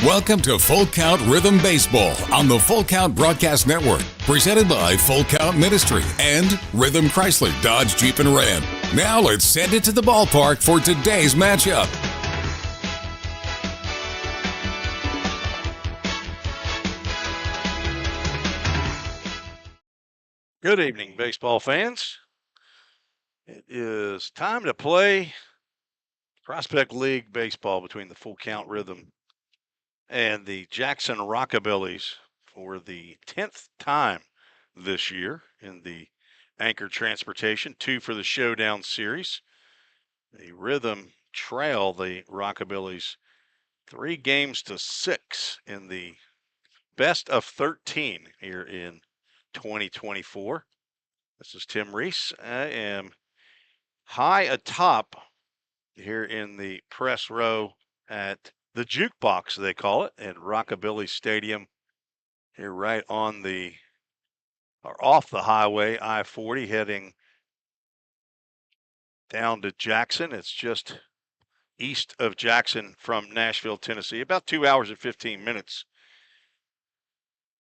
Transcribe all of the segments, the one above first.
Welcome to Full Count Rhythm Baseball on the Full Count Broadcast Network, presented by Full Count Ministry and Rhythm Chrysler Dodge Jeep and Ram. Now let's send it to the ballpark for today's matchup. Good evening, baseball fans. It is time to play Prospect League baseball between the Full Count Rhythm and the Jackson Rockabillys for the 10th time this year in the Anchor Transportation 2 for the Showdown Series. The Rhythm trail the Rockabillys 3-6 in the best of 13 here in 2024. This is Tim Reese. I am high atop here in the press row at the jukebox, they call it, at Rockabilly Stadium, here right on the, or off the highway, I-40, heading down to Jackson. It's just east of Jackson from Nashville, Tennessee, about 2 hours and 15 minutes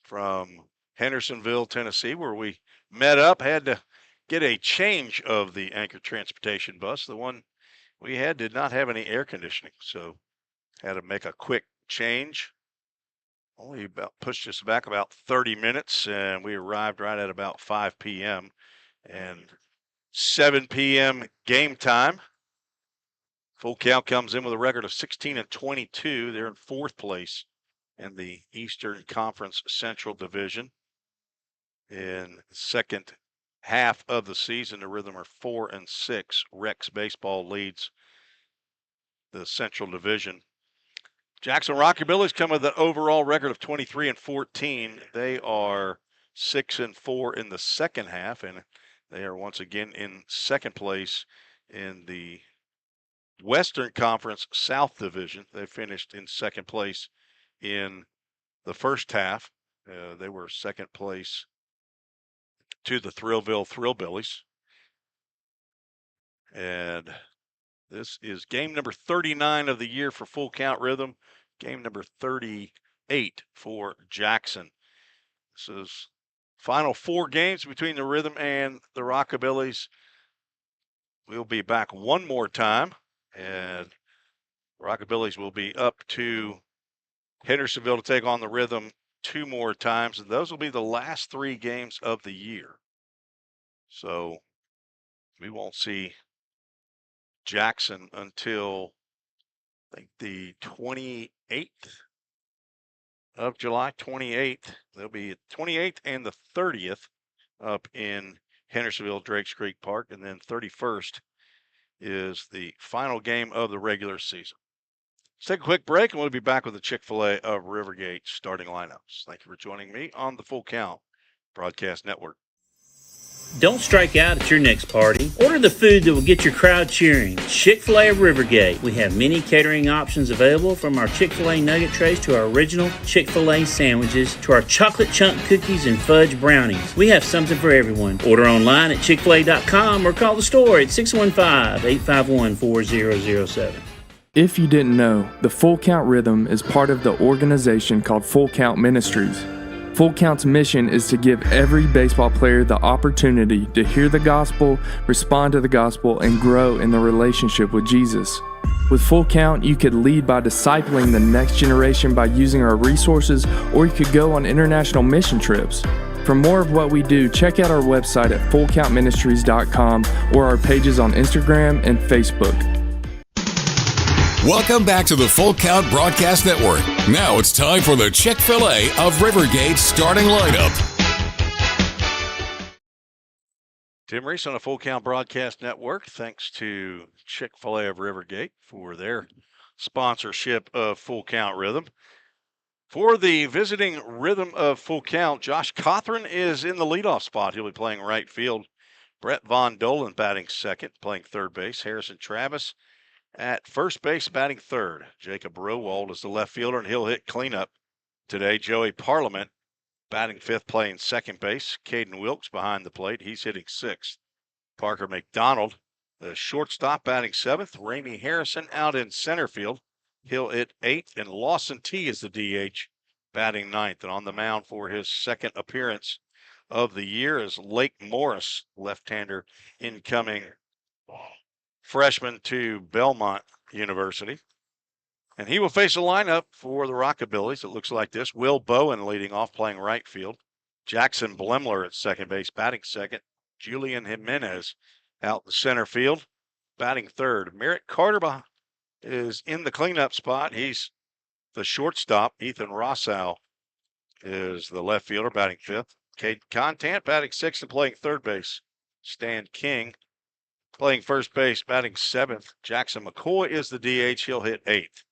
from Hendersonville, Tennessee, where we met up. Had to get a change of the Anchor Transportation bus. The one we had did not have any air conditioning, so had to make a quick change. Only about pushed us back about 30 minutes, and we arrived right at about 5 p.m. and 7 p.m. game time. Full Count comes in with a record of 16-22. They're in fourth place in the Eastern Conference Central Division. In the second half of the season, the Rhythm are 4-6. Rex Baseball leads the Central Division. Jackson Rockabillys come with an overall record of 23-14. They are 6-4 in the second half, and they are once again in second place in the Western Conference South Division. They finished in second place in the first half. They were second place to the Thrillville Thrillbillies. And this is game number 39 of the year for Full Count Rhythm, game number 38 for Jackson. This is final 4 games between the Rhythm and the Rockabillys. We'll be back one more time, and Rockabillys will be up to Hendersonville to take on the Rhythm 2 more times, and those will be the last 3 games of the year. So we won't see Jackson until I think the 28th of July, 28th. There'll be 28th and the 30th up in Hendersonville, Drakes Creek Park, and then 31st is the final game of the regular season. Let's take a quick break, and we'll be back with the Chick-fil-A of Rivergate starting lineups. Thank you for joining me on the Full Count Broadcast Network. Don't strike out at your next party. Order the food that will get your crowd cheering. Chick-fil-A of Rivergate. We have many catering options available, from our Chick-fil-A nugget trays to our original Chick-fil-A sandwiches to our chocolate chunk cookies and fudge brownies. We have something for everyone. Order online at chickfil-a.com or call the store at 615-851-4007. If you didn't know, the Full Count Rhythm is part of the organization called Full Count Ministries. Full Count's mission is to give every baseball player the opportunity to hear the gospel, respond to the gospel, and grow in the relationship with Jesus. With Full Count, you could lead by discipling the next generation by using our resources, or you could go on international mission trips. For more of what we do, check out our website at fullcountministries.com or our pages on Instagram and Facebook. Welcome back to the Full Count Broadcast Network. Now it's time for the Chick-fil-A of Rivergate starting lineup. Tim Reese on the Full Count Broadcast Network. Thanks to Chick-fil-A of Rivergate for their sponsorship of Full Count Rhythm. For the visiting Rhythm of Full Count, Josh Cothran is in the leadoff spot. He'll be playing right field. Brett Von Dolan batting second, playing third base. Harrison Travis at first base, batting third. Jacob Rowald is the left fielder, and he'll hit cleanup today. Joey Parliament batting fifth, playing second base. Caden Wilkes behind the plate. He's hitting sixth. Parker McDonald, the shortstop, batting seventh. Ramey Harrison out in center field. He'll hit 8th, and Lawson T is the DH, batting 9th. And on the mound for his second appearance of the year is Lake Morris, left-hander, incoming freshman to Belmont University. And he will face a lineup for the Rockabillys. It looks like this. Will Bowen leading off, playing right field. Jackson Blemler at second base, batting second. Julian Jimenez out in center field, batting third. Merritt Carter is in the cleanup spot. He's the shortstop. Ethan Rossow is the left fielder, batting fifth. Cade Contant batting sixth and playing third base. Stan King playing first base, batting seventh. Jackson McCoy is the DH. He'll hit 8th.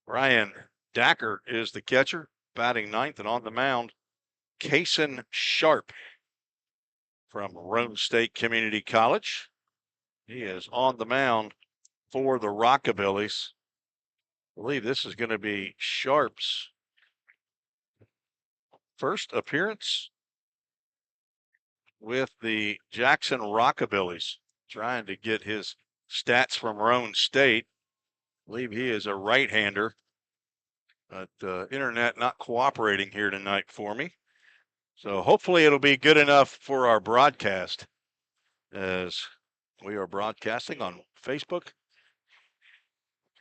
Ryan Dacker is the catcher, batting 9th, and on the mound, Kason Sharp from Rome State Community College. He is on the mound for the Rockabillys. I believe this is going to be Sharp's first appearance with the Jackson Rockabillys. Trying to get his stats from Roane State. I believe he is a right-hander, but internet not cooperating here tonight for me. So hopefully it'll be good enough for our broadcast, as we are broadcasting on Facebook,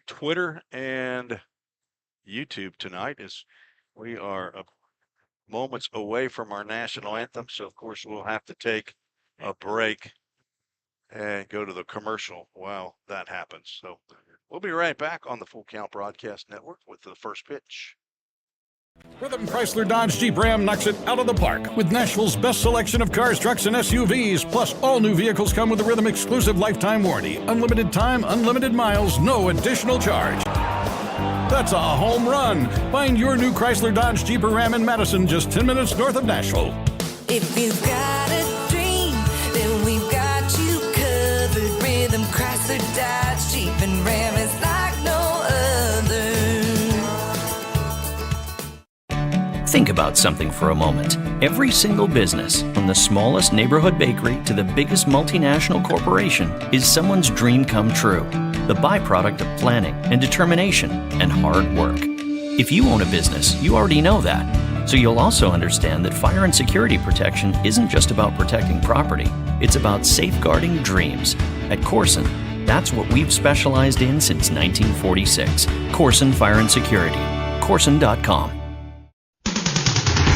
Twitter, and YouTube tonight, as we are moments away from our national anthem. So of course we'll have to take a break and go to the commercial while that happens. So we'll be right back on the Full Count Broadcast Network with the first pitch. Rhythm Chrysler Dodge Jeep Ram knocks it out of the park with Nashville's best selection of cars, trucks, and SUVs. Plus, all new vehicles come with a Rhythm exclusive lifetime warranty. Unlimited time, unlimited miles, no additional charge. That's a home run. Find your new Chrysler Dodge Jeep or Ram in Madison, just 10 minutes north of Nashville. If you've got a dream, then we've got you covered. Rhythm Chrysler Dodge Jeep and Ram is like no other. Think about something for a moment. Every single business, from the smallest neighborhood bakery to the biggest multinational corporation, is someone's dream come true. The byproduct of planning and determination and hard work. If you own a business, you already know that. So you'll also understand that fire and security protection isn't just about protecting property. It's about safeguarding dreams. At Corson, that's what we've specialized in since 1946. Corson Fire and Security. Corson.com.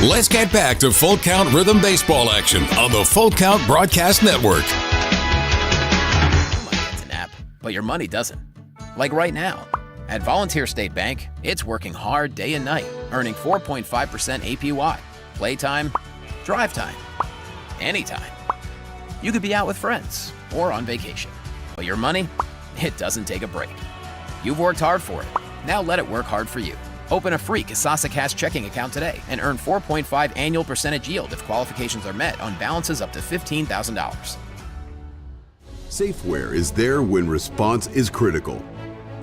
Let's get back to Full Count Rhythm Baseball action on the Full Count Broadcast Network. Your money gets an app, but your money doesn't. Like right now. At Volunteer State Bank, it's working hard day and night, earning 4.5% APY. Playtime, drive time, anytime. You could be out with friends or on vacation. But your money, it doesn't take a break. You've worked hard for it. Now let it work hard for you. Open a free Kasasa Cash checking account today and earn 4.5 annual percentage yield if qualifications are met on balances up to $15,000. Safeware is there when response is critical,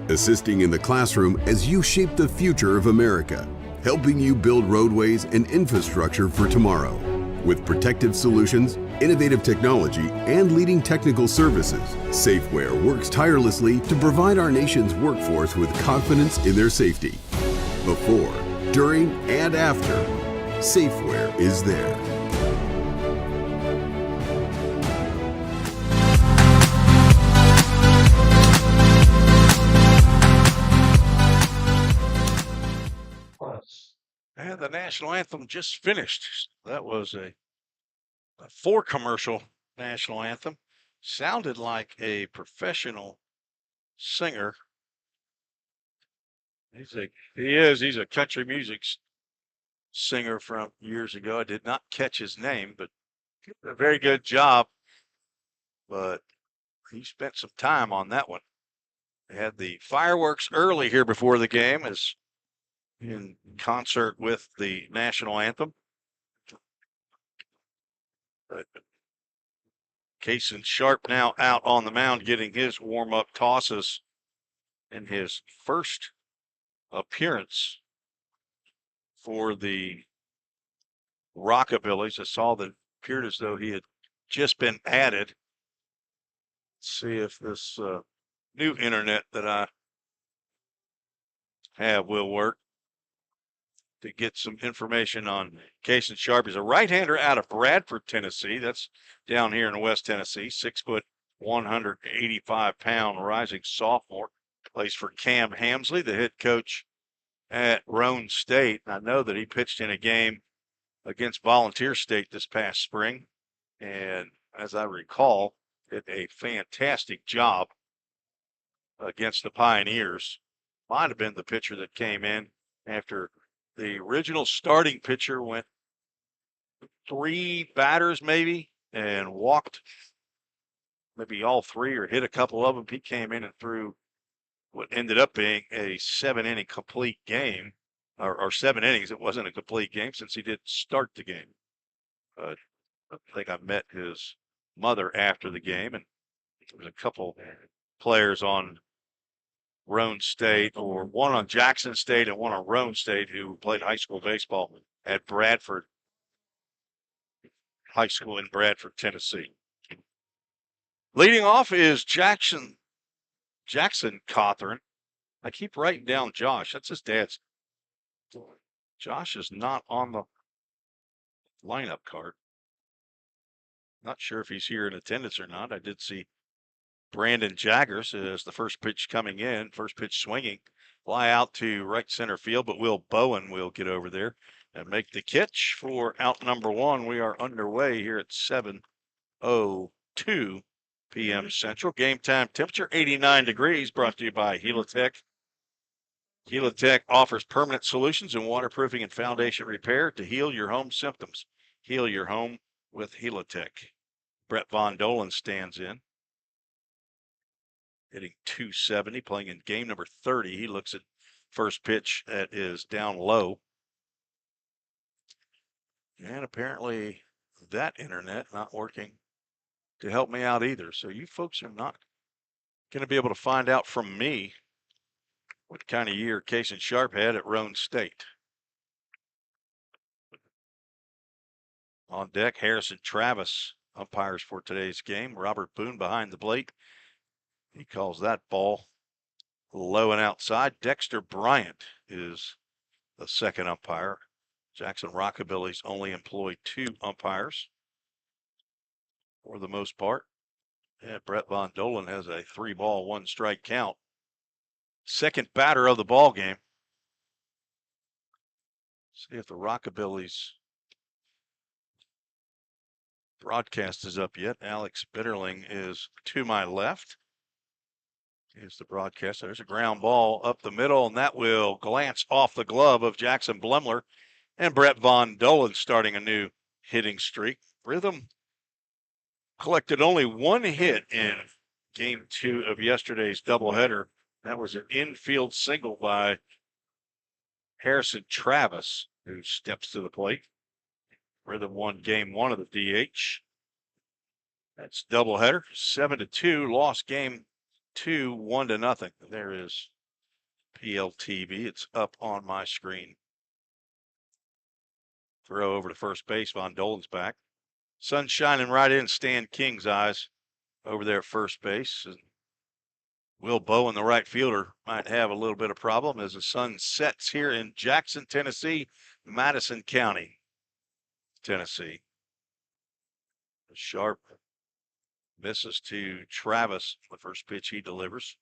assisting in the classroom as you shape the future of America, helping you build roadways and infrastructure for tomorrow. With protective solutions, innovative technology, and leading technical services, Safeware works tirelessly to provide our nation's workforce with confidence in their safety. Before, during, and after, Safeware is there. And the national anthem just finished. That was a 4-commercial national anthem. Sounded like a professional singer. He's a country music singer from years ago. I did not catch his name, but a very good job. But he spent some time on that one. They had the fireworks early here before the game, as in concert with the national anthem. But Kason Sharp now out on the mound getting his warm-up tosses in his first appearance for the Rockabillys. I saw that it appeared as though he had just been added. Let's see if this new internet that I have Will work to get some information on Kason Sharp. He's a right-hander out of Bradford, Tennessee. That's down here in West Tennessee. 6 foot, 185-pound rising sophomore. Plays for Cam Hamsley, the head coach at Roane State. I know that he pitched in a game against Volunteer State this past spring, and as I recall, did a fantastic job against the Pioneers. Might have been the pitcher that came in after the original starting pitcher went 3 batters maybe and walked maybe all 3 or hit a couple of them. He came in and threw what ended up being a 7-inning complete game, or 7 innings. It wasn't a complete game since he didn't start the game. I think I met his mother after the game, and there was a couple players on Roane State, or one on Jackson State and one on Roane State, who played high school baseball at Bradford High School in Bradford, Tennessee. Leading off is Jackson Cawthorn. I keep writing down Josh. That's his dad's. Josh is not on the lineup card. Not sure if he's here in attendance or not. I did see Brandon Jaggers as the first pitch coming in, first pitch swinging, fly out to right center field, but Will Bowen will get over there and make the catch for out number 1. We are underway here at 7:02 p.m. Central. Game time temperature 89 degrees, brought to you by Helitech. Helitech offers permanent solutions in waterproofing and foundation repair to heal your home symptoms. Heal your home with Helitech. Brett Von Dolan stands in, hitting .270, playing in game number 30. He looks at first pitch that is down low. And apparently that internet not working to help me out either. So you folks are not going to be able to find out from me what kind of year Kason Sharp had at Roane State. On deck, Harrison Travis umpires for today's game. Robert Boone behind the plate. He calls that ball low and outside. Dexter Bryant is the second umpire. Jackson Rockabillys only employ 2 umpires for the most part. And Brett Von Dolan has a 3-ball, 1-strike count. Second batter of the ball game. See if the Rockabillys broadcast is up yet. Alex Bitterling is to my left. Here's the broadcast. There's a ground ball up the middle, and that will glance off the glove of Jackson Blemler. And Brett Von Dolan starting a new hitting streak. Rhythm collected only 1 hit in game 2 of yesterday's doubleheader. That was an infield single by Harrison Travis, who steps to the plate. Rhythm won game 1 of the DH. That's doubleheader, 7-2. Lost game 2, 1-0. There is PLTV. It's up on my screen. Throw over to first base. Von Dolan's back. Sun shining right in Stan King's eyes over there at first base. And Will Bowen, the right fielder, might have a little bit of problem as the sun sets here in Jackson, Tennessee, Madison County, Tennessee. Sharp misses to Travis, the first pitch he delivers.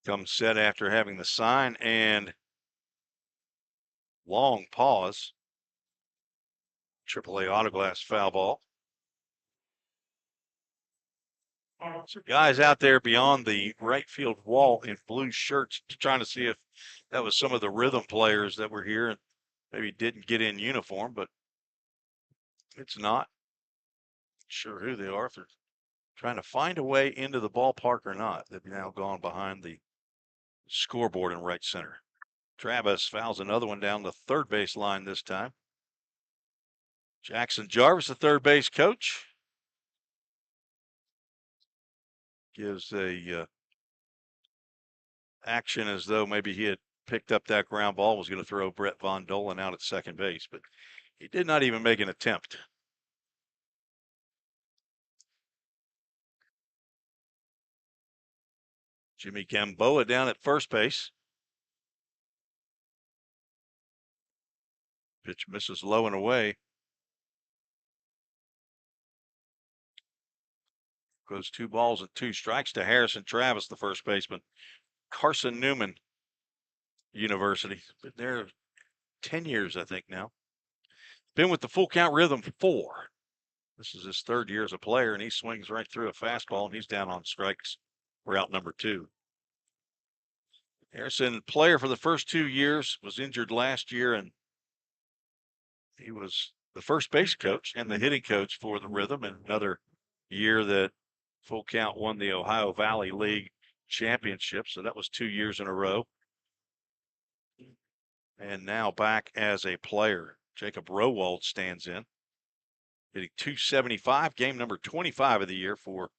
Comes set after having the sign and long pause. AAA Autoglass foul ball. So guys out there beyond the right field wall in blue shirts trying to see if that was some of the Rhythm players that were here and maybe didn't get in uniform, but it's not. Sure who they are, if they're trying to find a way into the ballpark or not. They've now gone behind the scoreboard in right center. Travis fouls another one down the third base line this time. Jackson Jarvis, the third base coach, gives a action as though maybe he had picked up that ground ball, was going to throw Brett Von Dolan out at second base, but he did not even make an attempt. Jimmy Gamboa down at first base. Pitch misses low and away. Goes 2 balls and 2 strikes to Harrison Travis, the first baseman. Carson Newman University. Been there 10 years, I think, now. Been with the Full Count Rhythm 4. This is his 3rd year as a player, and he swings right through a fastball, and he's down on strikes. We're out number 2. Harrison, player for the first 2 years, was injured last year, and he was the first base coach and the hitting coach for the Rhythm, and another year that Full Count won the Ohio Valley League championship, so that was 2 years in a row. And now back as a player. Jacob Rowald stands in, hitting .275, game number 25 of the year for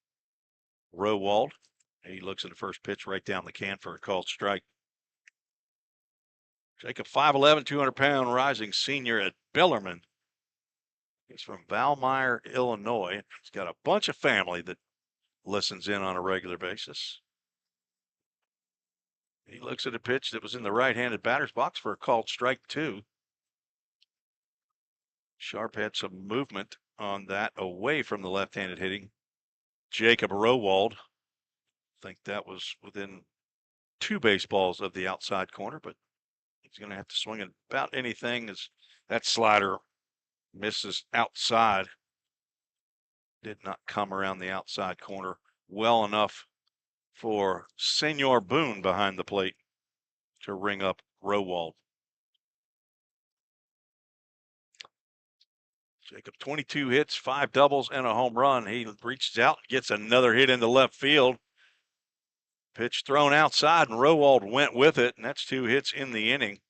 Rowald. He looks at the first pitch right down the can for a called strike. Jacob, 5'11", 200-pound rising senior at Bellarmine. He's from Valmeyer, Illinois. He's got a bunch of family that listens in on a regular basis. He looks at a pitch that was in the right-handed batter's box for a called strike 2. Sharp had some movement on that away from the left-handed hitting Jacob Rowald. I think that was within 2 baseballs of the outside corner, but he's going to have to swing at about anything as that slider misses outside. Did not come around the outside corner well enough for Senor Boone behind the plate to ring up Rowald. Jacob, 22 hits, 5 doubles, and a home run. He reaches out, gets another hit into left field. Pitch thrown outside, and Rowald went with it, and that's 2 hits in the inning,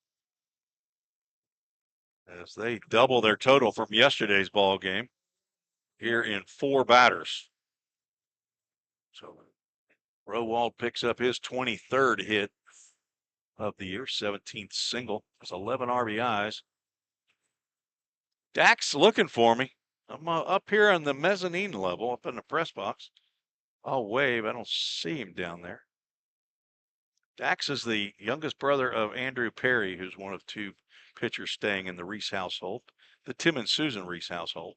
as they double their total from yesterday's ball game here in 4 batters. So Rowald picks up his 23rd hit of the year, 17th single. That's 11 RBIs. Dak's looking for me. I'm up here on the mezzanine level, up in the press box. I'll wave. I don't see him down there. Dax is the youngest brother of Andrew Perry, who's one of 2 pitchers staying in the Reese household, the Tim and Susan Reese household.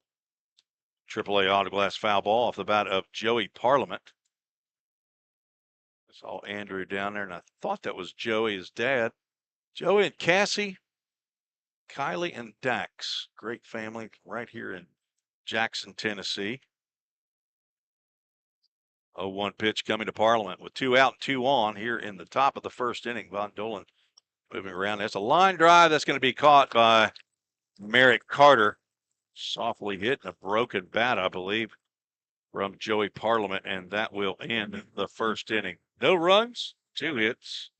AAA autoglass foul ball off the bat of Joey Parliament. I saw Andrew down there, and I thought that was Joey, his dad. Joey and Cassie, Kylie and Dax. Great family right here in Jackson, Tennessee. 0-1 pitch coming to Parliament with 2 out and 2 on here in the top of the first inning. Von Dolan moving around. That's a line drive that's going to be caught by Merrick Carter. Softly hit and a broken bat, I believe, from Joey Parliament, and that will end the first inning. No runs, 2 hits,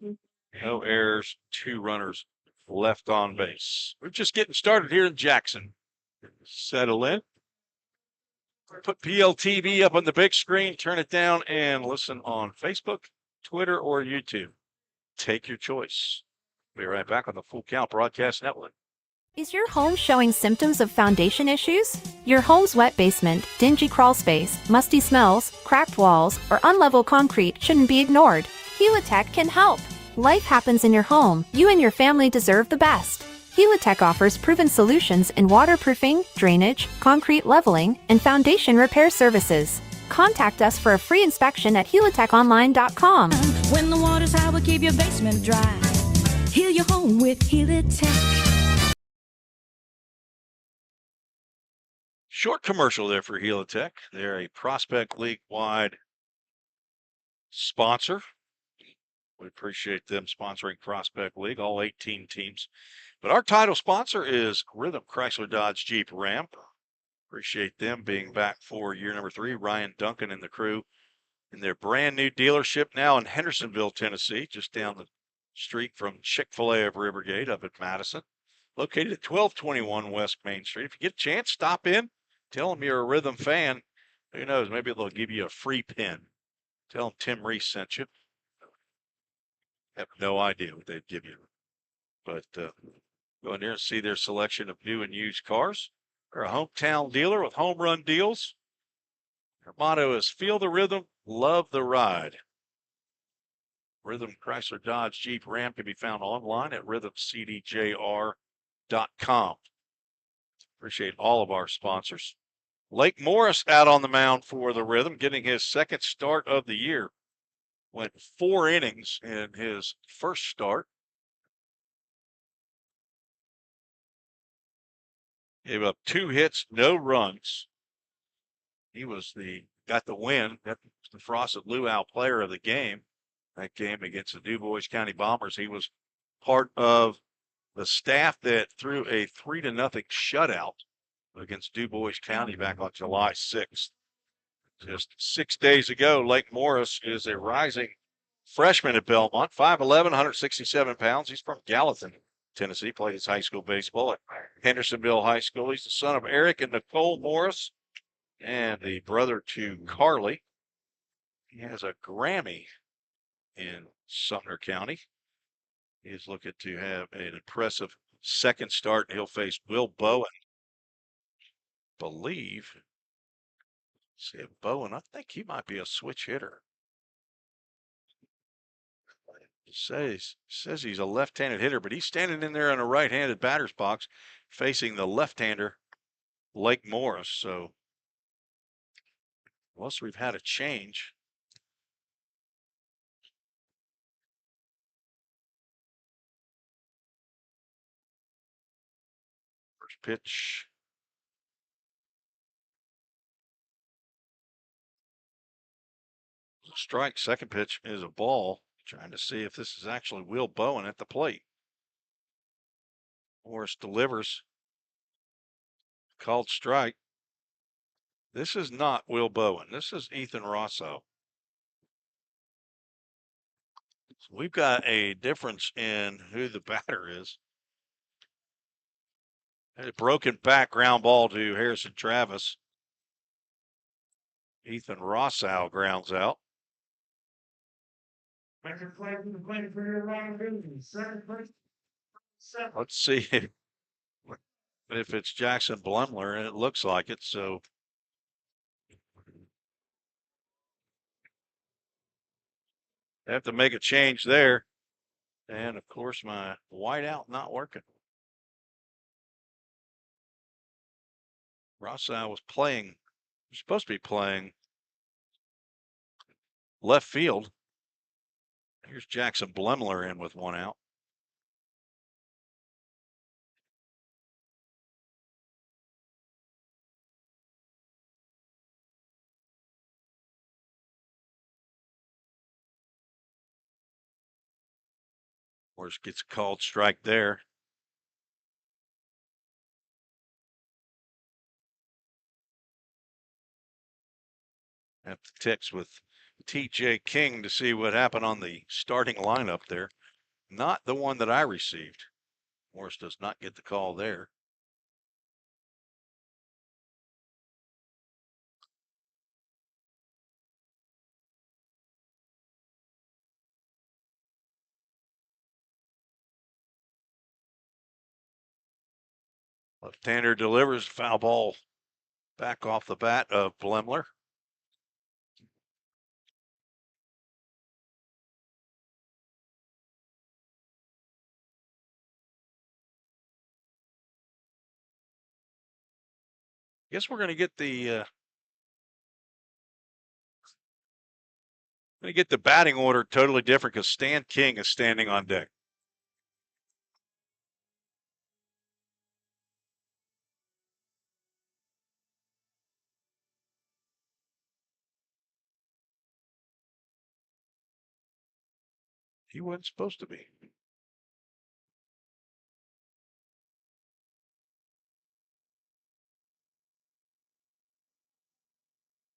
no errors, 2 runners left on base. We're just getting started here in Jackson. Settle in. Put PLTV up on the big screen, turn it down, and listen on Facebook, Twitter, or YouTube. Take your choice. Be right back on the Full Count Broadcast Network. Is your home showing symptoms of foundation issues? Your home's wet basement, dingy crawl space, musty smells, cracked walls, or unlevel concrete shouldn't be ignored. Helitech can help. Life happens in your home. You and your family deserve the best. Helitech offers proven solutions in waterproofing, drainage, concrete leveling, and foundation repair services. Contact us for a free inspection at helitechonline.com. When the water's high, we'll keep your basement dry. Heal your home with Helitech. Short commercial there for Helitech. They're a Prospect League-wide sponsor. We appreciate them sponsoring Prospect League, all 18 teams. But our title sponsor is Rhythm Chrysler Dodge Jeep Ram. Appreciate them being back for year number 3. Ryan Duncan and the crew in their brand new dealership now in Hendersonville, Tennessee, just down the street from Chick-fil-A of Rivergate up at Madison. Located at 1221 West Main Street. If you get a chance, stop in. Tell them you're a Rhythm fan. Who knows, maybe they'll give you a free pin. Tell them Tim Reese sent you. Have no idea what they'd give you. But go in there and see their selection of new and used cars. They're a hometown dealer with home run deals. Their motto is feel the rhythm, love the ride. Rhythm Chrysler Dodge Jeep Ram can be found online at rhythmcdjr.com. Appreciate all of our sponsors. Lake Morris out on the mound for the Rhythm, getting his second start of the year. Went 4 innings in his first start. Gave up 2 hits, no runs. He got the win, got the Frosted Luau Player of the game. That game against the DuBois County Bombers. He was part of the staff that threw a 3-0 shutout against DuBois County back on July 6th. Just 6 days ago, Lake Morris is a rising freshman at Belmont, 5'11", 167 pounds. He's from Gallatin, Tennessee. Played his high school baseball at Hendersonville High School. He's the son of Eric and Nicole Morris and the brother to Carly. He has a Grammy in Sumner County. He is looking to have an impressive second start. He'll face Will Bowen. See if Bowen, I think he might be a switch hitter. Says he's a left-handed hitter, but he's standing in there in a right-handed batter's box facing the left-hander, Lake Morris. So, unless we've had a change. First pitch. Strike. Second pitch is a ball. Trying to see if this is actually Will Bowen at the plate. Morris delivers. Called strike. This is not Will Bowen. This is Ethan Rosso. So we've got a difference in who the batter is. A broken back ground ball to Harrison Travis. Ethan Rosso grounds out. Let's see if it's Jackson Blumler, and it looks like it. So I have to make a change there. And of course, my whiteout not working. Rosso was supposed to be playing left field. Here's Jackson Blumler in with 1 out. Morris gets a called strike there. Have to text with TJ King to see what happened on the starting lineup there. Not the one that I received. Morris does not get the call there. Left-hander delivers, foul ball back off the bat of Blemler. Guess we're going to get the batting order totally different because Stan King is standing on deck. He wasn't supposed to be.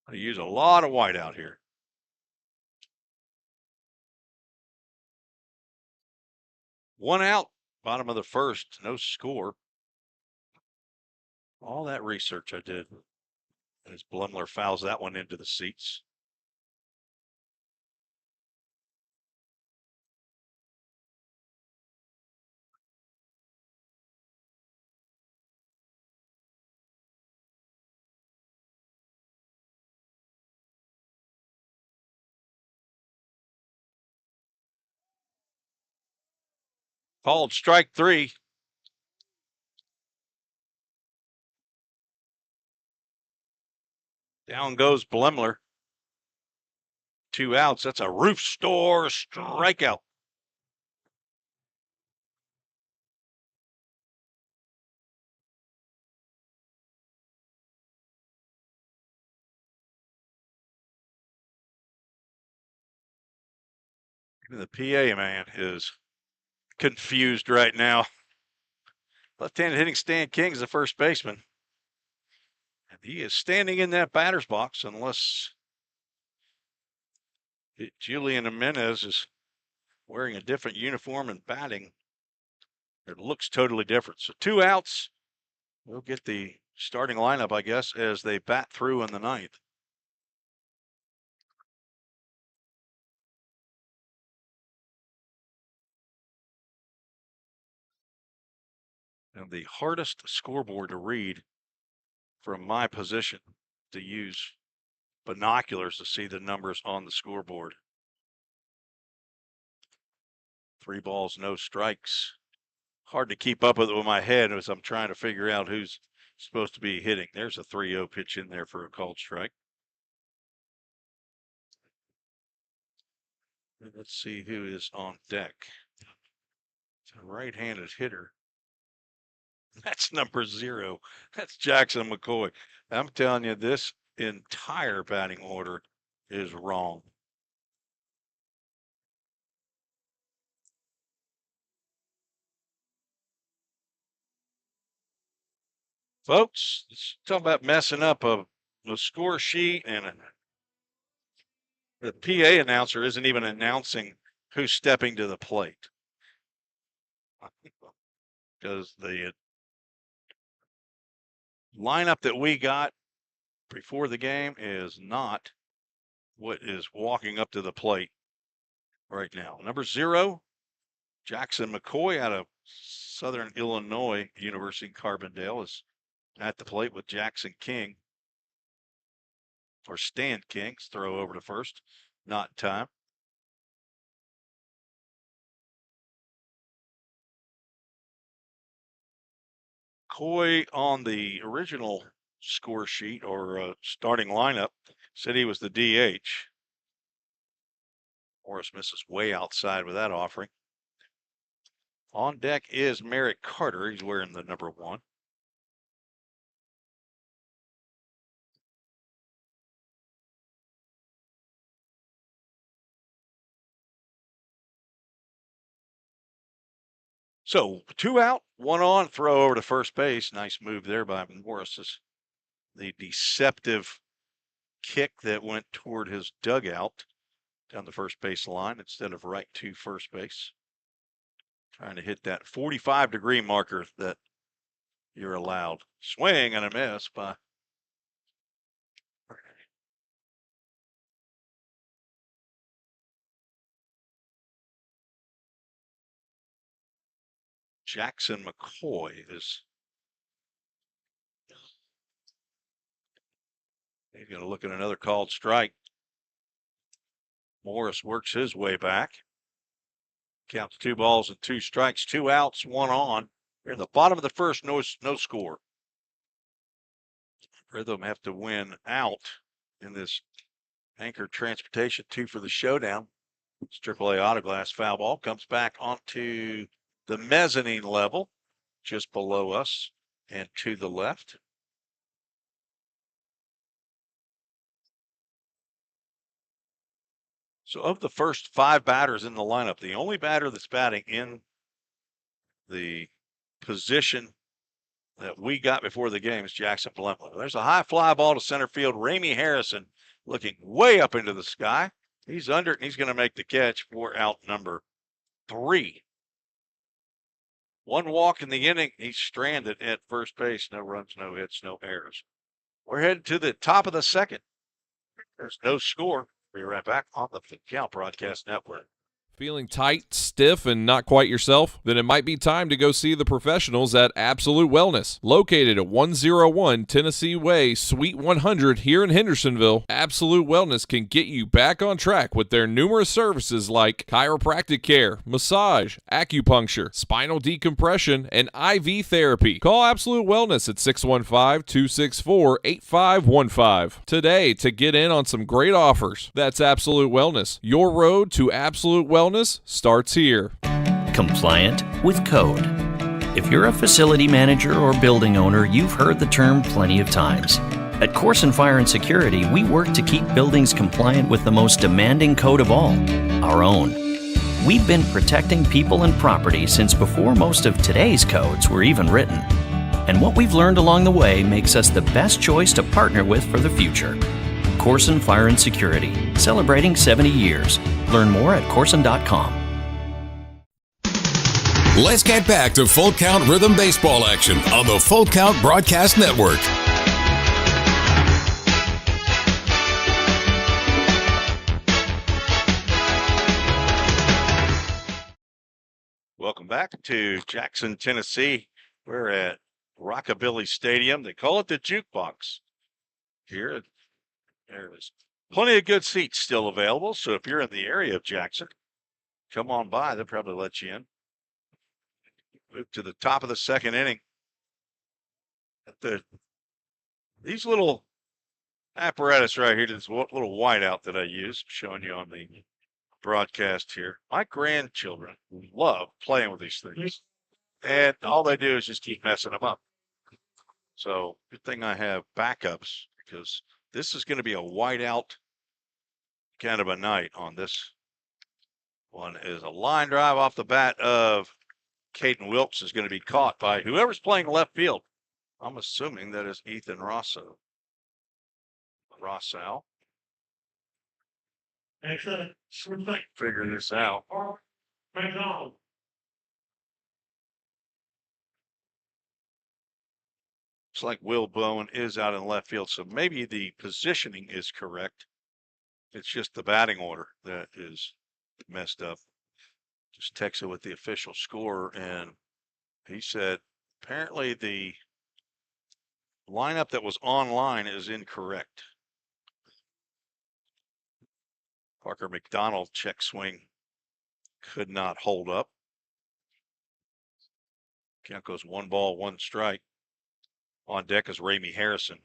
I use a lot of white out here. One out, bottom of the first, no score. All that research I did as Blumler fouls that one into the seats. Called strike 3. Down goes Blemler. 2 outs. That's a roof store strikeout. The PA man is confused right now. Left-handed hitting Stan King is the first baseman. And he is standing in that batter's box unless Julian Jimenez is wearing a different uniform and batting. It looks totally different. So 2 outs. We'll get the starting lineup, I guess, as they bat through in the 9th. And the hardest scoreboard to read from my position, to use binoculars to see the numbers on the scoreboard. 3 balls, no strikes. Hard to keep up with it with my head as I'm trying to figure out who's supposed to be hitting. There's a 3-0 pitch in there for a called strike. Let's see who is on deck. It's a right-handed hitter. That's number 0. That's Jackson McCoy. I'm telling you, this entire batting order is wrong. Folks, let's talk about messing up a score sheet, and the PA announcer isn't even announcing who's stepping to the plate. Because the lineup that we got before the game is not what is walking up to the plate right now. Number 0, Jackson McCoy out of Southern Illinois University Carbondale is at the plate with Jackson King. Or Stan King's throw over to first. Not in time. Coy on the original score sheet or starting lineup said he was the DH. Morris misses way outside with that offering. On deck is Merrick Carter. He's wearing the number 1. So 2 out, 1 on, throw over to first base. Nice move there by Morris. The deceptive kick that went toward his dugout down the first base line instead of right to first base. Trying to hit that 45-degree marker that you're allowed. Swing and a miss by Jackson McCoy. He's going to look at another called strike. Morris works his way back. Counts 2 balls and 2 strikes, 2 outs, 1 on. We're in the bottom of the first, no score. Rhythm have to win out in this Anchor Transportation 2 for the showdown. It's AAA Autoglass foul ball. Comes back onto the mezzanine level just below us and to the left. So of the first 5 batters in the lineup, the only batter that's batting in the position that we got before the game is Jackson Blemler. There's a high fly ball to center field. Ramey Harrison looking way up into the sky. He's under, and he's going to make the catch for out number 3. 1 walk in the inning. He's stranded at first base. No runs, no hits, no errors. We're headed to the top of the 2nd. There's no score. We'll be right back on the Full Count Broadcast Network. Feeling tight, stiff and not quite yourself? Then it might be time to go see the professionals at Absolute Wellness. Located at 101 Tennessee Way, Suite 100 here in Hendersonville, Absolute Wellness can get you back on track with their numerous services like chiropractic care, massage, acupuncture, spinal decompression, and IV therapy. Call Absolute Wellness at 615-264-8515 today to get in on some great offers. That's Absolute Wellness. Your road to absolute wellness starts here. Compliant with code. If you're a facility manager or building owner, you've heard the term plenty of times. At Corson Fire and Security, we work to keep buildings compliant with the most demanding code of all, our own. We've been protecting people and property since before most of today's codes were even written. And what we've learned along the way makes us the best choice to partner with for the future. Corson Fire and Security, celebrating 70 years. Learn more at corson.com. Let's get back to Full Count Rhythm Baseball action on the Full Count Broadcast Network. Welcome back to Jackson, Tennessee. We're at Rockabillys Stadium. They call it the jukebox. Here, there's plenty of good seats still available. So if you're in the area of Jackson, come on by. They'll probably let you in. Move to the top of the second inning. These little apparatus right here, this little whiteout that I use, showing you on the broadcast here. My grandchildren love playing with these things, and all they do is just keep messing them up. So good thing I have backups, because this is going to be a whiteout kind of a night on this one. Is a line drive off the bat of Caden Wilkes is going to be caught by whoever's playing left field. I'm assuming that is Ethan Rosso. Rossau. Figure this out. Looks like Will Bowen is out in left field, so maybe the positioning is correct. It's just the batting order that is messed up. Just texted with the official scorer, and he said apparently the lineup that was online is incorrect. Parker McDonald check swing could not hold up. Count goes 1-1 strike. On deck is Ramey Harrison.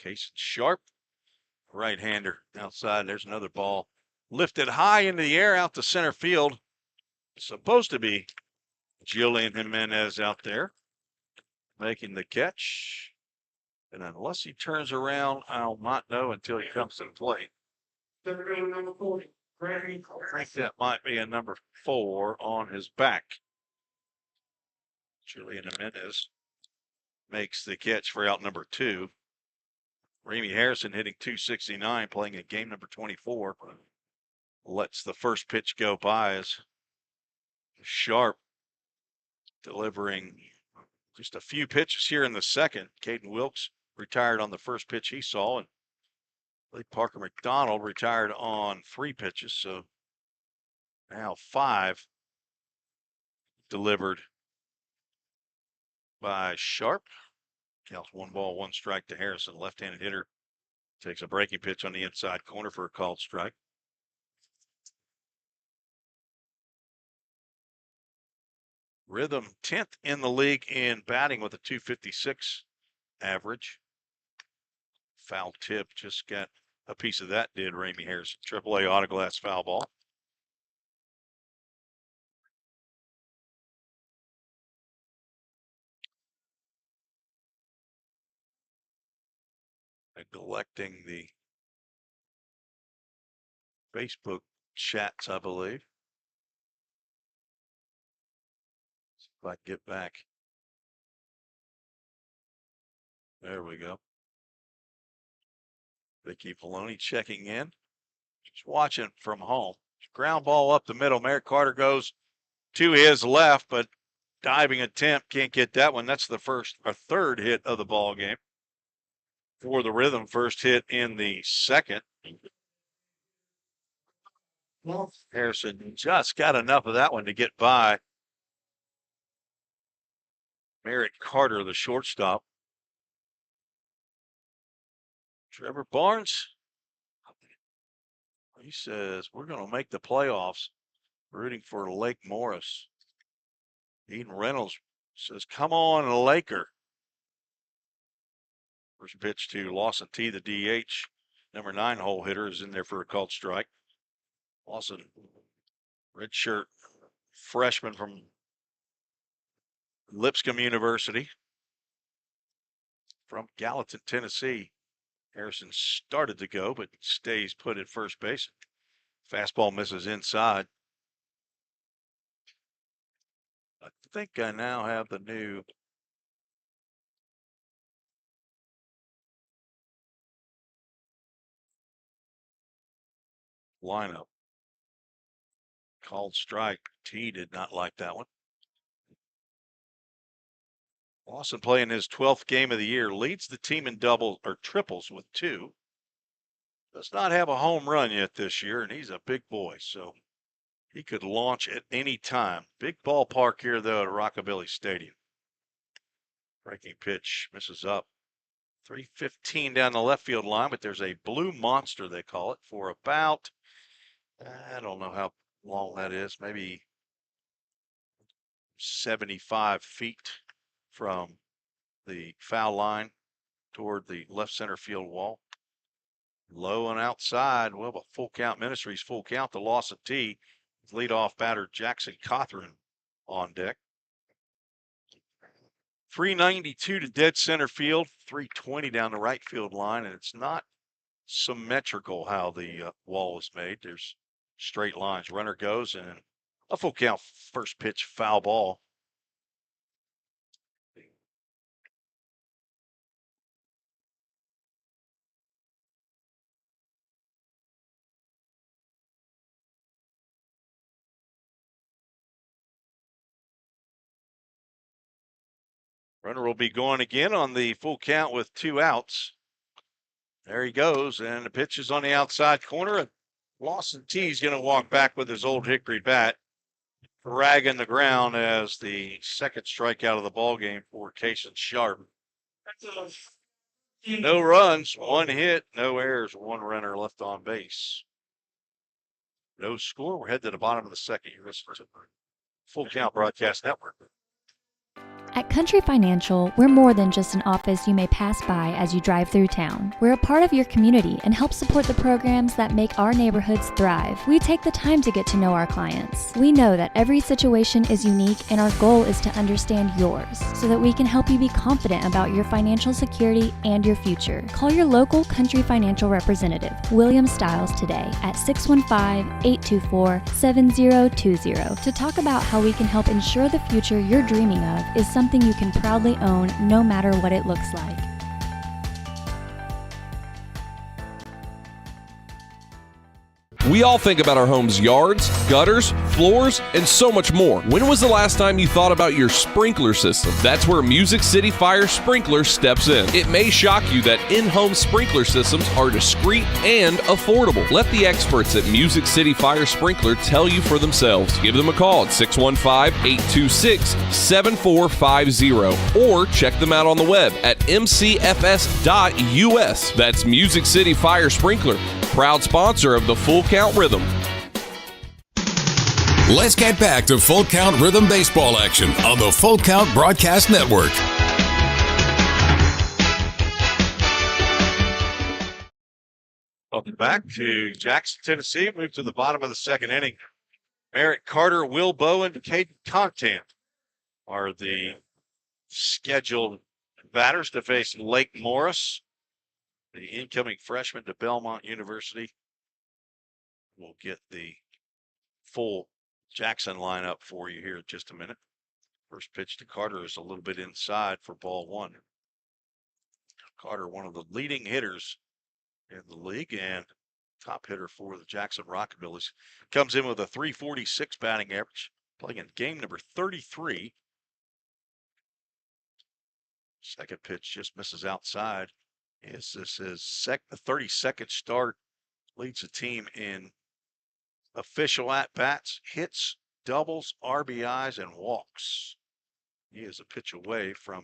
Cason Sharp, right-hander outside. There's another ball lifted high into the air out to center field. Supposed to be Julian Jimenez out there making the catch. And unless he turns around, I'll not know until he comes to play. I think that might be a number 4 on his back. Julian Jimenez makes the catch for out number 2. Ramey Harrison hitting .269, playing in game number 24. Lets the first pitch go by as Sharp delivering just a few pitches here in the second. Caden Wilkes retired on the first pitch he saw, and Parker McDonald retired on 3 pitches. So now 5 delivered by Sharp. Counts 1-1 strike to Harrison. Left-handed hitter takes a breaking pitch on the inside corner for a called strike. Rhythm 10th in the league in batting with a .256 average. Foul tip, just got a piece of that, did Ramey Harrison. AAA autoglass foul ball. Neglecting the Facebook chats, I believe. See if I can get back. There we go. Vicky Poloni checking in. Just watching from home. Ground ball up the middle. Merrick Carter goes to his left, but diving attempt, can't get that one. That's the third hit of the ball game for the Rhythm. First hit in the second. Harrison just got enough of that one to get by Merritt Carter, the shortstop. Trevor Barnes, he says, we're going to make the playoffs. Rooting for Lake Morris. Eden Reynolds says, come on, Laker. First pitch to Lawson T, the DH. Number 9 hole hitter is in there for a called strike. Lawson, redshirt freshman from Lipscomb University. From Gallatin, Tennessee. Harrison started to go, but stays put at first base. Fastball misses inside. I think I now have the new lineup. Called strike. T did not like that one. Lawson playing his 12th game of the year, leads the team in doubles or triples with 2. Does not have a home run yet this year, and he's a big boy, so he could launch at any time. Big ballpark here, though, at Rockabillys Stadium. Breaking pitch misses up. 315 down the left field line, but there's a blue monster, they call it, for about, I don't know how long that is, maybe 75 feet from the foul line toward the left center field wall. Low and outside. Well, but full count Ministries, full count to Lawson T. Leadoff batter Jackson Cothran on deck. 392 to dead center field, 320 down the right field line, and it's not symmetrical how the wall is made. There's straight lines. Runner goes, and a full count first pitch foul ball. Runner will be going again on the full count with 2 outs. There he goes, and the pitch is on the outside corner. Lawson T is going to walk back with his old hickory bat, ragging the ground as the second strikeout of the ball game for Kaysen Sharp. No runs, 1 hit, no errors, 1 runner left on base. No score. We're headed to the bottom of the second. You're listening to Full Count Broadcast Network. At Country Financial, we're more than just an office you may pass by as you drive through town. We're a part of your community and help support the programs that make our neighborhoods thrive. We take the time to get to know our clients. We know that every situation is unique, and our goal is to understand yours so that we can help you be confident about your financial security and your future. Call your local Country Financial representative, William Stiles, today at 615-824-7020 to talk about how we can help ensure the future you're dreaming of is something you can proudly own no matter what it looks like. We all think about our home's yards, gutters, floors, and so much more. When was the last time you thought about your sprinkler system? That's where Music City Fire Sprinkler steps in. It may shock you that in-home sprinkler systems are discreet and affordable. Let the experts at Music City Fire Sprinkler tell you for themselves. Give them a call at 615-826-7450 or check them out on the web at mcfs.us. That's Music City Fire Sprinkler, proud sponsor of the Full Count Rhythm. Let's get back to Full Count Rhythm baseball action on the Full Count Broadcast Network. Welcome back to Jackson, Tennessee. Move to the bottom of the second inning. Merritt Carter, Will Bowen, Caden Contant are the scheduled batters to face Lake Morris, the incoming freshman to Belmont University. We'll get the full Jackson lineup for you here in just a minute. First pitch to Carter is a little bit inside for ball 1. Carter, one of the leading hitters in the league and top hitter for the Jackson Rockabillys, comes in with a .346 batting average, playing in game number 33. Second pitch just misses outside. Yes, this is the 32nd start, leads the team in official at-bats, hits, doubles, RBIs, and walks. He is a pitch away from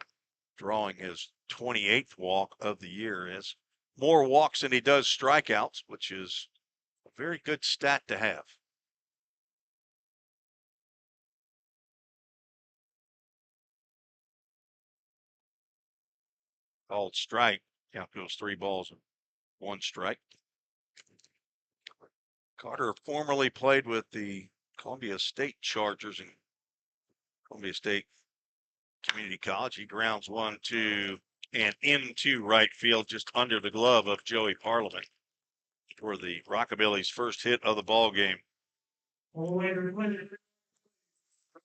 drawing his 28th walk of the year. As more walks than he does strikeouts, which is a very good stat to have. Called strike. Count goes 3 balls and 1 strike. Carter formerly played with the Columbia State Chargers and Columbia State Community College. He grounds 1-2 and into right field, just under the glove of Joey Parliament for the Rockabillys' first hit of the ball game.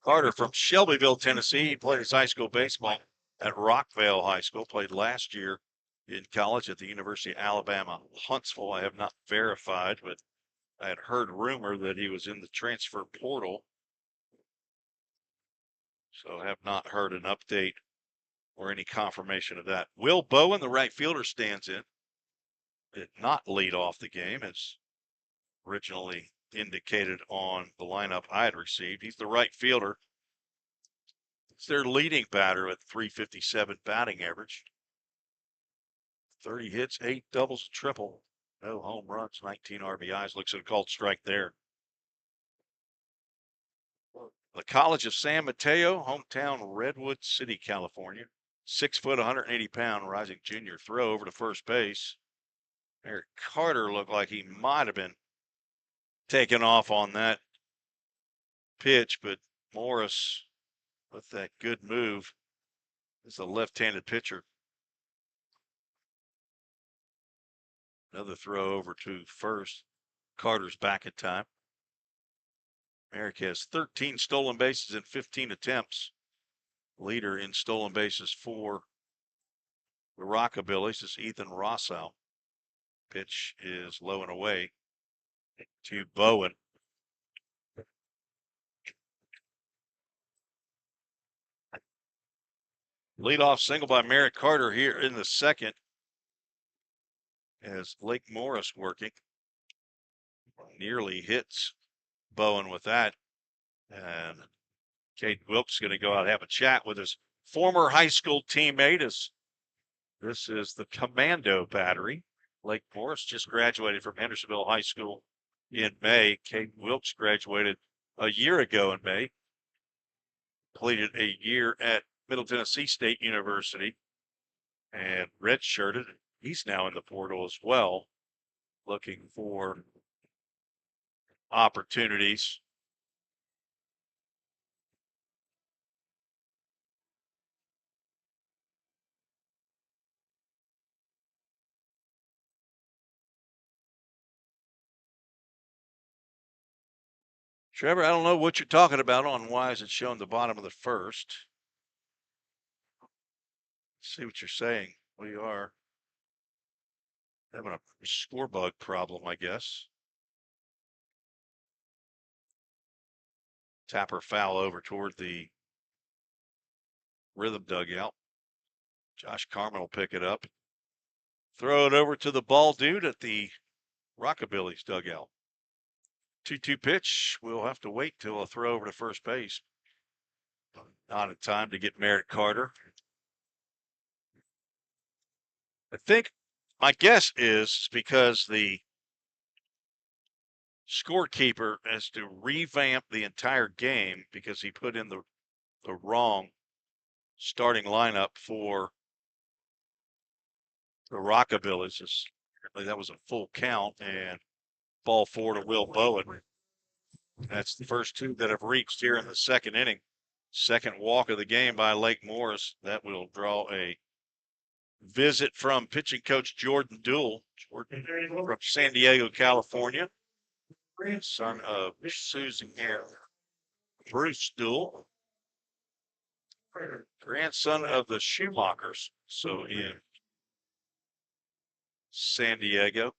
Carter from Shelbyville, Tennessee. He played his high school baseball at Rockvale High School. Played last year in college at the University of Alabama, Huntsville. I have not verified, but I had heard rumor that he was in the transfer portal. So I have not heard an update or any confirmation of that. Will Bowen, the right fielder, stands in. Did not lead off the game as originally indicated on the lineup I had received. He's the right fielder. It's their leading batter with .357 batting average. 30 hits, 8 doubles, a triple. No home runs, 19 RBIs. Looks at a called strike there. The College of San Mateo, hometown Redwood City, California. 6 foot, 180 pound rising junior. Throw over to first base. Eric Carter looked like he might have been taken off on that pitch, but Morris with that good move is a left-handed pitcher. Another throw over to first. Carter's back in time. Merrick has 13 stolen bases in 15 attempts. Leader in stolen bases for the Rockabillys is Ethan Rossau. Pitch is low and away to Bowen. Leadoff single by Merrick Carter here in the second. As Blake Morris working. Nearly hits Bowen with that. And Kate Wilkes going to go out and have a chat with his former high school teammate. As this is the Commando battery. Blake Morris just graduated from Hendersonville High School in May. Kate Wilkes graduated a year ago in May. Completed a year at Middle Tennessee State University and redshirted. He's now in the portal as well, looking for opportunities. Trevor, I don't know what you're talking about on why is it showing the bottom of the first. Let's see what you're saying. We are having a score bug problem, I guess. Tapper foul over toward the Rhythm dugout. Josh Carmen will pick it up. Throw it over to the ball dude at the Rockabillys dugout. 2-2 pitch. We'll have to wait till a throw over to first base. Not in time to get Merritt Carter. I think my guess is because the scorekeeper has to revamp the entire game because he put in the wrong starting lineup for the Rockabillys. Apparently that was a full count and ball 4 to Will Bowen. That's the first 2 that have reached here in the second inning. Second walk of the game by Lake Morris. That will draw a visit from pitching coach Jordan Duell. Jordan from San Diego, California. Son of Susan and Bruce Duell. Grandson of the Schumachers. So in San Diego.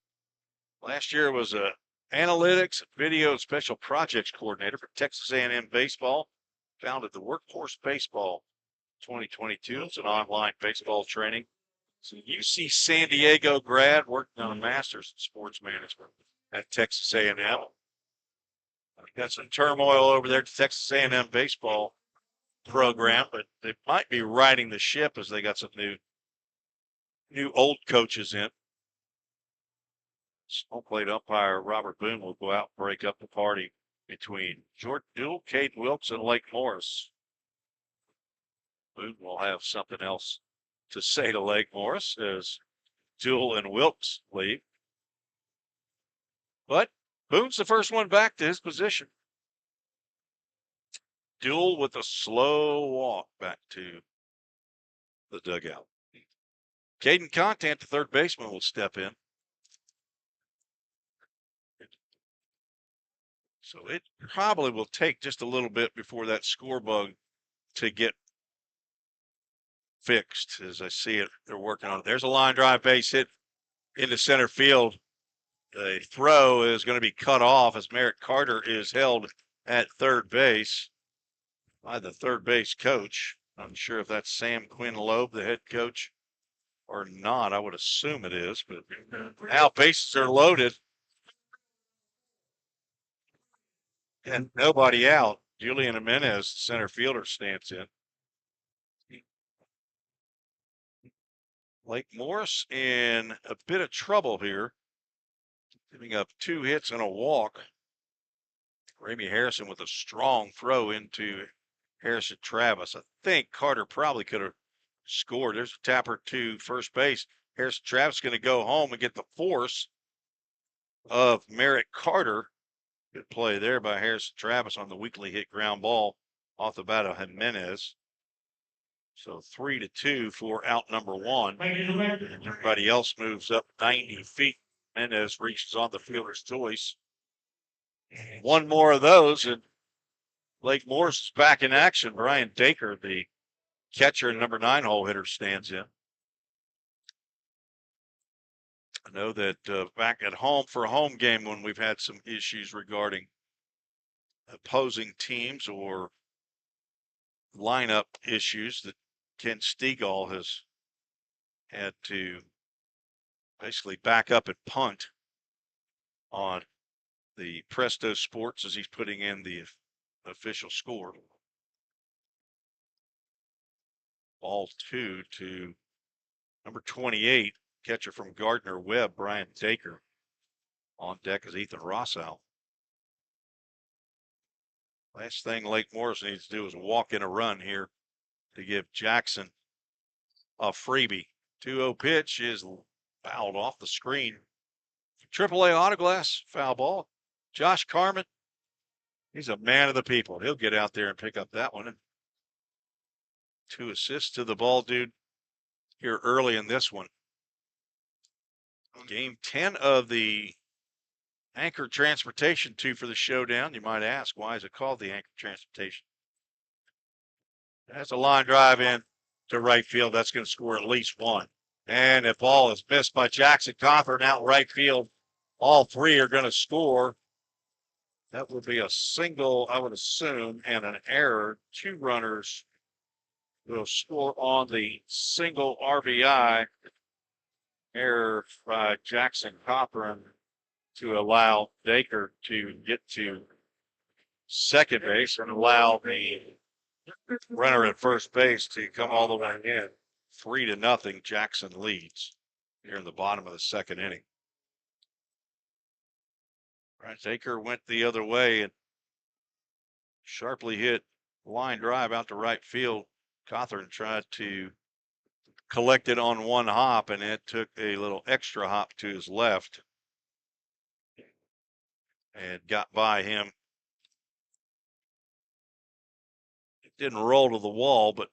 Last year was a analytics, video, special projects coordinator for Texas A&M baseball. Founded the Workforce Baseball 2022. It's an online baseball training. It's a UC San Diego grad working on a master's in sports management at Texas A&M. Got some turmoil over there at the Texas A&M baseball program, but they might be riding the ship as they got some new old coaches in. Home plate umpire Robert Boone will go out and break up the party between Jordan Duell, Caden Wilkes, and Lake Morris. Boone will have something else to say to Lake Morris as Duell and Wilkes leave. But Boone's the first one back to his position. Duell with a slow walk back to the dugout. Caden Contant, the third baseman, will step in. So it probably will take just a little bit before that score bug to get fixed. As I see it, they're working on it. There's a line drive base hit into center field. The throw is going to be cut off as Merritt Carter is held at third base by the third base coach. I'm not sure if that's Sam Quinn Loeb, the head coach, or not. I would assume it is, but now bases are loaded. And nobody out. Julian Jimenez, center fielder, stands in. Lake Morris in a bit of trouble here, giving up 2 hits and a walk. Ramey Harrison with a strong throw into Harrison Travis. I think Carter probably could have scored. There's a tapper to first base. Harrison Travis is going to go home and get the force of Merritt Carter. Good play there by Harrison Travis on the weakly hit ground ball off the bat of Jimenez. So 3-2 for out number 1. Everybody else moves up 90 feet. Jimenez reaches on the fielder's choice. One more of those, and Lake Morris is back in action. Brian Dacre, the catcher and number 9 hole hitter, stands in. I know that back at home for a home game when we've had some issues regarding opposing teams or lineup issues, that Ken Stegall has had to basically back up and punt on the Presto Sports as he's putting in the official score. Ball 2 to number 28, catcher from Gardner Webb, Brian Dacre. On deck is Ethan Rossow. Last thing Lake Morris needs to do is walk in a run here to give Jackson a freebie. 2-0 pitch is fouled off the screen. AAA Autoglass, foul ball. Josh Carmen, he's a man of the people. He'll get out there and pick up that one. And 2 assists to the ball dude here early in this one. Game 10 of the Anchor Transportation 2 for the showdown. You might ask, why is it called the Anchor Transportation? That's a line drive in to right field. That's going to score at least 1. And if ball is missed by Jackson Cawthorn out right field, all 3 are going to score. That would be a single, I would assume, and an error. 2 runners will score on the single RBI. Error by Jackson Cawthorn to allow Dacre to get to second base and allow the runner at first base to come all the way in. 3-0, Jackson leads here in the bottom of the second inning. Right, Dacre went the other way and sharply hit line drive out to right field. Cawthorn tried to collect it on one hop, and it took a little extra hop to his left and got by him. It didn't roll to the wall, but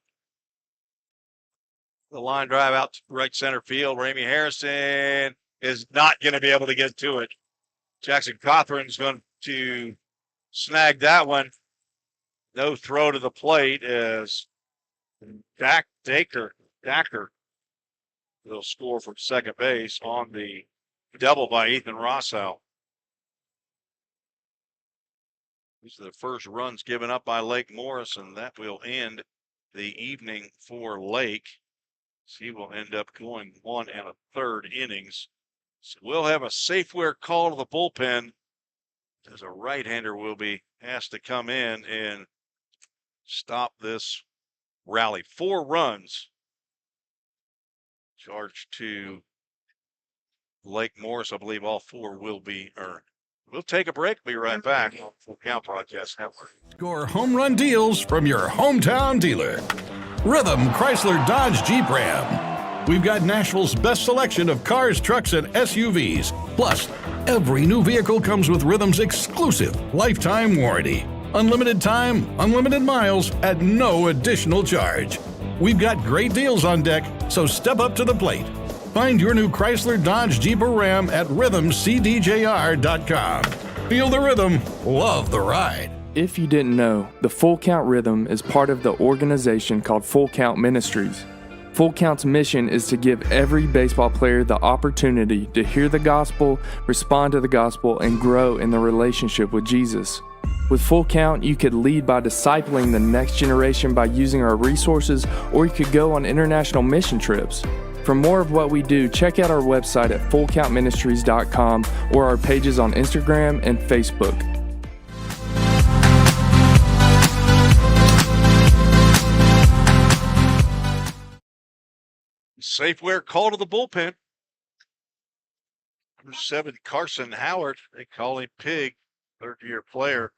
the line drive out to right center field. Ramey Harrison is not going to be able to get to it. Jackson Cawthorn's going to snag that one. No throw to the plate as Dacre will score from second base on the double by Ethan Rossow. These are the first runs given up by Lake Morris, and that will end the evening for Lake. So he will end up going 1 1/3 innings. So we'll have a Safeware call to the bullpen as a right-hander will be asked to come in and stop this rally. 4 runs charged to Lake Morris. I believe all 4 will be earned. We'll take a break. Be right back on Full Count Broadcast Network. Score home run deals from your hometown dealer. Rhythm Chrysler Dodge Jeep Ram. We've got Nashville's best selection of cars, trucks, and SUVs. Plus, every new vehicle comes with Rhythm's exclusive lifetime warranty. Unlimited time, unlimited miles at no additional charge. We've got great deals on deck, so step up to the plate. Find your new Chrysler Dodge Jeep or Ram at rhythmcdjr.com. Feel the rhythm, love the ride. If you didn't know, the Full Count Rhythm is part of the organization called Full Count Ministries. Full Count's mission is to give every baseball player the opportunity to hear the gospel, respond to the gospel, and grow in the relationship with Jesus. With Full Count, you could lead by discipling the next generation by using our resources, or you could go on international mission trips. For more of what we do, check out our website at fullcountministries.com or our pages on Instagram and Facebook. Safeware call to the bullpen. Number 7, Carson Howard. They call him Pig, third-year player.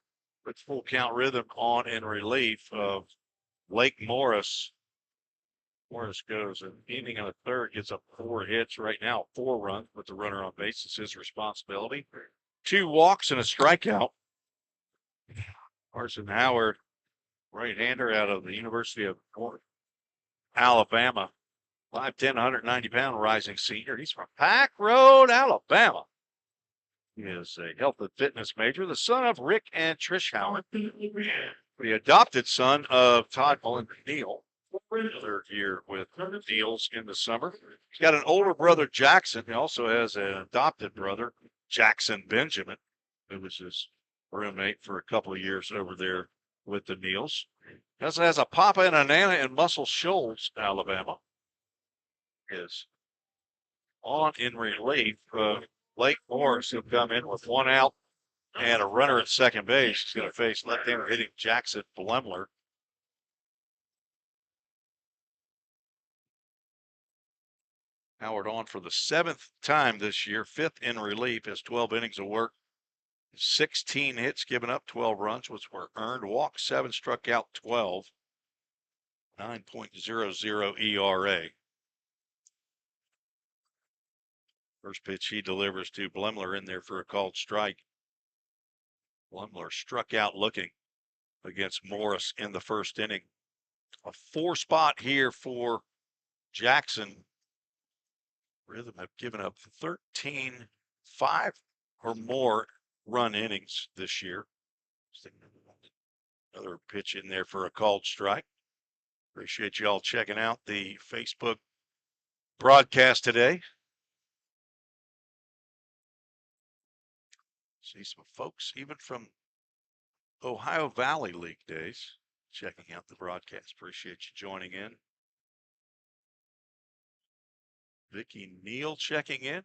With Full Count Rhythm on in relief of Lake Morris. Morris goes an inning and a third, gets up 4 hits right now, 4 runs, with the runner on base. It's his responsibility. 2 walks and a strikeout. Carson Howard, right-hander out of the University of North Alabama. 5'10", 190-pound rising senior. He's from Pack Road, Alabama. He is a health and fitness major, the son of Rick and Trish Howard, the adopted son of Todd Mullen Neal. 3rd year with Neals in the summer. He's got an older brother, Jackson. He also has an adopted brother, Jackson Benjamin, who was his roommate for a couple of years over there with the Neals. He also has a papa and a nana in Muscle Shoals, Alabama. Is on in relief. Lake Morris, who'll come in with 1 out and a runner at second base. He's going to face left-hander hitting Jackson Blemler. Howard on for the 7th time this year, 5th in relief, has 12 innings of work, 16 hits given up, 12 runs, which were earned, walked 7, struck out 12, 9.00 ERA. First pitch he delivers to Blemler in there for a called strike. Blemler struck out looking against Morris in the first inning. A 4 spot here for Jackson. Rhythm have given up 13, 5 or more run innings this year. Another pitch in there for a called strike. Appreciate you all checking out the Facebook broadcast today. See some folks, even from Ohio Valley League days, checking out the broadcast. Appreciate you joining in. Vicky Neal checking in.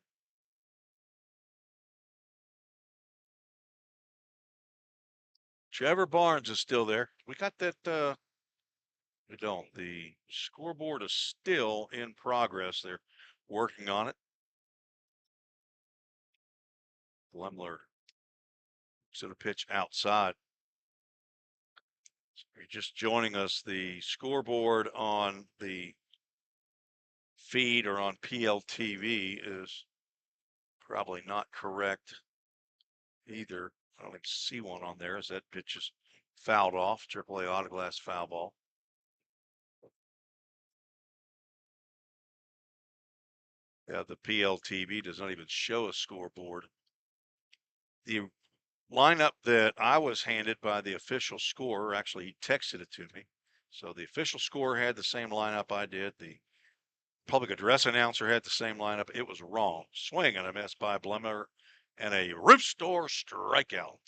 Trevor Barnes is still there. We got that, we don't. The scoreboard is still in progress. They're working on it. Blemler to the pitch outside. So if you're just joining us, the scoreboard on the feed or on PLTV is probably not correct either. I don't even see one on there as that pitch is fouled off. AAA autoglass foul ball. Yeah, the PLTV does not even show a scoreboard. The lineup that I was handed by the official scorer, actually he texted it to me. So the official scorer had the same lineup I did. The public address announcer had the same lineup. It was wrong. Swing and a miss by Blemler and a roof door strikeout.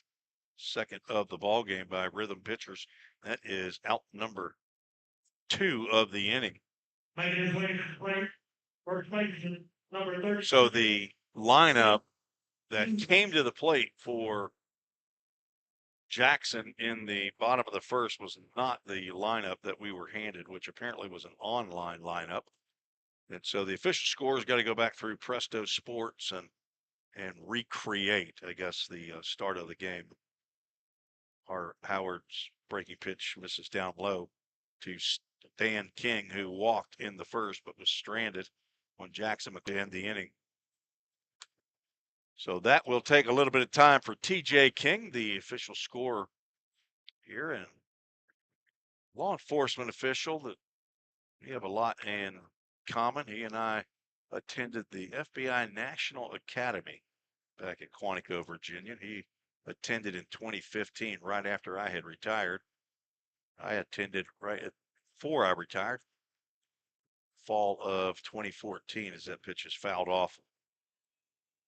Second of the ball game by Rhythm pitchers. That is out number 2 of the inning. So the lineup that came to the plate for Jackson in the bottom of the first was not the lineup that we were handed, which apparently was an online lineup. And so the official score's got to go back through Presto Sports and recreate, I guess, the start of the game. Howard's breaking pitch misses down low to Dan King, who walked in the first but was stranded when Jackson would end the inning. So that will take a little bit of time for TJ King, the official scorer here, and law enforcement official that we have a lot in common. He and I attended the FBI National Academy back at Quantico, Virginia. He attended in 2015, right after I had retired. I attended right before I retired, fall of 2014, as that pitch is fouled off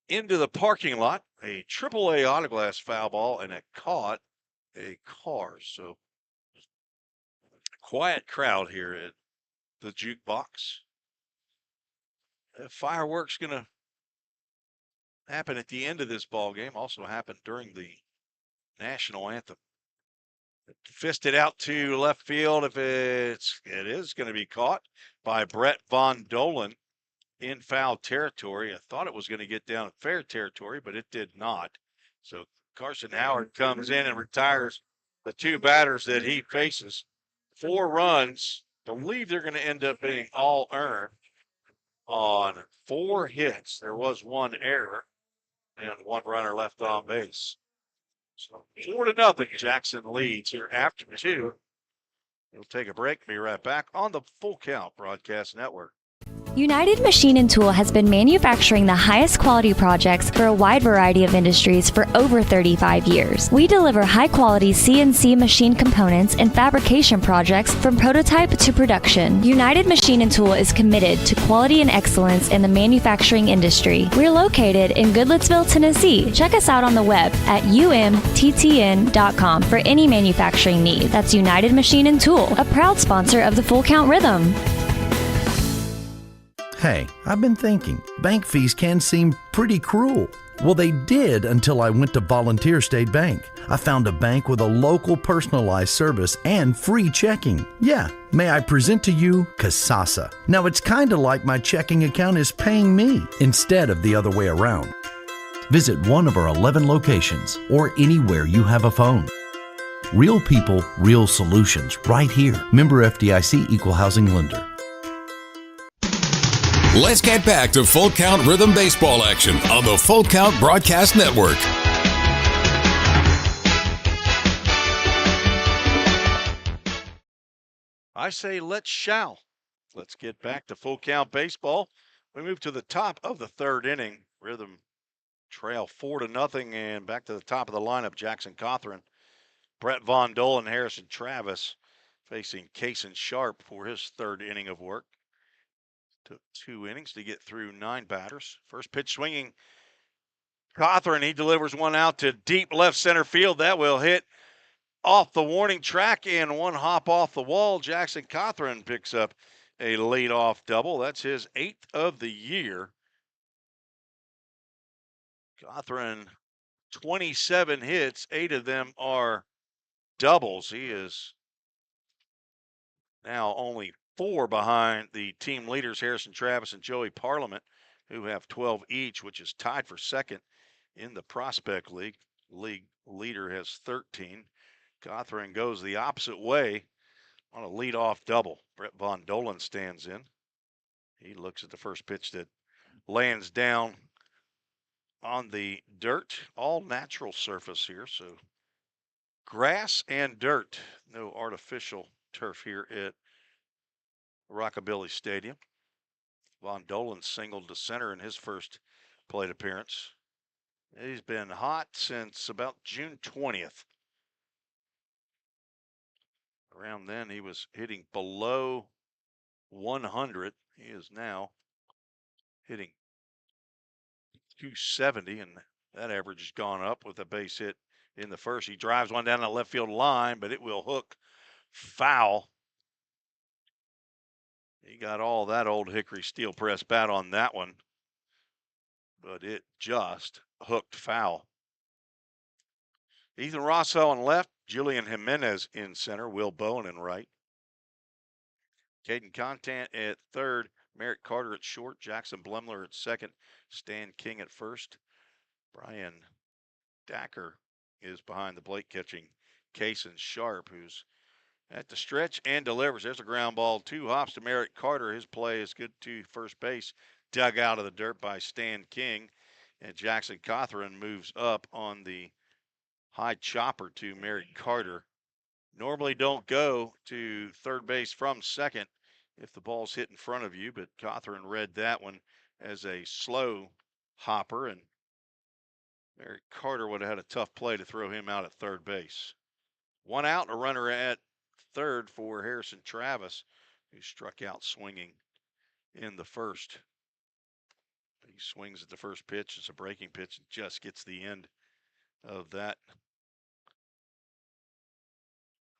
into the parking lot. A AAA autoglass foul ball, and it caught a car. So quiet crowd here at the jukebox. Fireworks gonna happen at the end of this ball game. Also happened during the national anthem. Fisted out to left field. If it is going to be caught by Brett Von Dolan in foul territory. I thought it was going to get down fair territory, but it did not. So Carson Howard comes in and retires the two batters that he faces. 4 runs. Believe they're going to end up being all earned on 4 hits. There was 1 error and 1 runner left on base. So 4-0, Jackson leads here after 2. We'll take a break. Be right back on the Full Count Broadcast Network. United Machine and Tool has been manufacturing the highest quality projects for a wide variety of industries for over 35 years. We deliver high-quality CNC machine components and fabrication projects from prototype to production. United Machine and Tool is committed to quality and excellence in the manufacturing industry. We're located in Goodlettsville, Tennessee. Check us out on the web at umttn.com for any manufacturing need. That's United Machine and Tool, a proud sponsor of the Full Count Rhythm. Hey, I've been thinking, bank fees can seem pretty cruel. Well, they did until I went to Volunteer State Bank. I found a bank with a local personalized service and free checking. Yeah, may I present to you Kasasa. Now, it's kind of like my checking account is paying me instead of the other way around. Visit one of our 11 locations or anywhere you have a phone. Real people, real solutions right here. Member FDIC Equal Housing Lender. Let's get back to Full Count Rhythm Baseball action on the Full Count Broadcast Network. I say let's get back to Full Count Baseball. We move to the top of the 3rd inning. Rhythm trail 4-0, and back to the top of the lineup. Jackson Cothran, Brett Von Dolan, Harrison Travis facing Kaysen Sharp for his 3rd inning of work. Took 2 innings to get through 9 batters. First pitch swinging. Cothran, he delivers one out to deep left center field. That will hit off the warning track and 1 hop off the wall. Jackson Cothran picks up a leadoff double. That's his 8th of the year. Cothran, 27 hits. 8 of them are doubles. He is now only 4 behind the team leaders, Harrison Travis and Joey Parliament, who have 12 each, which is tied for 2nd in the Prospect League. League leader has 13. Cothran goes the opposite way on a leadoff double. Brett Von Dolan stands in. He looks at the first pitch that lands down on the dirt, all natural surface here. So grass and dirt, no artificial turf here at Rockabillys Stadium. Von Dolan singled to center in his first plate appearance. He's been hot since about June 20th. Around then, he was hitting below 100. He is now hitting 270, and that average has gone up with a base hit in the first. He drives one down the left field line, but it will hook foul. He got all that old hickory steel press bat on that one, but it just hooked foul. Ethan Rosso on left, Julian Jimenez in center, Will Bowen in right. Caden Contant at third, Merritt Carter at short, Jackson Blemler at second, Stan King at first. Brian Dacker is behind the plate catching Kaysen Sharp, who's at the stretch and delivers. There's a ground ball, 2 hops to Merritt Carter. His play is good to first base, dug out of the dirt by Stan King. And Jackson Cothran moves up on the high chopper to Merritt Carter. Normally don't go to third base from second if the ball's hit in front of you, but Cothran read that one as a slow hopper, and Merritt Carter would have had a tough play to throw him out at third base. 1 out, a runner at third for Harrison Travis, who struck out swinging in the first. He swings at the first pitch. It's a breaking pitch and just gets the end of that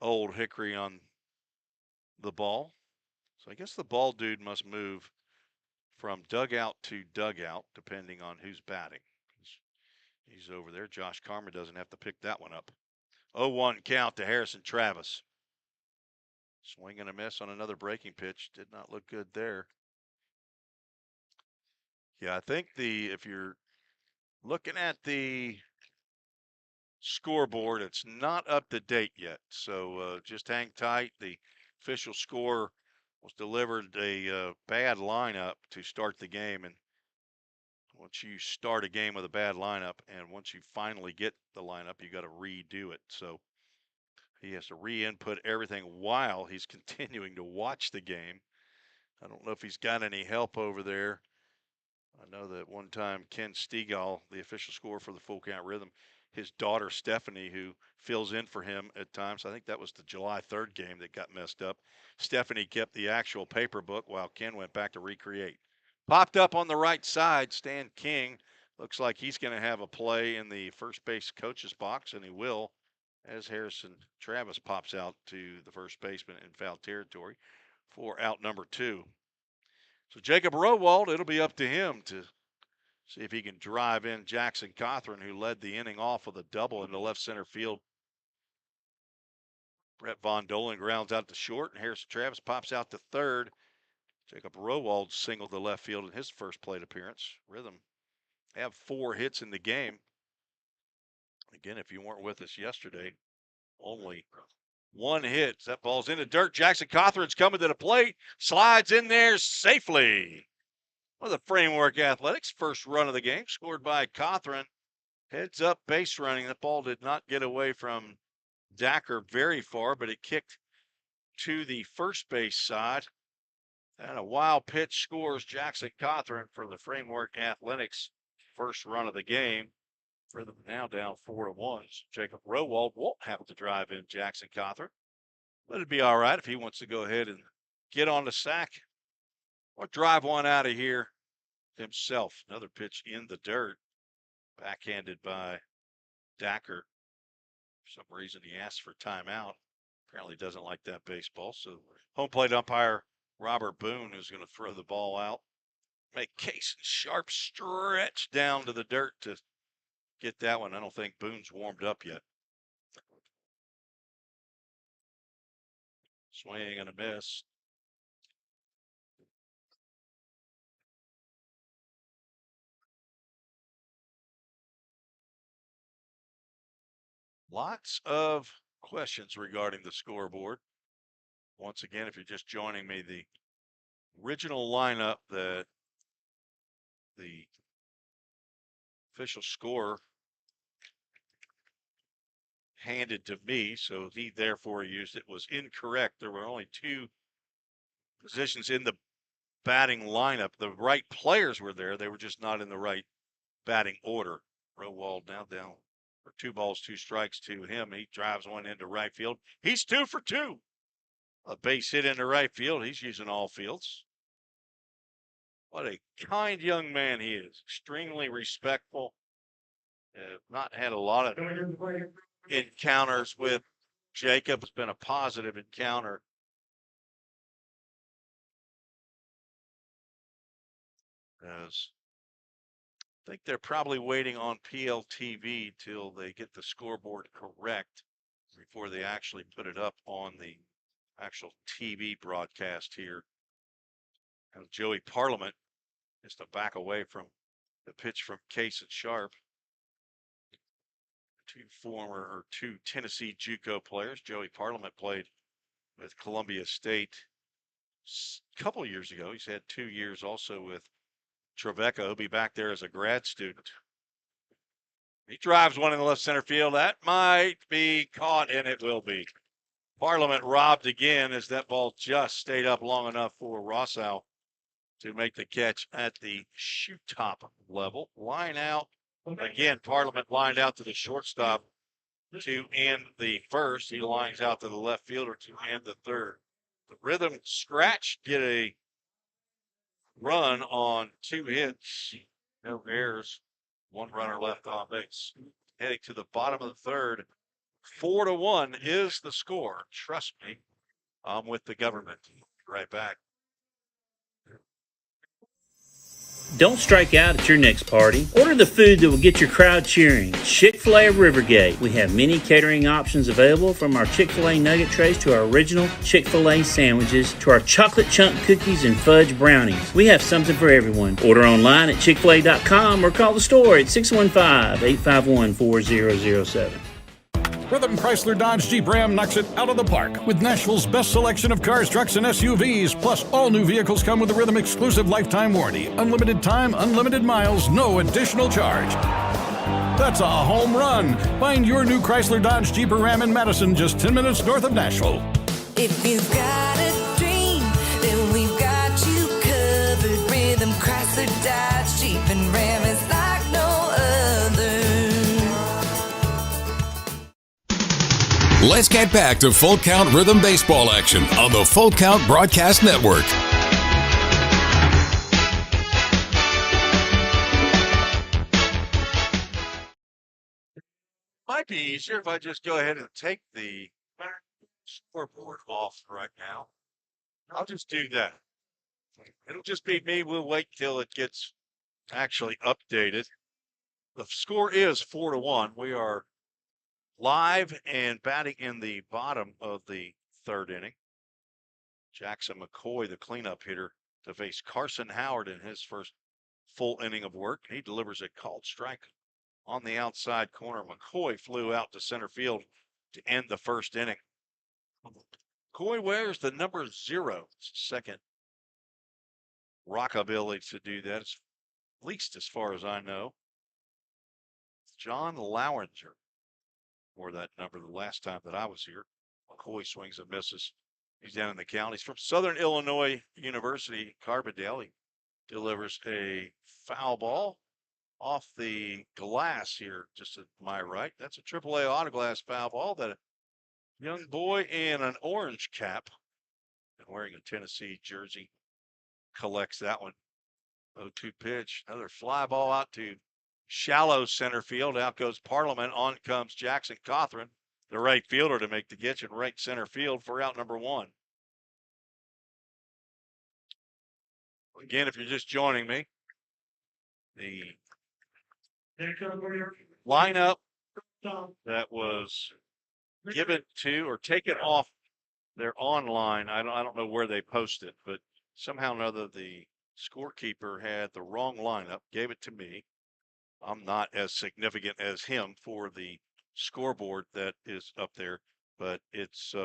old hickory on the ball. So I guess the ball dude must move from dugout to dugout, depending on who's batting. He's over there. Josh Karma doesn't have to pick that one up. 0-1 count to Harrison Travis. Swing and a miss on another breaking pitch. Did not look good there. Yeah, I think if you're looking at the scoreboard, it's not up to date yet. So just hang tight. The official score was delivered a bad lineup to start the game. And once you start a game with a bad lineup, and once you finally get the lineup, you got to redo it. So he has to re-input everything while he's continuing to watch the game. I don't know if he's got any help over there. I know that one time Ken Stegall, the official scorer for the Full Count Rhythm, his daughter Stephanie, who fills in for him at times, I think that was the July 3rd game that got messed up. Stephanie kept the actual paper book while Ken went back to recreate. Popped up on the right side, Stan King. Looks like he's going to have a play in the first base coach's box, and he will, as Harrison Travis pops out to the first baseman in foul territory for out number 2. So Jacob Rowald, it'll be up to him to see if he can drive in Jackson Cothran, who led the inning off with a double into left center field. Brett Von Dolen grounds out to short, and Harrison Travis pops out to third. Jacob Rowald singled to left field in his first plate appearance. Rhythm have 4 hits in the game. Again, if you weren't with us yesterday, only 1 hit. That ball's in the dirt. Jackson Cothran's coming to the plate, slides in there safely. Well, the Framework Athletics first run of the game, scored by Cothran. Heads up base running. That ball did not get away from Dacker very far, but it kicked to the first base side. And a wild pitch scores Jackson Cothran for the Framework Athletics first run of the game. For them now down 4-1. Jacob Rowald won't have to drive in Jackson Cothran. But it'd be all right if he wants to go ahead and get on the sack or drive one out of here himself. Another pitch in the dirt, backhanded by Dacker. For some reason, he asked for timeout. Apparently doesn't like that baseball. So home plate umpire Robert Boone is going to throw the ball out. Make Kaysen Sharp stretch down to the dirt to get that one. I don't think Boone's warmed up yet. Swing and a miss. Lots of questions regarding the scoreboard. Once again, if you're just joining me, the original lineup that the official scorer handed to me, so he therefore used it, was incorrect. There were only 2 positions in the batting lineup. The right players were there. They were just not in the right batting order. Rowald now down for 2 balls, 2 strikes to him. He drives one into right field. He's 2 for 2. A base hit into right field. He's using all fields. What a kind young man he is. Extremely respectful. Not had a lot of encounters with Jacob. It's been a positive encounter. As I think they're probably waiting on PLTV till they get the scoreboard correct before they actually put it up on the actual TV broadcast here. And Joey Parliament is to back away from the pitch from Case and Sharp. Two Tennessee JUCO players. Joey Parliament played with Columbia State a couple years ago. He's had 2 years also with Trevecca. He'll be back there as a grad student. He drives one in the left center field. That might be caught, and it will be. Parliament robbed again as that ball just stayed up long enough for Rossow to make the catch at the shoe top level. Line out. Again, Parliament lined out to the shortstop to end the first. He lines out to the left fielder to end the third. The Rhythm scratch get a run on 2 hits, no errors, 1 runner left on base. Heading to the bottom of the third, 4-1 is the score. Trust me, I'm with the government. Right back. Don't strike out at your next party. Order the food that will get your crowd cheering. Chick-fil-A of Rivergate. We have many catering options available, from our Chick-fil-A nugget trays to our original Chick-fil-A sandwiches to our chocolate chunk cookies and fudge brownies. We have something for everyone. Order online at chickfil-a.com or call the store at 615-851-4007. Rhythm Chrysler Dodge Jeep Ram knocks it out of the park with Nashville's best selection of cars, trucks, and SUVs. Plus, all new vehicles come with a Rhythm exclusive lifetime warranty. Unlimited time, unlimited miles, no additional charge. That's a home run. Find your new Chrysler Dodge Jeep or Ram in Madison, just 10 minutes north of Nashville. If you've got a dream, then we've got you covered. Rhythm Chrysler Dodge Jeep and Ram is like no other. Let's get back to Full Count Rhythm baseball action on the Full Count Broadcast Network. Might be easier if I just go ahead and take the scoreboard off right now. I'll just do that. It'll just be me. We'll wait till it gets actually updated. The score is 4-1. We are live and batting in the bottom of the third inning. Jackson McCoy, the cleanup hitter, to face Carson Howard in his first full inning of work. He delivers a called strike on the outside corner. McCoy flew out to center field to end the first inning. McCoy wears the number 0. Second Rockabilly to do that, at least as far as I know. John Lowinger wore that number the last time that I was here. McCoy swings and misses. He's down in the count. He's from Southern Illinois University, Carbondale. He delivers a foul ball off the glass here, just to my right. That's a AAA autoglass foul ball that a young boy in an orange cap and wearing a Tennessee jersey collects that one. 0-2 pitch. Another fly ball out to shallow center field. Out goes Parliament. On comes Jackson Cothran, the right fielder, to make the catch in right center field for out number 1. Again, if you're just joining me, the lineup that was given to or taken off their online, I don't know where they posted it, but somehow or another the scorekeeper had the wrong lineup, gave it to me. I'm not as significant as him for the scoreboard that is up there, but it's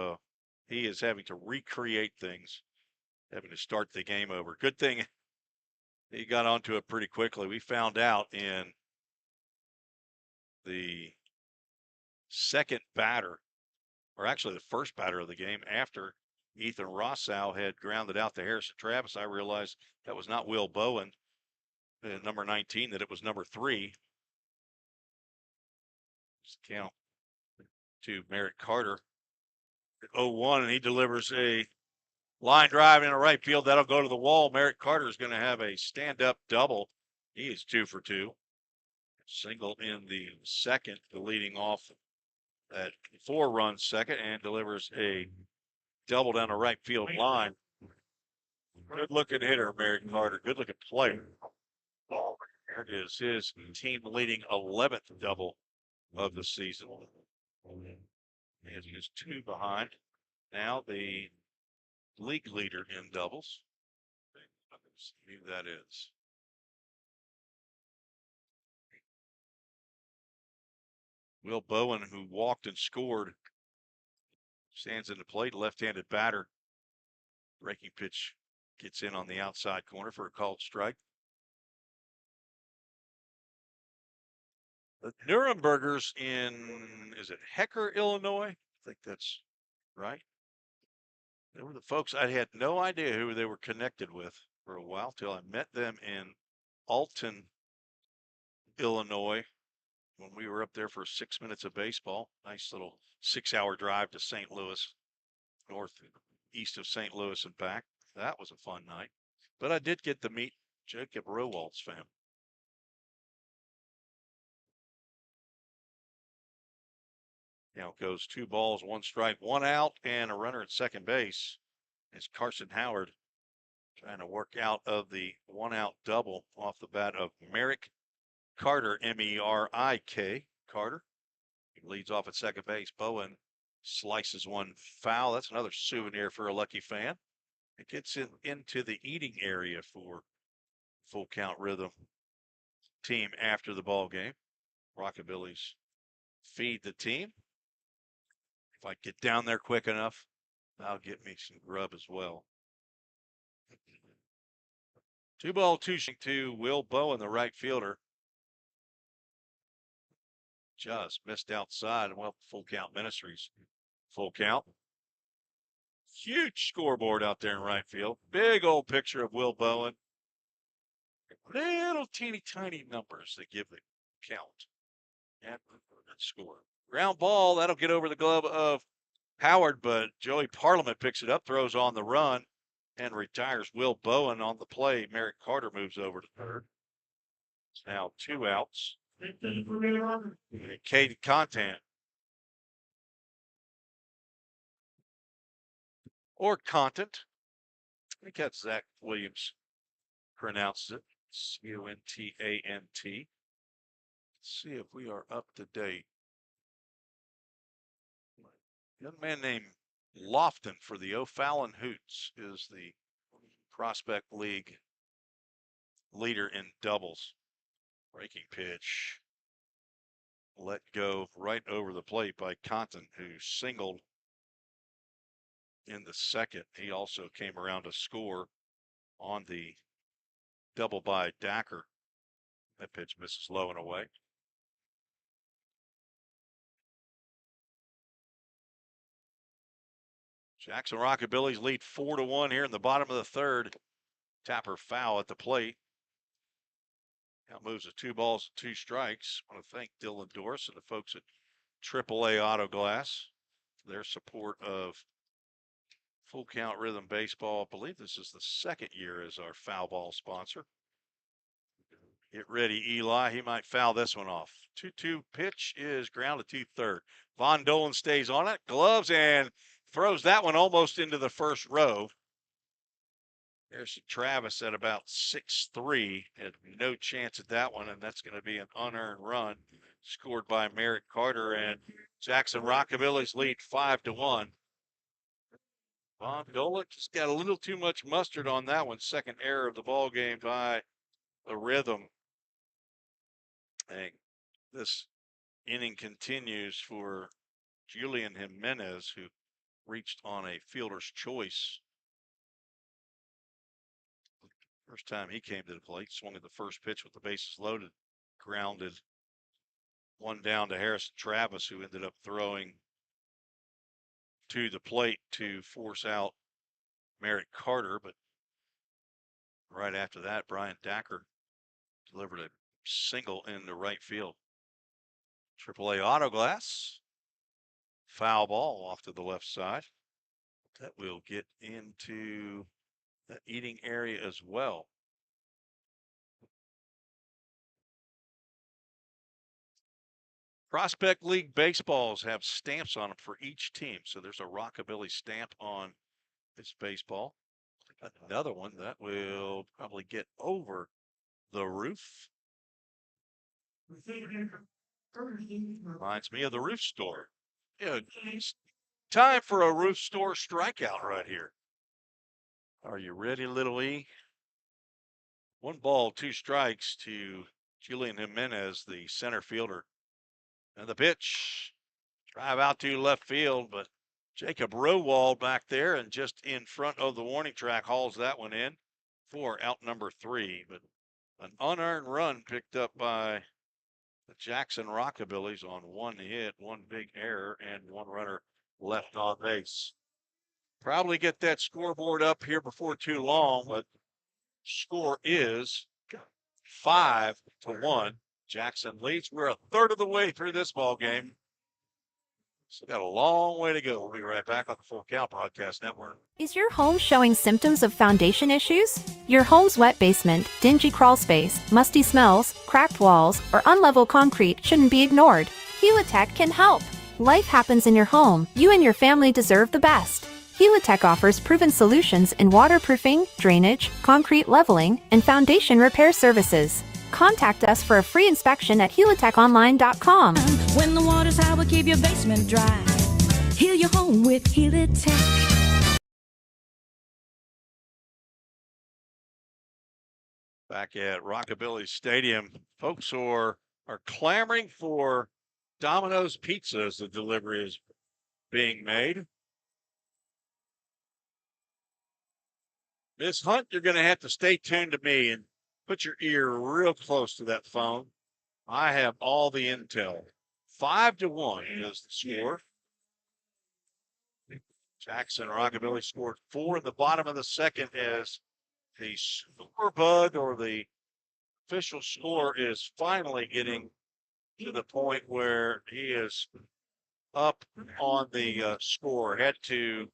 he is having to recreate things, having to start the game over. Good thing he got onto it pretty quickly. We found out in the second batter, or actually the first batter of the game, after Ethan Rossow had grounded out to Harrison Travis, I realized that was not Will Bowen, number 19, that it was number 3. Just count to Merritt Carter at 0-1, and he delivers a line drive in the right field. That'll go to the wall. Merritt Carter is going to have a stand-up double. He is 2 for 2. Single in the second, the leading off that 4-run second, and delivers a double down the right field line. Good looking hitter, Merritt Carter. Good looking player. There is his team leading 11th double of the season. He is 2 behind. Now the league leader in doubles. Let's see who that is. Will Bowen, who walked and scored, stands in the plate, left-handed batter. Breaking pitch gets in on the outside corner for a called strike. The Nurembergers in, is it Hecker, Illinois? I think that's right. They were the folks I had no idea who they were connected with for a while till I met them in Alton, Illinois, when we were up there for 6 minutes of baseball. Nice little 6-hour drive to St. Louis, northeast of St. Louis and back. That was a fun night. But I did get to meet Jacob Rowald's family. Now it goes 2 balls, 1 strike, 1 out, and a runner at second base. As Carson Howard trying to work out of the 1-out double off the bat of Merrick Carter, Merik, Carter. He leads off at second base. Bowen slices one foul. That's another souvenir for a lucky fan. It gets into the eating area for Full Count Rhythm team after the ball game. Rockabillys feed the team. If I get down there quick enough, that'll get me some grub as well. 2 ball, 2 strike to Will Bowen, the right fielder. Just missed outside. Well, Full Count Ministries. Full count. Huge scoreboard out there in right field. Big old picture of Will Bowen. Little teeny tiny numbers that give the count and score. Ground ball, that'll get over the glove of Howard, but Joey Parliament picks it up, throws on the run, and retires Will Bowen on the play. Merrick Carter moves over to third. It's now 2 outs. Caden Contant. Or Contant. I think that's Zach Williams pronounces it. C-O-N-T-A-N-T. Let's see if we are up to date. A young man named Lofton for the O'Fallon Hoots is the Prospect League leader in doubles. Breaking pitch. Let go right over the plate by Contant, who singled in the second. He also came around to score on the double by Dacker. That pitch misses low and away. Jackson Rockabillys lead 4-1 here in the bottom of the third. Tapper foul at the plate. Now moves to 2 balls, 2 strikes. I want to thank Dylan Dorse and the folks at AAA Auto Glass for their support of Full Count Rhythm Baseball. I believe this is the 2nd year as our foul ball sponsor. Get ready, Eli. He might foul this one off. 2-2 pitch is grounded to third. Von Dolan stays on it, gloves, and throws that one almost into the first row. There's Travis at about 6'3". Had no chance at that one, and that's going to be an unearned run scored by Merrick Carter, and Jackson Rockabillys lead 5-1. Von Dolan just got a little too much mustard on that one. Second error of the ball game by the Rhythm. And this inning continues for Julian Jimenez, who reached on a fielder's choice. First time he came to the plate, swung at the first pitch with the bases loaded, grounded one down to Harrison Travis, who ended up throwing to the plate to force out Merrick Carter. But right after that, Brian Dacker delivered a single into right field. AAA Auto Glass. Foul ball off to the left side. That will get into the eating area as well. Prospect League baseballs have stamps on them for each team. So there's a Rockabilly stamp on this baseball. Another one that will probably get over the roof. Reminds me of the roof store. Yeah, it's time for a roof store strikeout right here. Are you ready, Little E? 1 ball, 2 strikes to Julian Jimenez, the center fielder. And the pitch, drive out to left field, but Jacob Rowald back there and just in front of the warning track hauls that one in for out number 3. But an unearned run picked up by the Jackson Rockabillys on 1 hit, 1 big error, and 1 runner left on base. Probably get that scoreboard up here before too long, but score is 5-1. Jackson leads. We're a third of the way through this ball game. Still got a long way to go. We'll be right back on the Full Count Podcast Network. Is your home showing symptoms of foundation issues? Your home's wet basement, dingy crawl space, musty smells, cracked walls, or unlevel concrete shouldn't be ignored. Helitech can help. Life happens in your home. You and your family deserve the best. Helitech offers proven solutions in waterproofing, drainage, concrete leveling, and foundation repair services. Contact us for a free inspection at helitechonline.com. When the water's high, we'll keep your basement dry. Heal your home with Helitech. Back at Rockabilly Stadium, folks are clamoring for Domino's Pizza as the delivery is being made. Miss Hunt, you're going to have to stay tuned to me and put your ear real close to that phone. I have all the intel. 5-1 is the score. Jackson Rockabilly scored 4 in the bottom of the second as the scorebud or the official score is finally getting to the point where he is up on the score. Had to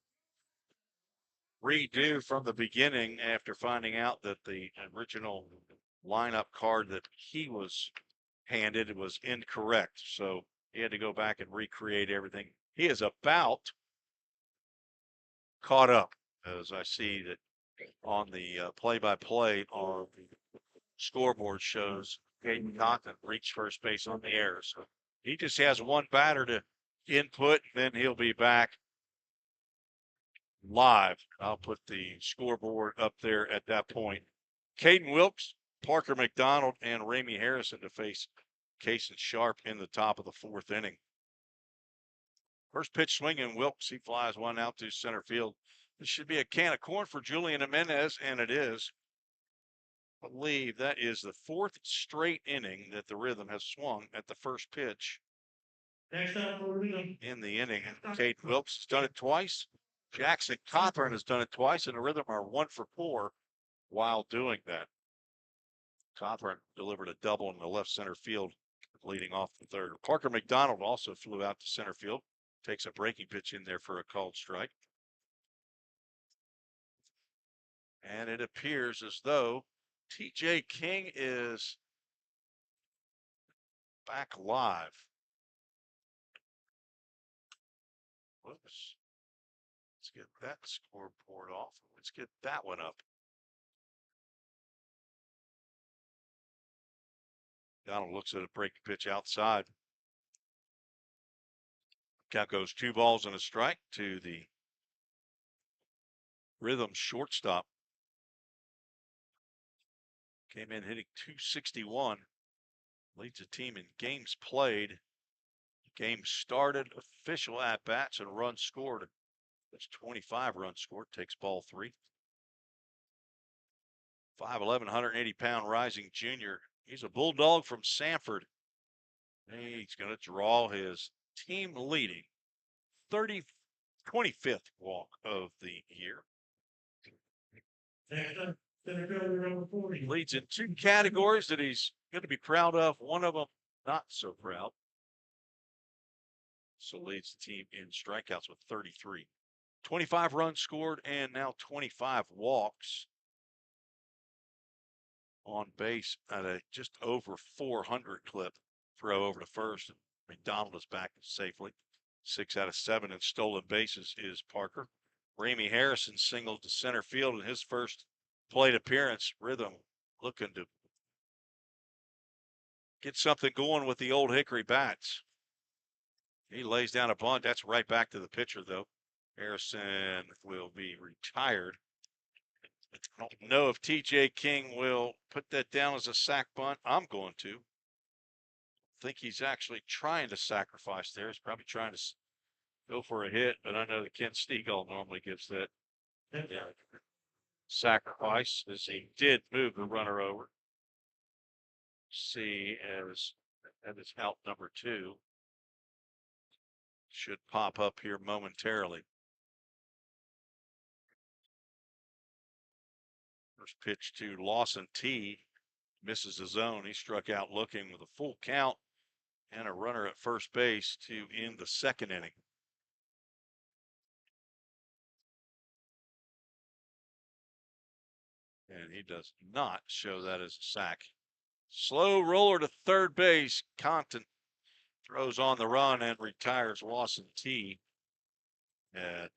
redo from the beginning after finding out that the original lineup card that he was handed was incorrect. So he had to go back and recreate everything. He is about caught up, as I see that on the play-by-play on the scoreboard shows Caden Condon reached first base on the air. So he just has 1 batter to input, then he'll be back live. I'll put the scoreboard up there at that point. Caden Wilkes, Parker McDonald, and Ramey Harrison to face Cason Sharp in the top of the 4th inning. First pitch swinging, Wilkes, he flies 1 out to center field. This should be a can of corn for Julian Jimenez, and it is. I believe that is the 4th straight inning that the Rhythm has swung at the first pitch in the inning. Caden Wilkes has done it twice. Jackson Cawthorn has done it twice, and the Rhythm are 1 for 4 while doing that. Cawthorn delivered a double in the left center field, leading off the 3rd. Parker McDonald also flew out to center field, takes a breaking pitch in there for a called strike. And it appears as though TJ King is back live. Whoops. Let's get that scoreboard off. Let's get that one up. Donald looks at a breaking pitch outside. Count goes 2 balls and a strike to the Rhythm shortstop. Came in hitting .261. Leads the team in games played. Game started, official at-bats, and runs scored. That's 25 runs scored. Takes ball 3. 5'11", 180-pound rising junior. He's a Bulldog from Sanford. He's going to draw his team-leading 25th walk of the year. Leads in 2 categories that he's going to be proud of. One of them not so proud. So leads the team in strikeouts with 33. 25 runs scored and now 25 walks. On base at a just over 400 clip. Throw over to first. McDonald is back safely. 6 out of 7 in stolen bases is Parker. Ramey Harrison singled to center field in his first plate appearance. Rhythm looking to get something going with the Old Hickory bats. He lays down a bunt. That's right back to the pitcher, though. Harrison will be retired. I don't know if TJ King will put that down as a sac bunt. I'm going to. I think he's actually trying to sacrifice there. He's probably trying to go for a hit, but I know that Ken Stegall normally gives that sacrifice, as he did move the runner over. See, as that is out number 2. Should pop up here momentarily. First pitch to Lawson T. Misses the zone. He struck out looking with a full count and a runner at first base to end the second inning. And he does not show that as a sack. Slow roller to third base. Compton throws on the run and retires Lawson T. And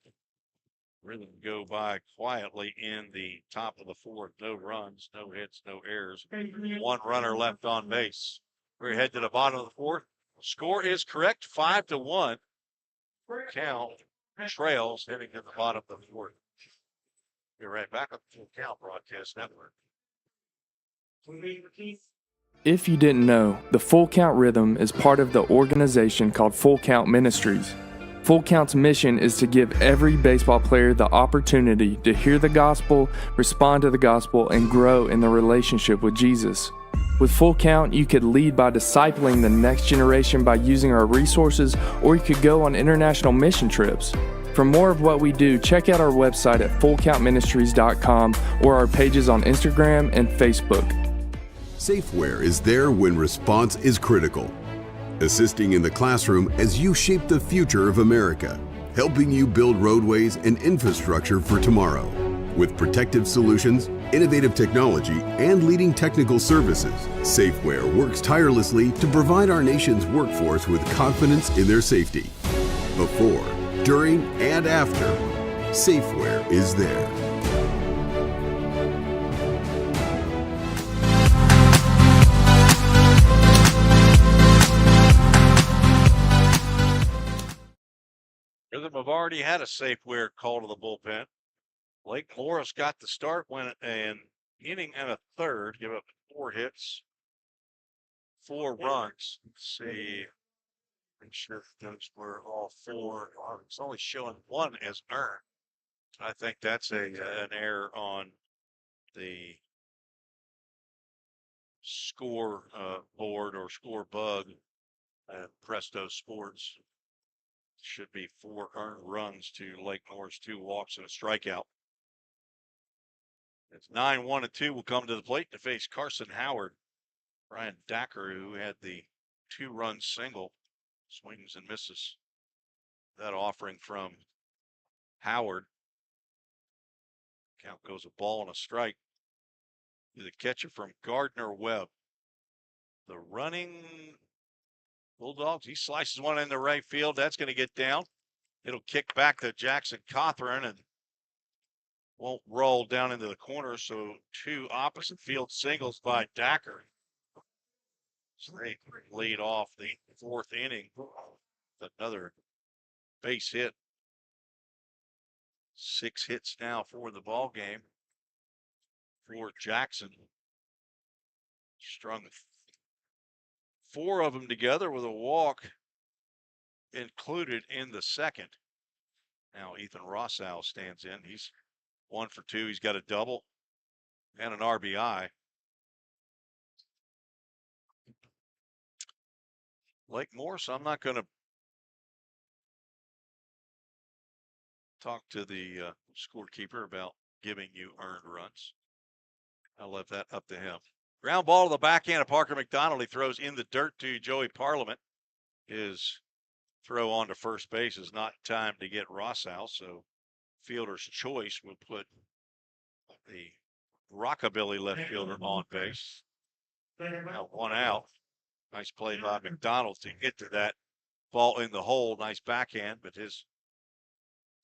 Rhythm go by quietly in the top of the 4th. No runs, no hits, no errors. 1 runner left on base. We're headed to the bottom of the 4th. Score is correct, 5-1. Count trails heading to the bottom of the 4th. Be right back on the Full Count Broadcast Network. If you didn't know, the Full Count Rhythm is part of the organization called Full Count Ministries. Full Count's mission is to give every baseball player the opportunity to hear the gospel, respond to the gospel, and grow in the relationship with Jesus. With Full Count, you could lead by discipling the next generation by using our resources, or you could go on international mission trips. For more of what we do, check out our website at fullcountministries.com or our pages on Instagram and Facebook. Safeware is there when response is critical, assisting in the classroom as you shape the future of America, helping you build roadways and infrastructure for tomorrow. With protective solutions, innovative technology, and leading technical services, Safeware works tirelessly to provide our nation's workforce with confidence in their safety. Before, during, and after, Safeware is there. Rhythm have already had a Safeware call to the bullpen. Lake Morris got the start, went an inning and a third, give up 4 hits, 4 runs. Let's see. Make sure those were all 4. It's only showing 1 as earned. I think that's an error on the score board or score bug at Presto Sports. Should be 4 earned runs to Lake Morris, 2 walks and a strikeout. It's 9-1-2 will come to the plate to face Carson Howard. Brian Dacker, who had the 2-run single, swings and misses. That offering from Howard. Count goes a ball and a strike. The catcher from Gardner Webb. The running Bulldogs, he slices one into right field. That's going to get down. It'll kick back to Jackson Cothran and won't roll down into the corner. So 2 opposite field singles by Dacker. So they lead off the 4th inning with another base hit. 6 hits now for the ball game for Jackson. Strung 4 of them together with a walk included in the second. Now Ethan Rossow stands in. He's 1 for 2. He's got a double and an RBI. Lake Morris, I'm not going to talk to the scorekeeper about giving you earned runs. I'll leave that up to him. Ground ball to the backhand of Parker McDonald. He throws in the dirt to Joey Parliament. His throw on to first base is not timed to get Rossow, so fielder's choice will put the Rockabilly left fielder on base. Now 1 out. Nice play by McDonald to get to that ball in the hole. Nice backhand, but his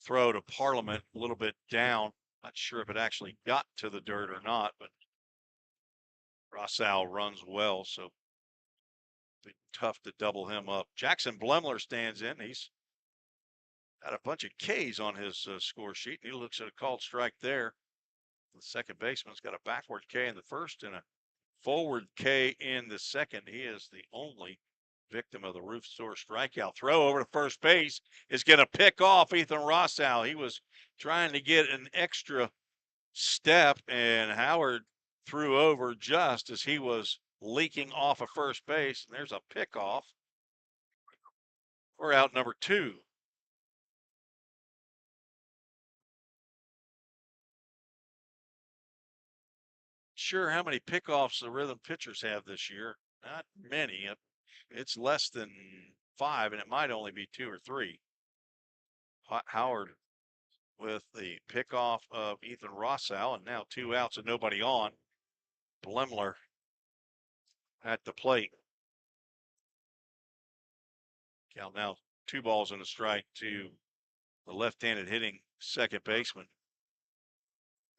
throw to Parliament a little bit down. Not sure if it actually got to the dirt or not, but Rossow runs well, so Be tough to double him up. Jackson Blemler stands in. He's got a bunch of Ks on his score sheet. And he looks at a called strike there. The second baseman's got a backward K in the first and a forward K in the second. He is the only victim of the roof store strikeout. Throw over to first base is going to pick off Ethan Rossow. He was trying to get an extra step, and Howard threw over just as he was leaking off of first base. And there's a pickoff. We're out number 2. Sure how many pickoffs the Rhythm pitchers have this year. Not many. It's less than 5, and it might only be 2 or 3. Howard with the pickoff of Ethan Rossow, and now 2 outs and nobody on. Blemler at the plate. Count now 2 balls and a strike to the left-handed hitting second baseman.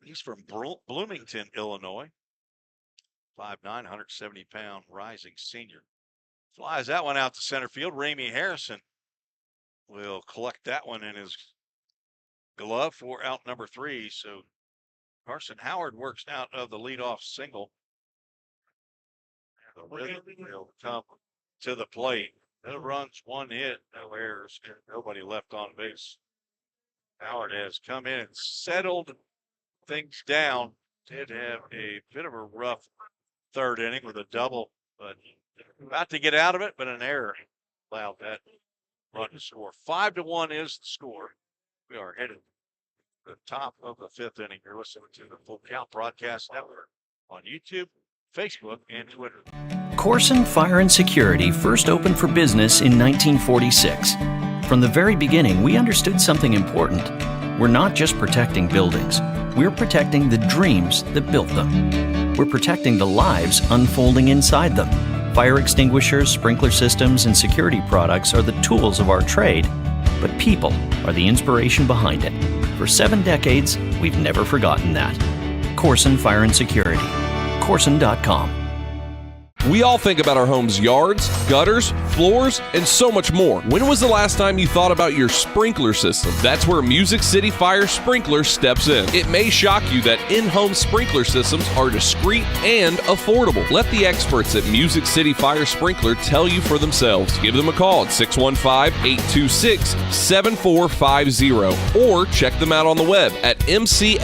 He's from Bloomington, Illinois. 5'9", 170-pound rising senior. Flies that one out to center field. Ramey Harrison will collect that one in his glove for out number 3. So Carson Howard works out of the leadoff single. And the Rhythm will come to the plate. No runs, 1 hit, no errors, and nobody left on base. Howard has come in and settled things down. Did have a bit of a rough third inning with a double, but about to get out of it, but an error allowed that run to score. 5-1 is the score. We are headed to the top of the 5th inning. You're listening to the Full Count Broadcast Network on YouTube, Facebook, and Twitter. Corson Fire and Security first opened for business in 1946. From the very beginning, we understood something important. We're not just protecting buildings. We're protecting the dreams that built them. We're protecting the lives unfolding inside them. Fire extinguishers, sprinkler systems, and security products are the tools of our trade, but people are the inspiration behind it. For 7 decades, we've never forgotten that. Corson Fire and Security. Corson.com. We all think about our home's yards, gutters, floors, and so much more. When was the last time you thought about your sprinkler system? That's where Music City Fire Sprinkler steps in. It may shock you that in-home sprinkler systems are discreet and affordable. Let the experts at Music City Fire Sprinkler tell you for themselves. Give them a call at 615-826-7450 or check them out on the web at mcfs.us.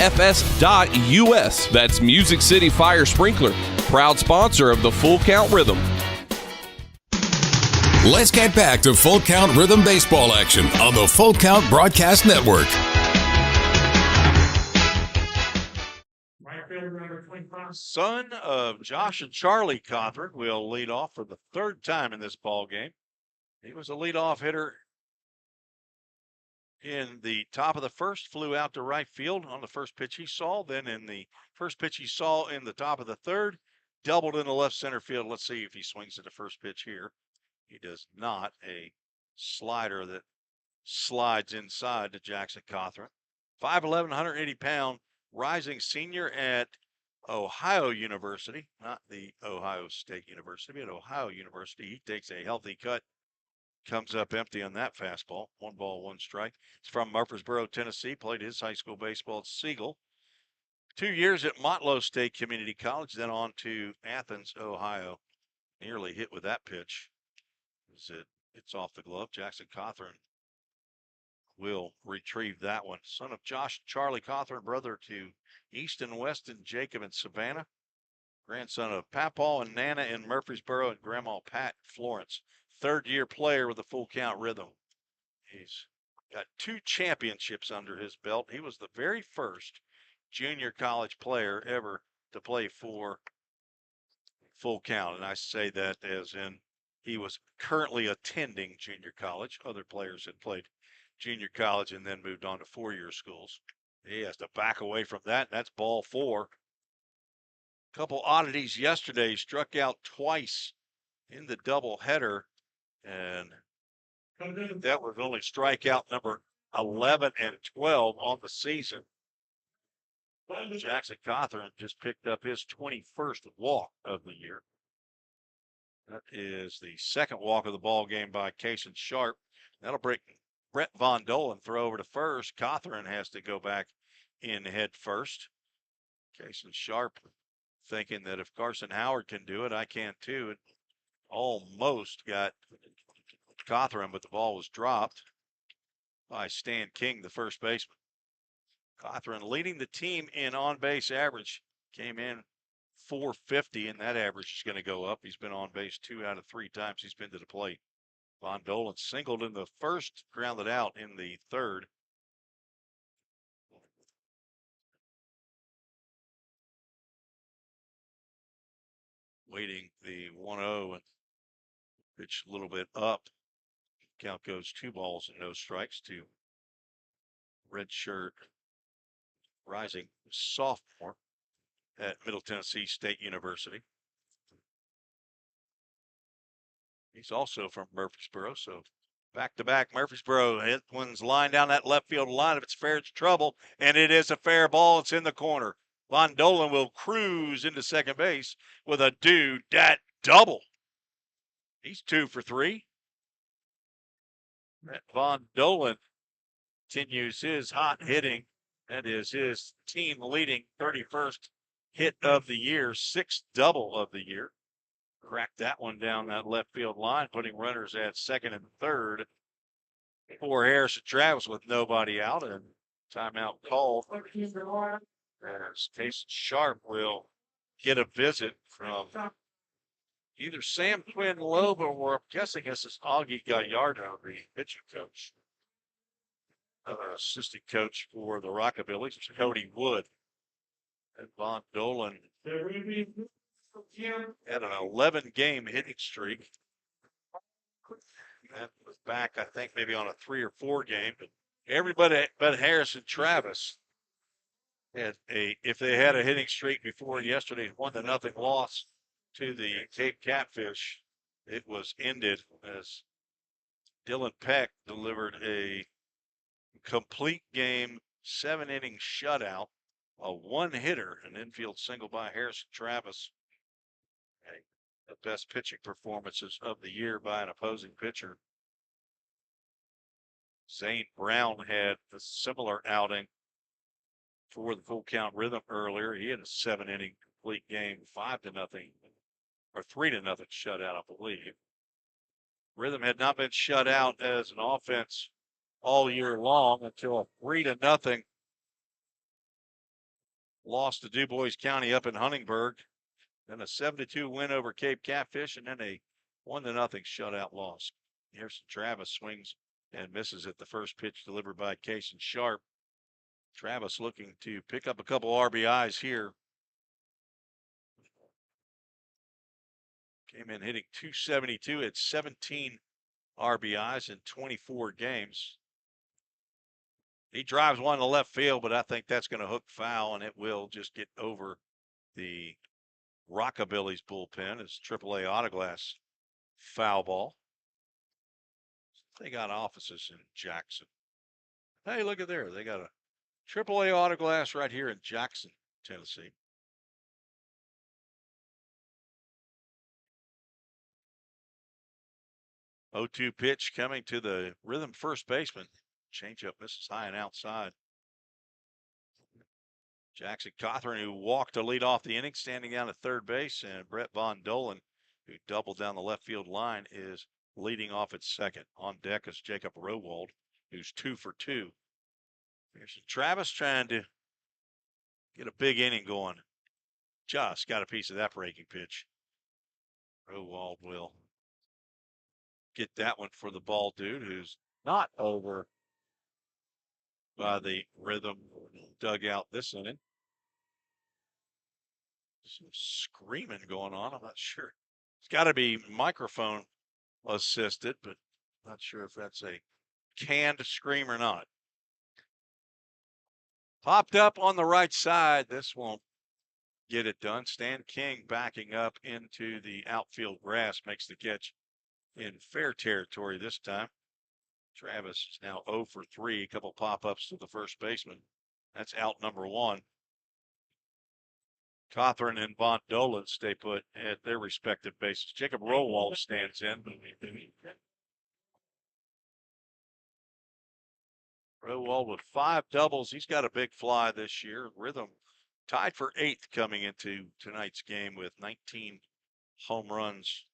That's Music City Fire Sprinkler, proud sponsor of the Full Count Rhythm. Let's get back to Full Count Rhythm baseball action on the Full Count Broadcast Network. Son of Josh and Charlie Cawthron will lead off for the 3rd time in this ball game. He was a leadoff hitter in the top of the first, flew out to right field on the first pitch he saw. Then in the first pitch he saw in the top of the 3rd, doubled in the left center field. Let's see if he swings at the first pitch here. He does not. A slider that slides inside to Jackson Cawthron. 5'11", 180-pound rising senior at Ohio University, not the Ohio State University, but Ohio University. He takes a healthy cut, comes up empty on that fastball. 1 ball, 1 strike. He's from Murfreesboro, Tennessee, played his high school baseball at Siegel. 2 years at Motlow State Community College, then on to Athens, Ohio. Nearly hit with that pitch. It's off the glove. Jackson Cawthron will retrieve that one. Son of Josh Charlie Cawthron, brother to Easton, Weston, Jacob, and Savannah. Grandson of Papaw and Nana in Murfreesboro and Grandma Pat Florence. 3rd-year player with the Full Count Rhythm. He's got 2 championships under his belt. He was the very first junior college player ever to play for Full Count. And I say that as in he was currently attending junior college. Other players had played junior college and then moved on to 4-year schools. He has to back away from that. That's ball 4. Couple oddities yesterday. Struck out twice in the doubleheader, and that was only strikeout number 11 and 12 on the season. Jackson Cawthron just picked up his 21st walk of the year. That is the second walk of the ball game by Kason Sharp. That'll break Brett Von Dolan, throw over to first. Cothran has to go back in head first. Kason Sharp thinking that if Carson Howard can do it, I can too. It almost got Cothran, but the ball was dropped by Stan King, the first baseman. Cothran leading the team in on-base average. Came in 450, and that average is going to go up. He's been on base 2 out of 3 times he's been to the plate. Von Dolan singled in the first, grounded out in the third. Waiting the 1-0 and pitch a little bit up. Count goes 2 balls and no strikes to redshirt rising sophomore at Middle Tennessee State University. He's also from Murfreesboro, so back-to-back Murfreesboro hit one's line down that left field line. If it's fair, it's trouble, and it is a fair ball. It's in the corner. Von Dolan will cruise into second base with a that double. He's 2 for 3. Von Dolan continues his hot hitting. That is his team-leading 31st hit of the year, 6th double of the year. Cracked that one down that left field line, putting runners at second and third for Harrison Travis with nobody out, and timeout called as Kason Sharp will get a visit from either Sam Quinn Loeb, or I'm guessing this is Augie Gallardo, the pitching coach, assistant coach for the Rockabillys, Cody Wood. And Von Dolan had an 11-game hitting streak. That was back, I think, maybe on a 3 or 4 game. But everybody but Harrison Travis had if they had a hitting streak before yesterday's 1-0 loss to the Cape Catfish, it was ended as Dylan Peck delivered a complete game, 7-inning shutout, a 1-hitter, an infield single by Harrison Travis. The best pitching performances of the year by an opposing pitcher. Zane Brown had a similar outing for the Full Count Rhythm earlier. He had a 7-inning complete game, 5-0 or 3-0 shutout, I believe. Rhythm had not been shut out as an offense all year long until a 3-0 loss to DuBois County up in Huntingburg. Then a 7-2 win over Cape Catfish, and then a 1-0 shutout loss. Harrison Travis swings and misses at the first pitch delivered by Kason Sharp. Travis looking to pick up a couple RBIs here. Came in hitting .272 at 17 RBIs in 24 games. He drives one to left field, but I think that's going to hook foul, and it will just get over the Rockabillys bullpen. It's AAA Autoglass foul ball. They got offices in Jackson. Hey, look at there. They got a AAA Autoglass right here in Jackson, Tennessee. Oh, 2 pitch coming to the Rhythm first baseman. Changeup misses high and outside. Jackson Cothran, who walked to lead off the inning, standing down at third base, and Brett Von Dolan, who doubled down the left field line, is leading off at second. On deck is Jacob Rowald, who's 2 for 2. Here's Travis trying to get a big inning going. Just got a piece of that breaking pitch. Rowald will get that one for the ball dude, who's not over by the Rhythm dugout this inning. Some screaming going on. I'm not sure. It's got to be microphone assisted, but not sure if that's a canned scream or not. Popped up on the right side. This won't get it done. Stan King backing up into the outfield grass makes the catch in fair territory this time. Travis is now 0 for 3. A couple pop-ups to the first baseman. That's out number 1. Cawthorn and Von Dolan stay put at their respective bases. Jacob Rowald stands in. Rowald with 5 doubles. He's got a big fly this year. Rhythm tied for 8th coming into tonight's game with 19 home runs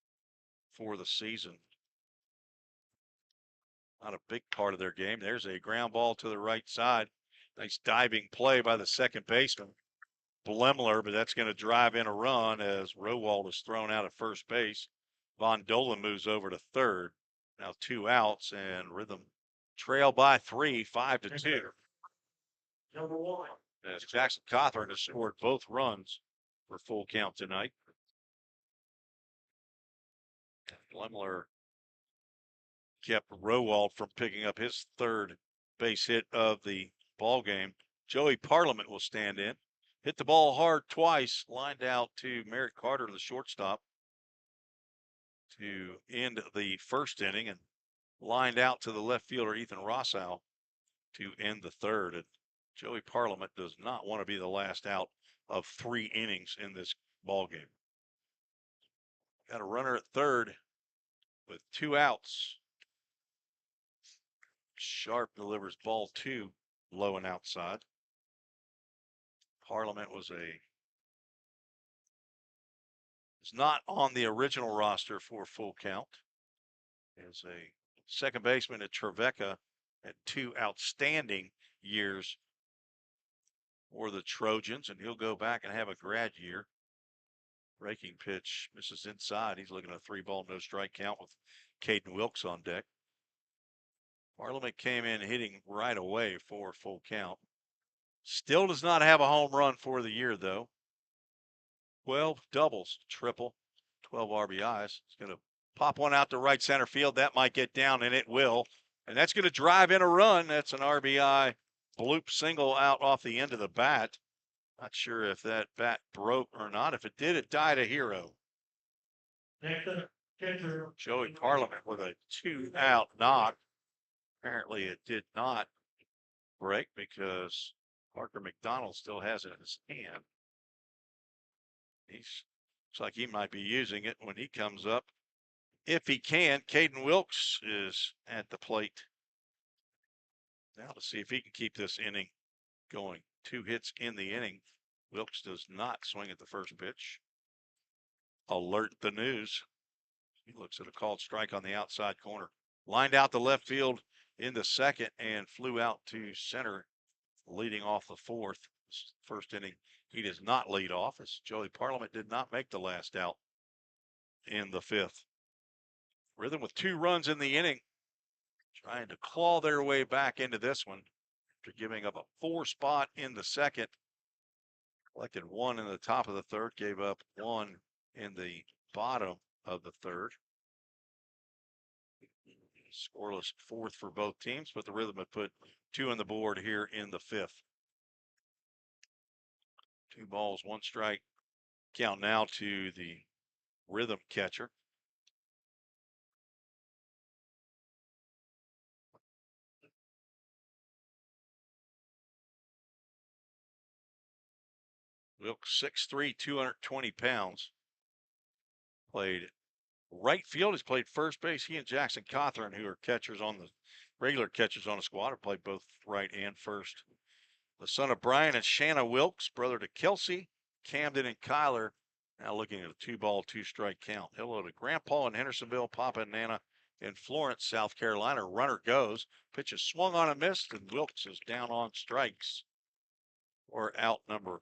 for the season. Not a big part of their game. There's a ground ball to the right side. Nice diving play by the second baseman, Blemler, but that's going to drive in a run as Rowald is thrown out at first base. Von Dolan moves over to third. Now 2 outs, and Rhythm trail by 3, 5-2. Number 1. As Jackson Cawthorn has scored both runs for full count tonight. Blemler kept Rowald from picking up his 3rd base hit of the ball game. Joey Parliament will stand in. Hit the ball hard twice, lined out to Merritt Carter, the shortstop, to end the first inning, and lined out to the left fielder, Ethan Rossow, to end the third. And Joey Parliament does not want to be the last out of 3 innings in this ball game. Got a runner at third with 2 outs. Sharp delivers ball 2, low and outside. Parliament was not on the original roster for full count. As a second baseman at Trevecca, had 2 outstanding years for the Trojans, and he'll go back and have a grad year. Breaking pitch misses inside. He's looking at a 3-ball, no strike count with Caden Wilkes on deck. Parliament came in hitting right away for full count. Still does not have a home run for the year, though. 12 doubles, triple, 12 RBIs. It's going to pop one out to right center field. That might get down, and it will. And that's going to drive in a run. That's an RBI bloop single out off the end of the bat. Not sure if that bat broke or not. If it did, it died a hero. Joey Parliament with a 2-out knock. Apparently it did not break because Parker McDonald still has it in his hand. Looks like he might be using it when he comes up. If he can, Caden Wilkes is at the plate now to see if he can keep this inning going. 2 hits in the inning. Wilkes does not swing at the first pitch. Alert the news. He looks at a called strike on the outside corner. Lined out the left field in the second and flew out to center, leading off the 4th. First inning, he does not lead off as Joey Parliament did not make the last out in the 5th. Rhythm with 2 runs in the inning, trying to claw their way back into this one after giving up a 4 spot in the second. Collected 1 in the top of the 3rd, gave up 1 in the bottom of the 3rd. Scoreless 4th for both teams, but the Rhythm had put 2 on the board here in the 5th. 2 balls, 1 strike. Count now to the Rhythm catcher. Wilkes 6'3", 220 pounds. Played right field. He's played first base. He and Jackson Cawthorn, who are catchers on the regular catchers on the squad, have played both right and first. The son of Brian and Shanna Wilkes, brother to Kelsey, Camden, and Kyler. Now looking at a 2-ball, 2-strike count. Hello to Grandpa in Hendersonville, Papa and Nana in Florence, South Carolina. Runner goes. Pitch is swung on and missed, and Wilkes is down on strikes. Or out number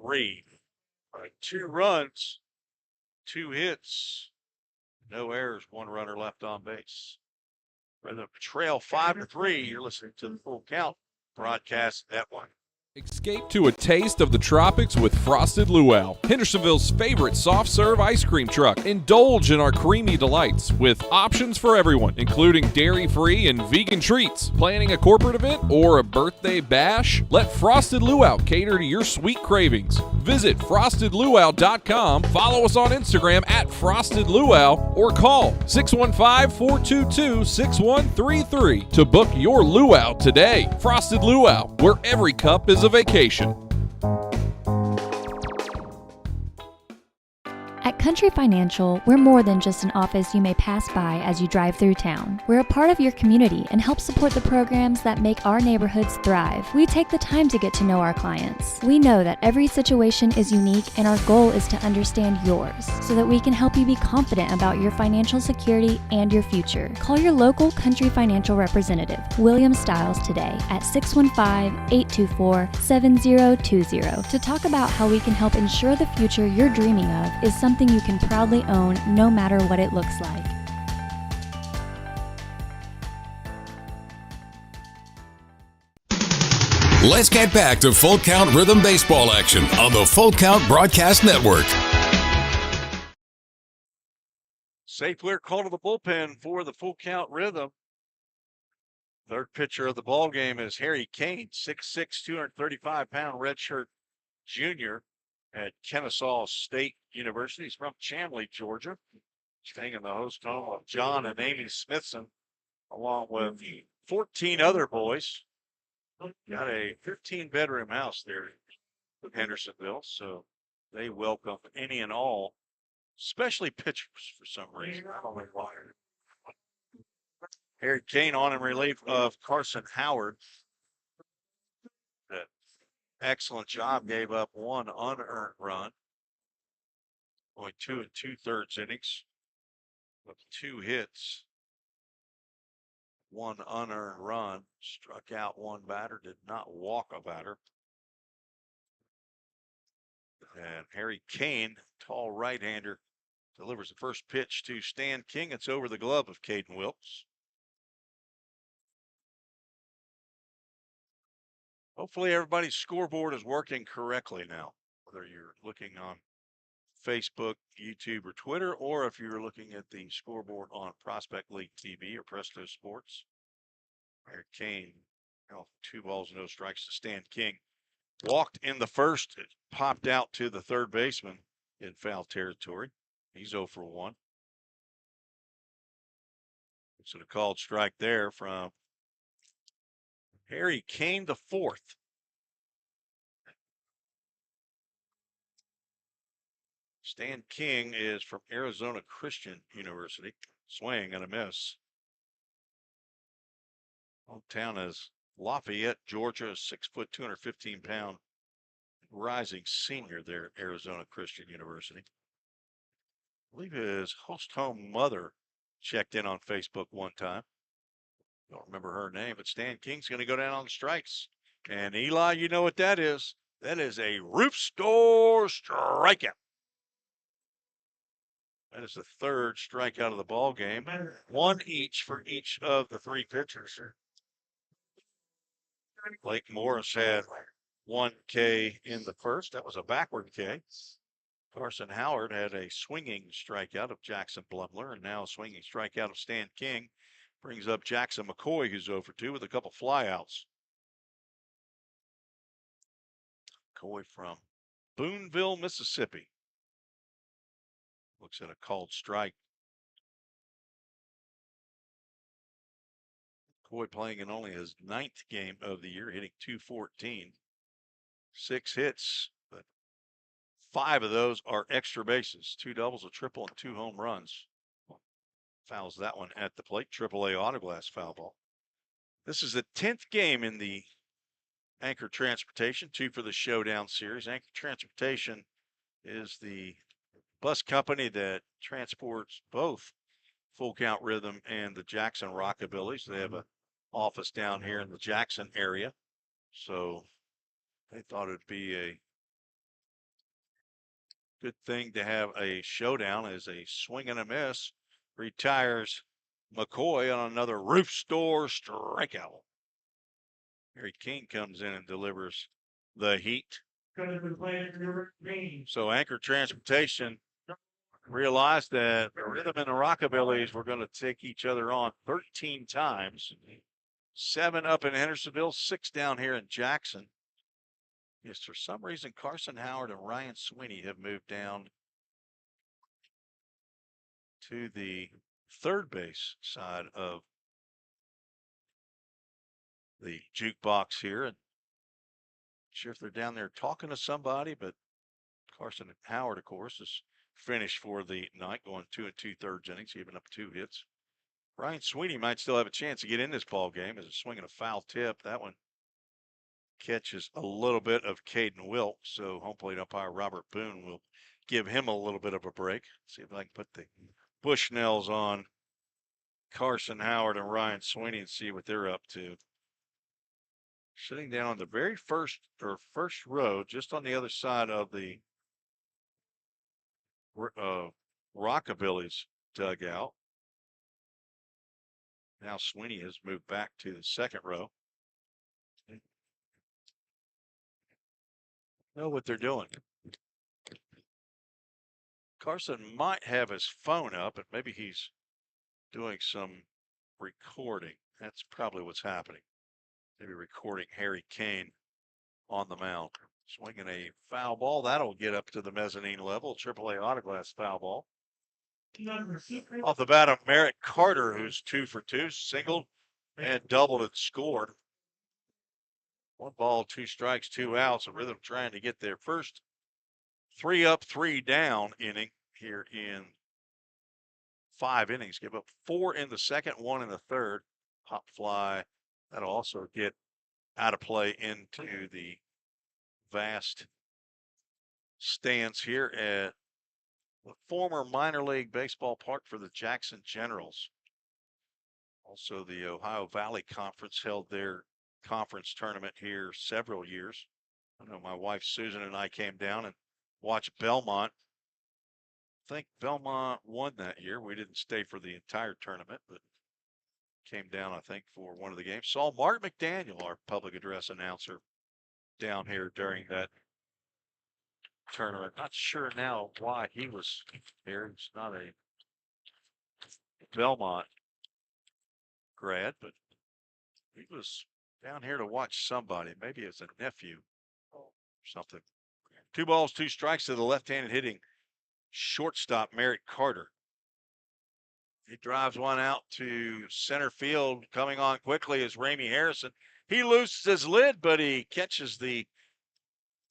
3. 2 runs, 2 hits, no errors, 1 runner left on base. Rhythm trail 5-3. You're listening to the Full Count Broadcast Network. Escape to a taste of the tropics with Frosted Luau, Hendersonville's favorite soft-serve ice cream truck. Indulge in our creamy delights with options for everyone, including dairy-free and vegan treats. Planning a corporate event or a birthday bash? Let Frosted Luau cater to your sweet cravings. Visit frostedluau.com, follow us on Instagram at Frosted Luau, or call 615-422-6133 to book your luau today. Frosted Luau, where every cup is a vacation. Country Financial, we're more than just an office you may pass by as you drive through town. We're a part of your community and help support the programs that make our neighborhoods thrive. We take the time to get to know our clients. We know that every situation is unique, and our goal is to understand yours so that we can help you be confident about your financial security and your future. Call your local Country Financial representative, William Stiles, today at 615-824-7020 to talk about how we can help ensure the future you're dreaming of is something you can proudly own no matter what it looks like. Let's get back to Full Count Rhythm Baseball action on the Full Count Broadcast Network. Safe clear call to the bullpen for the Full Count Rhythm. Third pitcher of the ball game is Harry Kane, 6'6", 235-pound redshirt junior at Kennesaw State University. He's from Chamblee, Georgia, staying in the host home of John and Amy Smithson, along with 14 other boys. Got a 15-bedroom house there in Hendersonville, so they welcome any and all, especially pitchers for some reason. I don't know why. Harry Kane on in relief of Carson Howard. That excellent job, gave up one unearned run. Only 2 2/3 innings with 2 hits. 1 unearned run, struck out 1 batter, did not walk a batter. And Harry Kane, tall right-hander, delivers the first pitch to Stan King. It's over the glove of Caden Wilkes. Hopefully everybody's scoreboard is working correctly now, whether you're looking on Facebook, YouTube, or Twitter, or if you're looking at the scoreboard on Prospect League TV or Presto Sports. Harry Kane, 2 balls, no strikes to Stan King. Walked in the first, it popped out to the third baseman in foul territory. He's 0 for 1. So the called strike there from Harry Kane, the 4th. Stan King is from Arizona Christian University. Swing and a miss. Hometown is Lafayette, Georgia, 6 foot, 215-pound rising senior there at Arizona Christian University. I believe his host home mother checked in on Facebook one time. Don't remember her name, but Stan King's going to go down on the strikes. And Eli, you know what that is. That is a roof store strikeout. That is the 3rd strikeout of the ball game. 1 each for each of the 3 pitchers. Blake Morris had 1 K in the first. That was a backward K. Carson Howard had a swinging strikeout of Jackson Blumler, and now a swinging strikeout of Stan King. Brings up Jackson McCoy, who's 0 for 2 with a couple flyouts. McCoy from Boonville, Mississippi. Looks at a called strike. McCoy playing in only his 9th game of the year, hitting .214. 6 hits, but 5 of those are extra bases. 2 doubles, a triple, and 2 home runs. Fouls that one at the plate. AAA Autoglass foul ball. This is the 10th game in the Anchor Transportation, 2 for the Showdown Series. Anchor Transportation is the bus company that transports both Full Count Rhythm and the Jackson Rockabillys. They have an office down here in the Jackson area. So they thought it'd be a good thing to have a showdown. As a swing and a miss, retires McCoy on another roof store strikeout. Harry King comes in and delivers the heat. So Anchor Transportation realized that the Rhythm and the Rockabillys were going to take each other on 13 times. 7 up in Hendersonville, 6 down here in Jackson. Yes, for some reason, Carson Howard and Ryan Sweeney have moved down to the third base side of the jukebox here. And not sure if they're down there talking to somebody, but Carson Howard, of course, is finish for the night, going 2 2/3 innings, giving up 2 hits. Ryan Sweeney might still have a chance to get in this ball game as a swinging a foul tip. That one catches a little bit of Caden Wilkes, so home plate umpire Robert Boone will give him a little bit of a break. See if I can put the Bushnells on Carson Howard and Ryan Sweeney and see what they're up to. Sitting down on the very first row, just on the other side of the Rockabillys dugout. Now Sweeney has moved back to the second row. Know what they're doing. Carson might have his phone up, and maybe he's doing some recording. That's probably what's happening. Maybe recording Harry Kane on the mound. Swinging a foul ball. That'll get up to the mezzanine level. AAA autoglass foul ball. Off the bat of Merritt Carter, who's 2 for 2, singled and doubled and scored. 1 ball, 2 strikes, 2 outs. A Rhythm trying to get their first 3 up, 3 down inning here in 5 innings. Give up 4 in the second, 1 in the third. Pop fly. That'll also get out of play into the vast stands here at the former minor league baseball park for the Jackson Generals. Also, the Ohio Valley Conference held their conference tournament here several years. I know my wife Susan and I came down and watched Belmont. I think Belmont won that year. We didn't stay for the entire tournament, but came down, I think, for one of the games. Saw Mark McDaniel, our public address announcer, down here during that tournament. Not sure now why he was here. He's not a Belmont grad, but he was down here to watch somebody. Maybe it's a nephew or something. 2 balls, 2 strikes to the left-handed hitting shortstop Merritt Carter. He drives one out to center field. Coming on quickly is Ramey Harrison. He loses his lid, but he catches the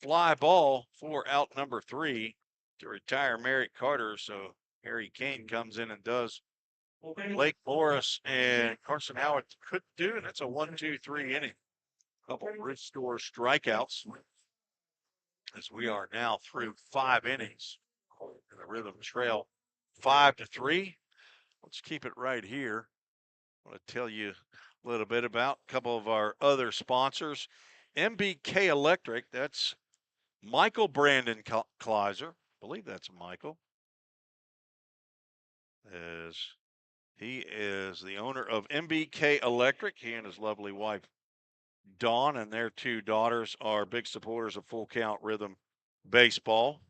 fly ball for out number 3 to retire Merritt Carter. So Harry Kane comes in and does Lake Morris and Carson Howard could do, and that's a 1-2-3 inning. Couple restore strikeouts as we are now through 5 innings. The Rhythm trail 5-3. Let's keep it right here. I want to tell you a little bit about a couple of our other sponsors. MBK Electric, that's Michael Brandon Kleiser. I believe that's Michael. As he is the owner of MBK Electric. He and his lovely wife, Dawn, and their 2 daughters are big supporters of Full Count Rhythm baseball.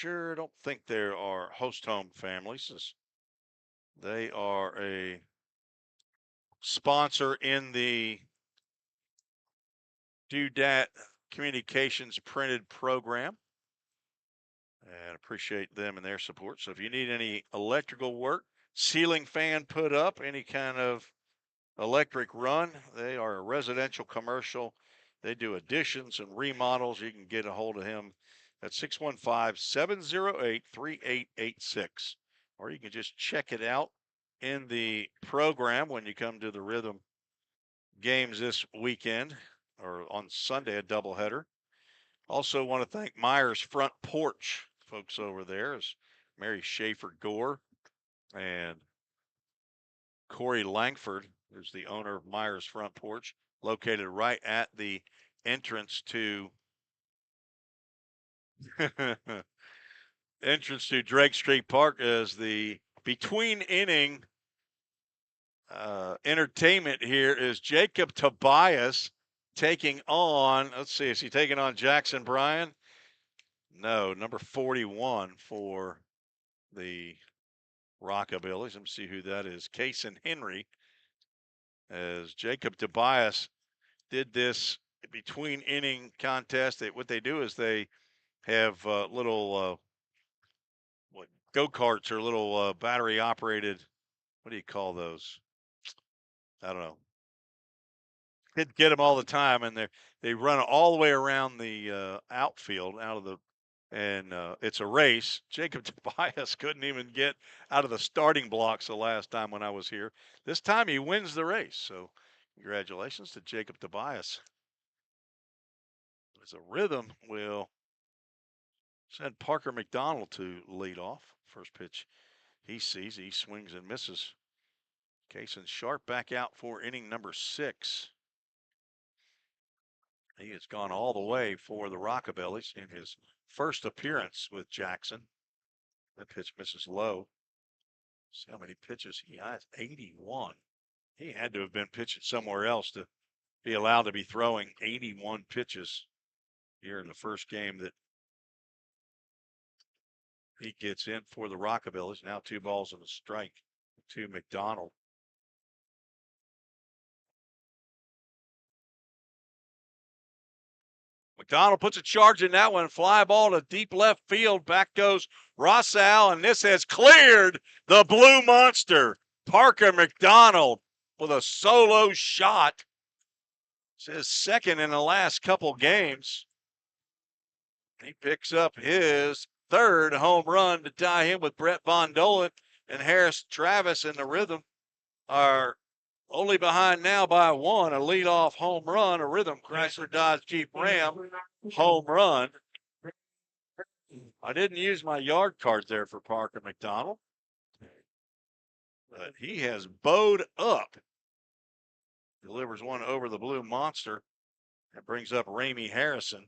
Don't think there are host home families. They are a sponsor in the Doodat Communications printed program. And appreciate them and their support. So if you need any electrical work, ceiling fan put up, any kind of electric run, they are a residential, commercial. They do additions and remodels. You can get a hold of him at 615-708-3886. Or you can just check it out in the program when you come to the Rhythm games this weekend or on Sunday, a doubleheader. Also want to thank Myers Front Porch folks over there, is Mary Schaefer Gore and Corey Langford, who's the owner of Myers Front Porch, located right at the entrance to Drake Street Park, as the between inning entertainment here is Jacob Tobias taking on, let's see, is he taking on Jackson Bryan? No, number 41 for the Rockabillys. Let me see who that is. Kason Henry, as Jacob Tobias did this between inning contest. What they do is they have little go-karts or little battery operated, what do you call those? I don't know. Get them all the time, and they run all the way around the outfield, out of the and it's a race. Jacob Tobias couldn't even get out of the starting blocks the last time when I was here. This time he wins the race. So congratulations to Jacob Tobias. As a Rhythm will send Parker McDonald to lead off. First pitch he sees, he swings and misses. Kason Sharp back out for inning number 6. He has gone all the way for the Rockabillys in his first appearance with Jackson. That pitch misses low. See how many pitches he has? 81. He had to have been pitching somewhere else to be allowed to be throwing 81 pitches here in the first game that he gets in for the Rockabillys. Now 2 balls and a strike to McDonald. McDonald puts a charge in that one. Fly ball to deep left field. Back goes Rossal, and this has cleared the Blue Monster. Parker McDonald with a solo shot. It's his second in the last couple games. He picks up his 3rd home run to tie him with Brett Von Dolan, and Harris Travis in the Rhythm are only behind now by 1. A leadoff home run, a Rhythm Chrysler Dodge Jeep Ram home run. I didn't use my yard card there for Parker McDonald, but he has bowed up. Delivers one over the Blue Monster. That brings up Ramey Harrison,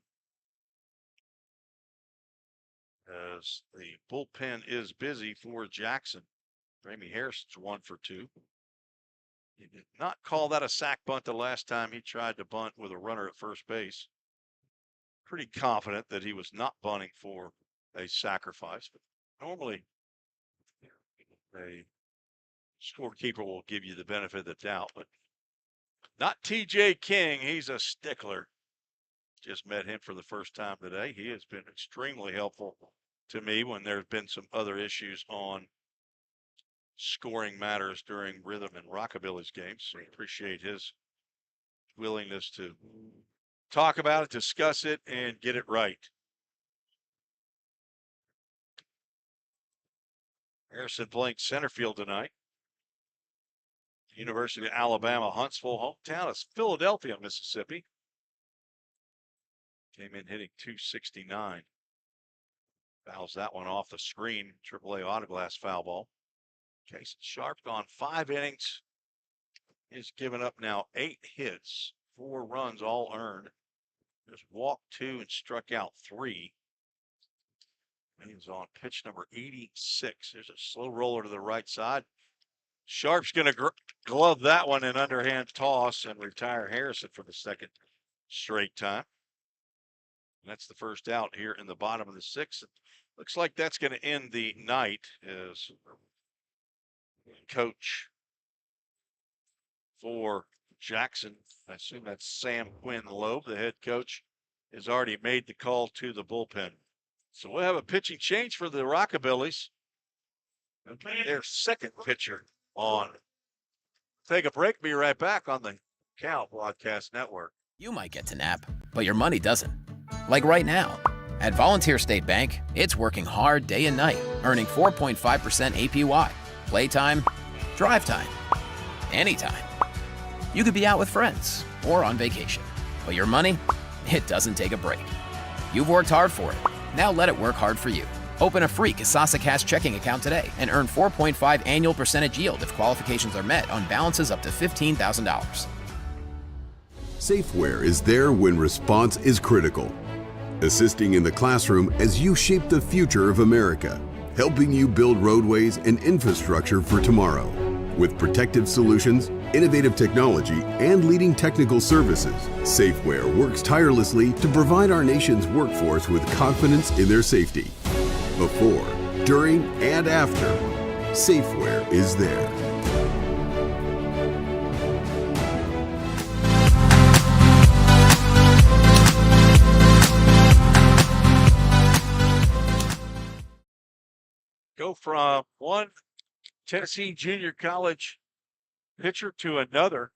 as the bullpen is busy for Jackson. Ramey Harrison's 1 for 2. He did not call that a sac bunt the last time he tried to bunt with a runner at first base. Pretty confident that he was not bunting for a sacrifice, but normally a scorekeeper will give you the benefit of the doubt, but not TJ King. He's a stickler. Just met him for the first time today. He has been extremely helpful to me when there's been some other issues on scoring matters during Rhythm and Rockabillys games. So I appreciate his willingness to talk about it, discuss it, and get it right. Harrison playing center field tonight. University of Alabama, Huntsville. Hometown is Philadelphia, Mississippi. Came in hitting .269. Fouls that one off the screen. AAA autoglass foul ball. Kason Sharp gone 5 innings. He's given up now 8 hits, 4 runs all earned. Just walked 2 and struck out 3. He's on pitch number 86. There's a slow roller to the right side. Sharp's going to glove that one, an underhand toss, and retire Harrison for the 2nd straight time. And that's the first out here in the bottom of the 6th. Looks like that's going to end the night as coach for Jackson, I assume that's Sam Quinn Loeb, the head coach, has already made the call to the bullpen. So we'll have a pitching change for the Rockabillys. Their 2nd pitcher on. Take a break, be right back on the Cal Broadcast Network. You might get to nap, but your money doesn't. Like right now. At Volunteer State Bank, it's working hard day and night, earning 4.5% APY. Playtime, drive time, anytime. You could be out with friends or on vacation, but your money, it doesn't take a break. You've worked hard for it. Now let it work hard for you. Open a free Kasasa Cash checking account today and earn 4.5 annual percentage yield if qualifications are met on balances up to $15,000. Safeware is there when response is critical, assisting in the classroom as you shape the future of America, helping you build roadways and infrastructure for tomorrow. With protective solutions, innovative technology, and leading technical services, Safeware works tirelessly to provide our nation's workforce with confidence in their safety. Before, during, and after, Safeware is there. Go from one Tennessee junior college pitcher to another.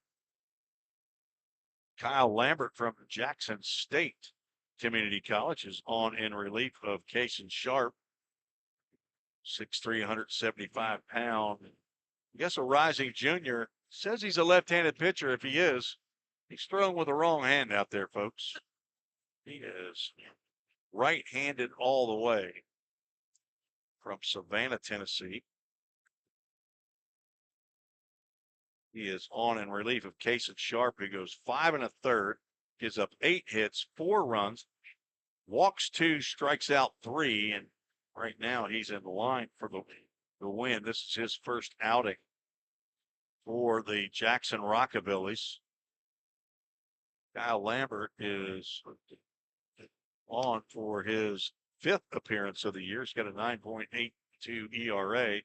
Kyle Lambert from Jackson State Community College, is on in relief of Cason Sharp. 6'3", 175-pound. I guess a rising junior. Says he's a left-handed pitcher. If he is, he's throwing with the wrong hand out there, folks. He is right-handed all the way from Savannah, Tennessee. He is on in relief of Cason Sharp, who goes 5 1/3, gives up 8 hits, 4 runs, walks 2, strikes out 3, and right now he's in the line for the win. This is his first outing for the Jackson Rockabillys. Kyle Lambert is on for his 5th appearance of the year. He's got a 9.82 ERA.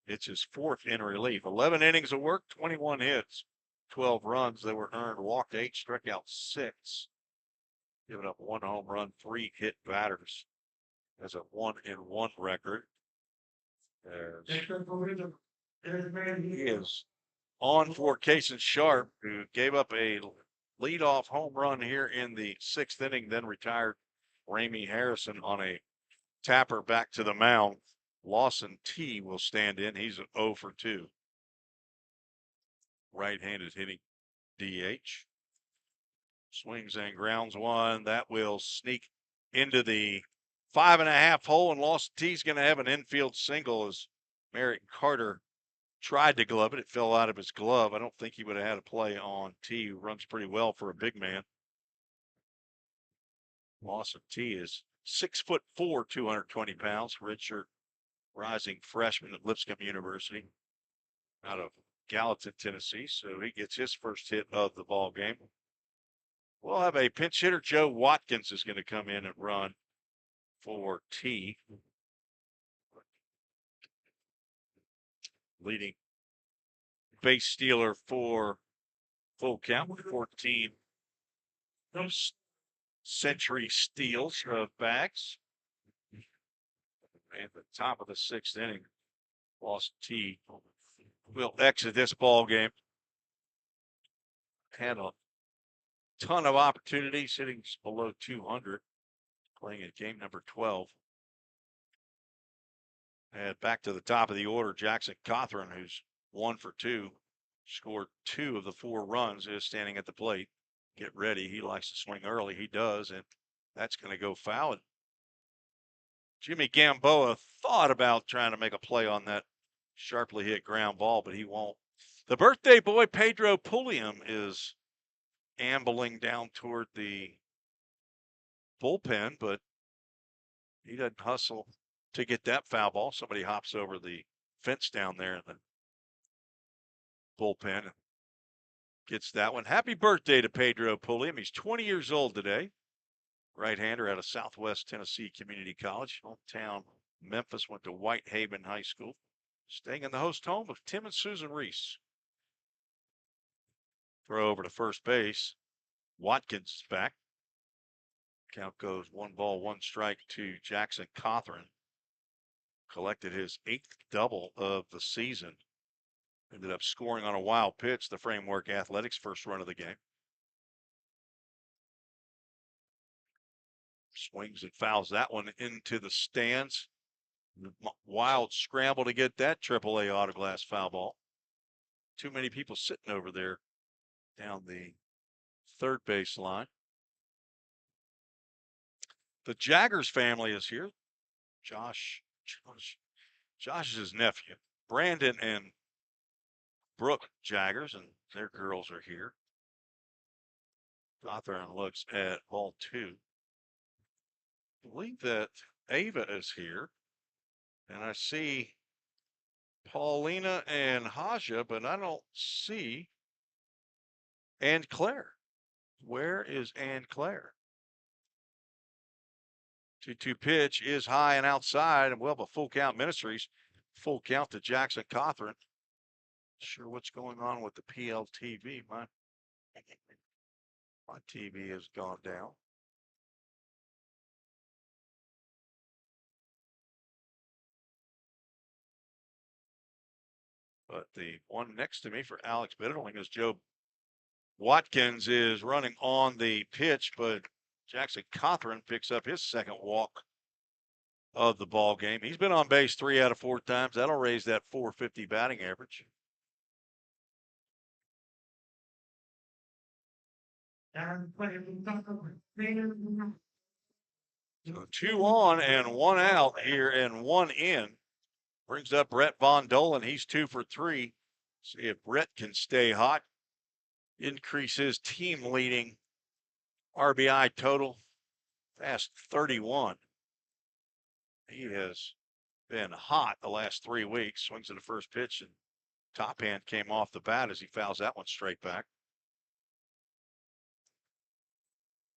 It's his 4th in relief. 11 innings of work, 21 hits, 12 runs. They were earned, walked 8, struck out 6. Giving up 1 home run, 3 hit batters. Has a 1-1 record. He is on for Cason Sharp, who gave up a leadoff home run here in the 6th inning, then retired Ramey Harrison on a tapper back to the mound. Lawson T will stand in. He's an 0 for 2. Right-handed hitting DH. Swings and grounds one. That will sneak into the 5.5 hole, and Lawson T's going to have an infield single as Merrick Carter tried to glove it. It fell out of his glove. I don't think he would have had a play on T, who runs pretty well for a big man. Lawson T is 6'4", 220 pounds. Redshirt rising freshman at Lipscomb University out of Gallatin, Tennessee. So he gets his first hit of the ball game. We'll have a pinch hitter. Joe Watkins is going to come in and run for T. Leading base stealer for Full Count with 14 century steals of backs. At the top of the 6th inning, Lawson T will exit this ball game. Had a ton of opportunities, hitting below 200, playing in game number 12. And back to the top of the order, Jackson Cothran, who's 1 for 2, scored 2 of the 4 runs, is standing at the plate. Get ready. He likes to swing early. He does, and that's going to go foul. And Jimmy Gamboa thought about trying to make a play on that sharply hit ground ball, but he won't. The birthday boy, Pedro Pulliam, is ambling down toward the bullpen, but he doesn't hustle to get that foul ball. Somebody hops over the fence down there in the bullpen and gets that one. Happy birthday to Pedro Pulliam. He's 20 years old today. Right-hander out of Southwest Tennessee Community College. Hometown Memphis, went to Whitehaven High School. Staying in the host home of Tim and Susan Reese. Throw over to first base. Watkins is back. Count goes 1 ball, 1 strike to Jackson Cothran. Collected his 8th double of the season. Ended up scoring on a wild pitch, the Framework Athletics first run of the game. Swings and fouls that one into the stands. Wild scramble to get that AAA autoglass foul ball. Too many people sitting over there down the third base line. The Jaggers family is here. Josh is his nephew. Brandon and Brooke Jaggers and their girls are here. Hawthorne looks at ball 2. I believe that Ava is here. And I see Paulina and Haja, but I don't see Ann Claire. Where is Ann Claire? 2-2 pitch is high and outside, and well, but Full Count Ministries, full count to Jackson Cothran. Sure what's going on with the PLTV. My TV has gone down. But the one next to me for Alex Bitterling is Joe Watkins is running on the pitch, but Jackson Cothran picks up his second walk of the ball game. He's been on base 3 out of 4 times. That'll raise that .450 batting average. So 2 on and 1 out here and 1 in. Brings up Brett Von Dolan. He's 2 for 3. See if Brett can stay hot. Increase his team leading RBI total past 31. He has been hot the last 3 weeks. Swings at the first pitch and top hand came off the bat as he fouls that one straight back.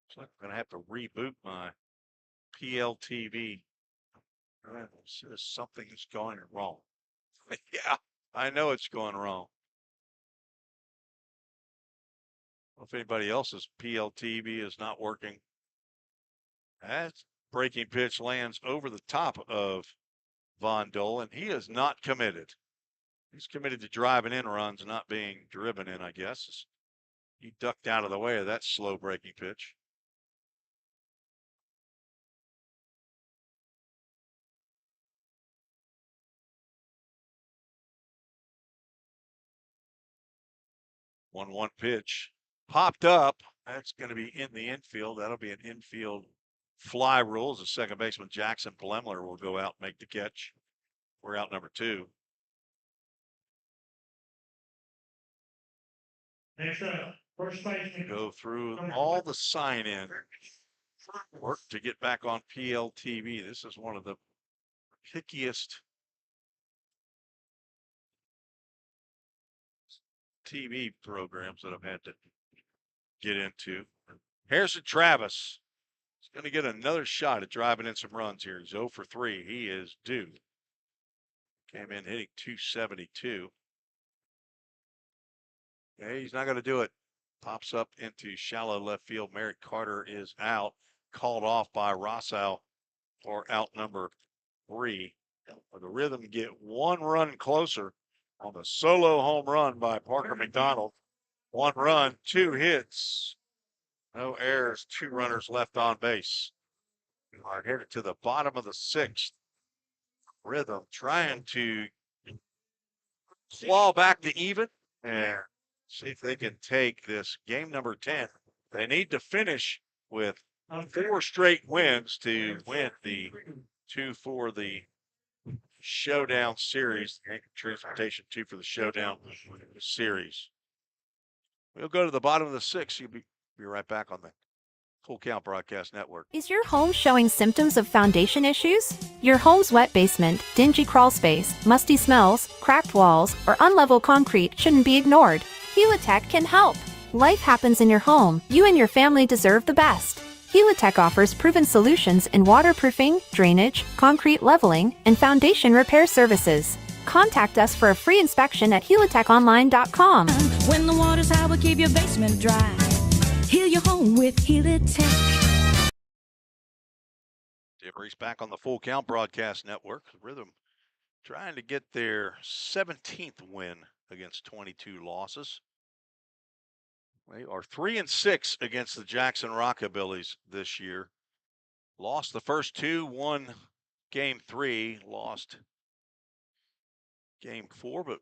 Looks like I'm going to have to reboot my PLTV. Says something is going wrong. Yeah, I know it's going wrong. Well, if anybody else's PLTV is not working, that breaking pitch lands over the top of Von Dolan. He is not committed. He's committed to driving in runs, not being driven in, I guess. He ducked out of the way of that slow breaking pitch. One pitch popped up. That's going to be in the infield. That'll be an infield fly rule as the second baseman Jackson Plemler will go out and make the catch. We're out number 2. Next up, first baseman. Go through all the sign-in work to get back on PLTV. This is one of the pickiest TV programs that I've had to get into. Harrison Travis is going to get another shot at driving in some runs here. He's 0 for 3. He is due. Came in hitting .272. Okay, he's not going to do it. Pops up into shallow left field. Merrick Carter is out. Called off by Rossau for out number 3. The Rhythm get 1 run closer on the solo home run by Parker McDonald. 1 run, 2 hits, no errors, 2 runners left on base. We are headed to the bottom of the 6th. Rhythm trying to claw back to even and see if they can take this game number 10. They need to finish with 4 straight wins to win the 2 for the Showdown Series. Transportation 2 for the Showdown Series. We'll go to the bottom of the 6th. You'll be right back on the Full Count Broadcast Network. Is your home showing symptoms of foundation issues? Your home's wet basement, dingy crawl space, musty smells, cracked walls, or unlevel concrete shouldn't be ignored. Helitech can help. Life happens in your home. You and your family deserve the best. Helitech offers proven solutions in waterproofing, drainage, concrete leveling, and foundation repair services. Contact us for a free inspection at helitechonline.com. When the water's high, we'll keep your basement dry. Heal your home with Helitech. Tim Reese back on the Full Count Broadcast Network. Rhythm trying to get their 17th win against 22 losses. They are 3-6 against the Jackson Rockabillys this year. Lost the first 2, won game 3, lost game 4, but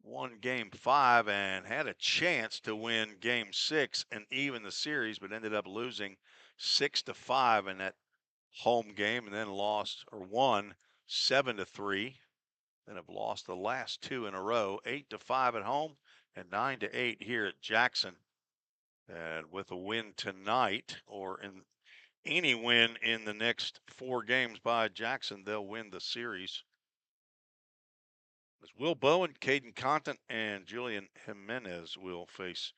won game 5 and had a chance to win game 6 and even the series, but ended up losing 6-5 in that home game and then won 7-3. Then have lost the last 2 in a row, 8-5 at home and 9-8 here at Jackson. And with a win tonight, or in any win in the next 4 games by Jackson, they'll win the series. As Will Bowen, Caden Contant, and Julian Jimenez will face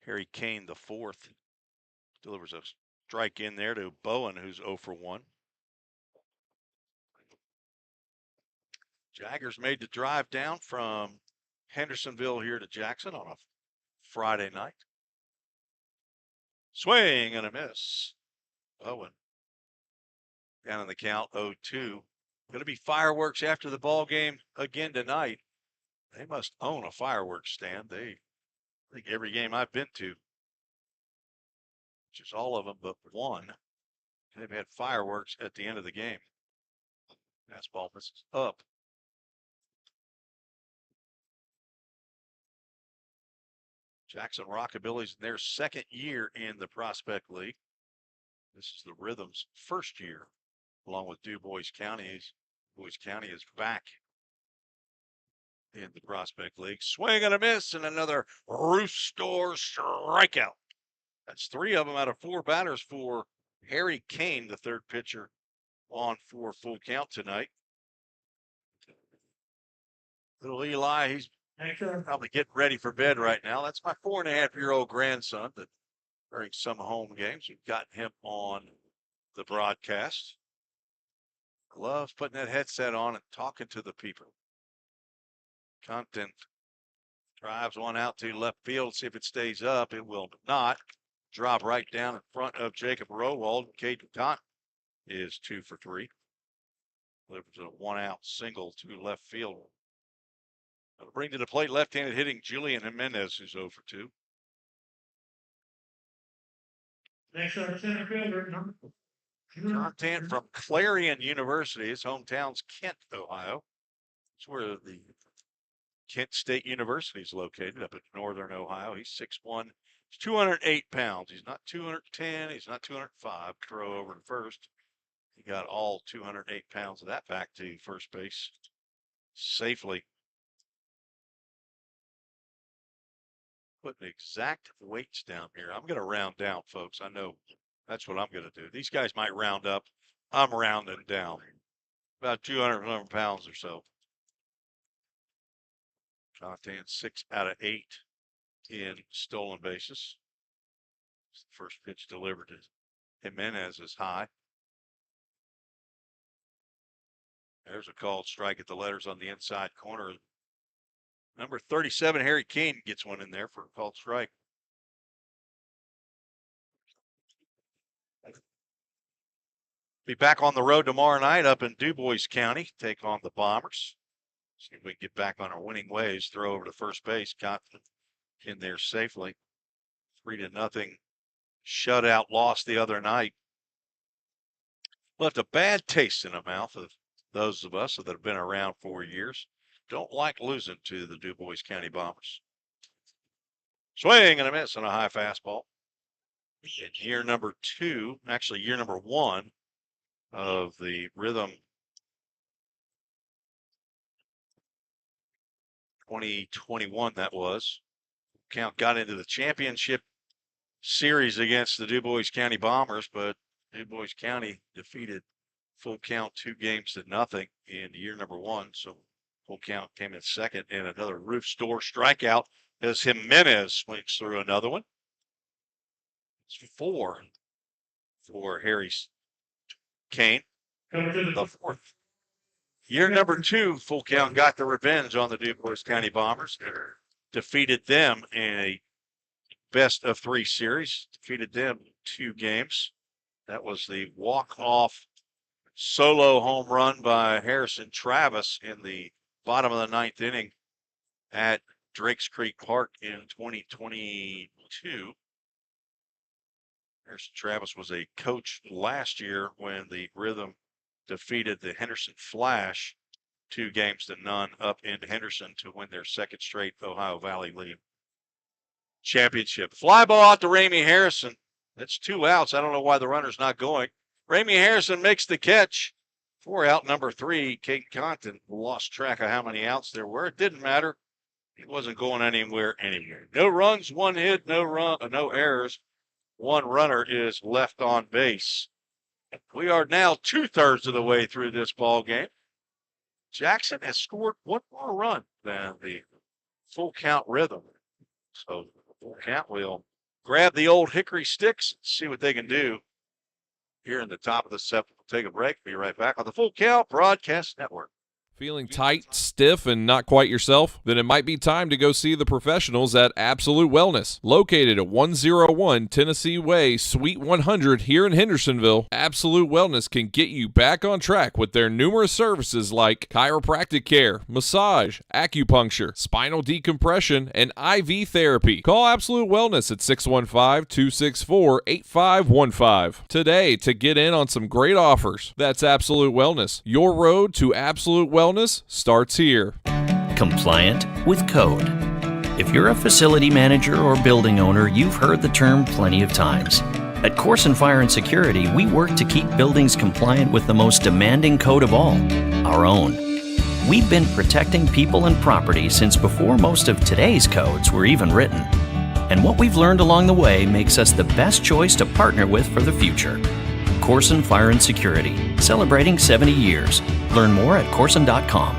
Harry Kane the 4th. Delivers a strike in there to Bowen, who's 0 for 1. Jaggers made the drive down from Hendersonville here to Jackson on a Friday night. Swing and a miss. Bowen down in the count, 0-2. Going to be fireworks after the ball game again tonight. They must own a fireworks stand. I think every game I've been to, which is all of them but one. They've had fireworks at the end of the game. Fastball misses up. Jackson Rockabillys in their second year in the Prospect League. This is the Rhythm's first year, along with Du Bois County. Du Bois County is back in the Prospect League. Swing and a miss, and another roof store strikeout. That's 3 of them out of 4 batters for Harry Kane, the third pitcher on for full count tonight. Little Eli, he's probably getting ready for bed right now. That's my 4.5-year-old grandson that during some home games, we've gotten him on the broadcast. Loves putting that headset on and talking to the people. Compton drives one out to left field. See if it stays up. It will not. Drop right down in front of Jacob Rowald. Caden Cotton is 2 for 3. Delivers a 1-out single to left field. That'll bring to the plate left-handed hitting Julian Jimenez, who's 0 for 2. Next our center fielder, number. Content from Clarion University. His hometown's Kent, Ohio. It's where the Kent State University is located, up in northern Ohio. He's 6'1". He's 208 pounds. He's not 210. He's not 205. Throw over to first. He got all 208 pounds of that back to first base safely. Putting exact weights down here. I'm going to round down, folks. I know that's what I'm going to do. These guys might round up. I'm rounding down. About 200 pounds or so. Content 6 out of 8 in stolen bases. The first pitch delivered to Jimenez is high. There's a called strike at the letters on the inside corner. Number 37, Harry Kane, gets one in there for a called strike. Be back on the road tomorrow night up in Du Bois County. Take on the Bombers. See if we can get back on our winning ways. Throw over to first base. Confident in there safely. 3-0 shutout loss the other night. Left a bad taste in the mouth of those of us that have been around 4 years. Don't like losing to the Du Bois County Bombers. Swing and a miss on a high fastball. In year number 2, actually year number 1 of the Rhythm 2021, that was. Count got into the championship series against the Du Bois County Bombers, but Du Bois County defeated full count 2-0 in year number 1. So full count came in second, and another roof store strikeout as Jimenez swings through another one. It's 4 for Harry Kane. The 4th. Year number 2, full count got the revenge on the Du Bois County Bombers. Defeated them in a best-of-3 series. Defeated them 2 games. That was the walk-off solo home run by Harrison Travis in the bottom of the 9th inning at Drakes Creek Park in 2022. Harrison Travis was a coach last year when the Rhythm defeated the Henderson Flash 2-0 up in Henderson to win their second straight Ohio Valley League championship. Fly ball out to Ramey Harrison. That's 2 outs. I don't know why the runner's not going. Ramey Harrison makes the catch. 4 out, number 3. Kate Compton lost track of how many outs there were. It didn't matter. He wasn't going anywhere. No runs, 1 hit, no errors. 1 runner is left on base. We are now 2/3 of the way through this ball game. Jackson has scored 1 more run than the full count Rhythm. So full count will grab the old hickory sticks and see what they can do here in the top of the 7th. We'll take a break. Be right back on the Full Count Broadcast Network. Feeling tight, stiff, and not quite yourself? Then it might be time to go see the professionals at Absolute Wellness. Located at 101 Tennessee Way, Suite 100 here in Hendersonville, Absolute Wellness can get you back on track with their numerous services like chiropractic care, massage, acupuncture, spinal decompression, and IV therapy. Call Absolute Wellness at 615-264-8515 today to get in on some great offers. That's Absolute Wellness. Your road to absolute wellness starts here. Compliant with code. If you're a facility manager or building owner, you've heard the term plenty of times. At Corson Fire and Security, we work to keep buildings compliant with the most demanding code of all, our own. We've been protecting people and property since before most of today's codes were even written. And what we've learned along the way makes us the best choice to partner with for the future. Corson Fire and Security, celebrating 70 years. Learn more at corson.com.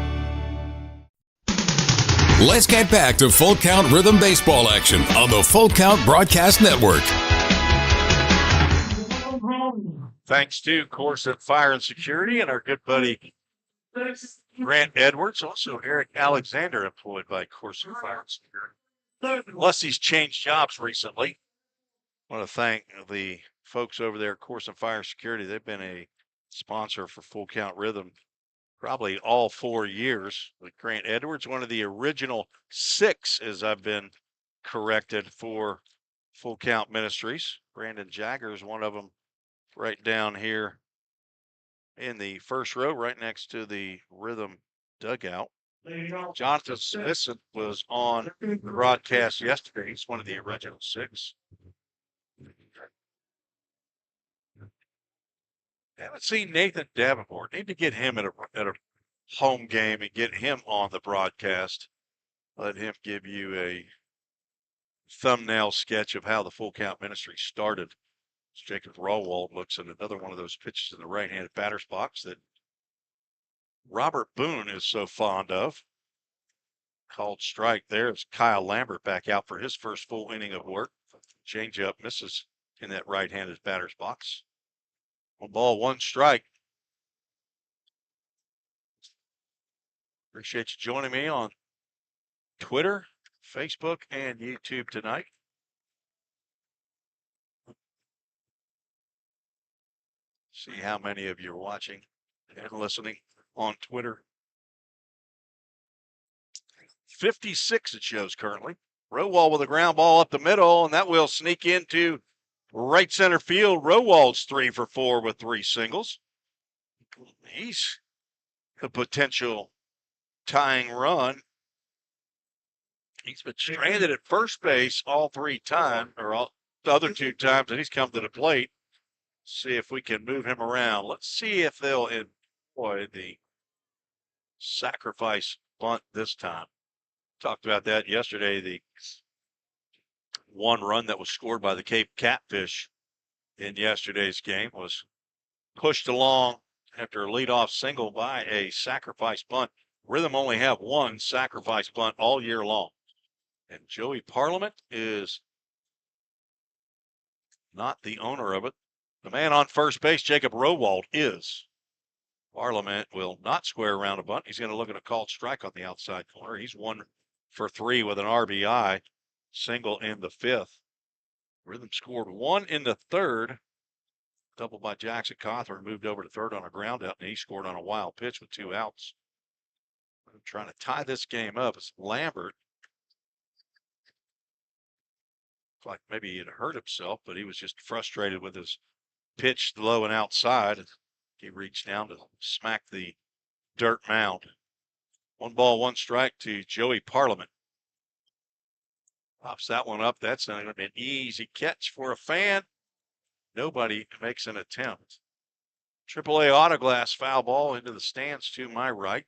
Let's get back to Full Count Rhythm Baseball action on the Full Count Broadcast Network. Thanks to Corson Fire and Security and our good buddy Grant Edwards, also Eric Alexander, employed by Corson Fire and Security. Unless he's changed jobs recently. I want to thank the folks over there at Corson Fire and Security. They've been a sponsor for Full Count Rhythm probably all 4 years. With Grant Edwards, one of the original 6, as I've been corrected, for Full Count Ministries. Brandon Jagger is one of them, right down here in the first row, right next to the Rhythm dugout. Jonathan Smithson was on the broadcast yesterday. He's one of the original 6. I haven't seen Nathan Davenport. Need to get him at a home game and get him on the broadcast. Let him give you a thumbnail sketch of how the Full Count Ministry started. Jacob Rawwald looks at another one of those pitches in the right-handed batter's box that Robert Boone is so fond of. Called strike there as Kyle Lambert back out for his first full inning of work. Changeup misses in that right-handed batter's box. 1 ball, 1 strike. Appreciate you joining me on Twitter, Facebook, and YouTube tonight. See how many of you are watching and listening on Twitter. 56 it shows currently. Rowald with a ground ball up the middle, and that will sneak into right center field. Rowald's 3 for 4 with 3 singles. He's the potential tying run. He's been stranded at first base all 3 times, or all the other 2 times that he's come to the plate. See if we can move him around. Let's see if they'll employ the sacrifice bunt this time. Talked about that yesterday. The 1 run that was scored by the Cape Catfish in yesterday's game was pushed along after a leadoff single by a sacrifice bunt. Rhythm only have 1 sacrifice bunt all year long. And Joey Parliament is not the owner of it. The man on first base, Jacob Rowald, is. Parliament will not square around a bunt. He's going to look at a called strike on the outside corner. He's 1 for 3 with an RBI, single in the 5th. Rhythm scored 1 in the 3rd. Double by Jackson Cawthorn, moved over to 3rd on a ground out, and he scored on a wild pitch with 2 outs. I'm trying to tie this game up. It's Lambert. Looks like maybe he had hurt himself, but he was just frustrated with his pitch low and outside. He reached down to smack the dirt mound. 1 ball, 1 strike to Joey Parliament. Pops that one up. That's going to be an easy catch for a fan. Nobody makes an attempt. AAA Autoglass foul ball into the stands to my right.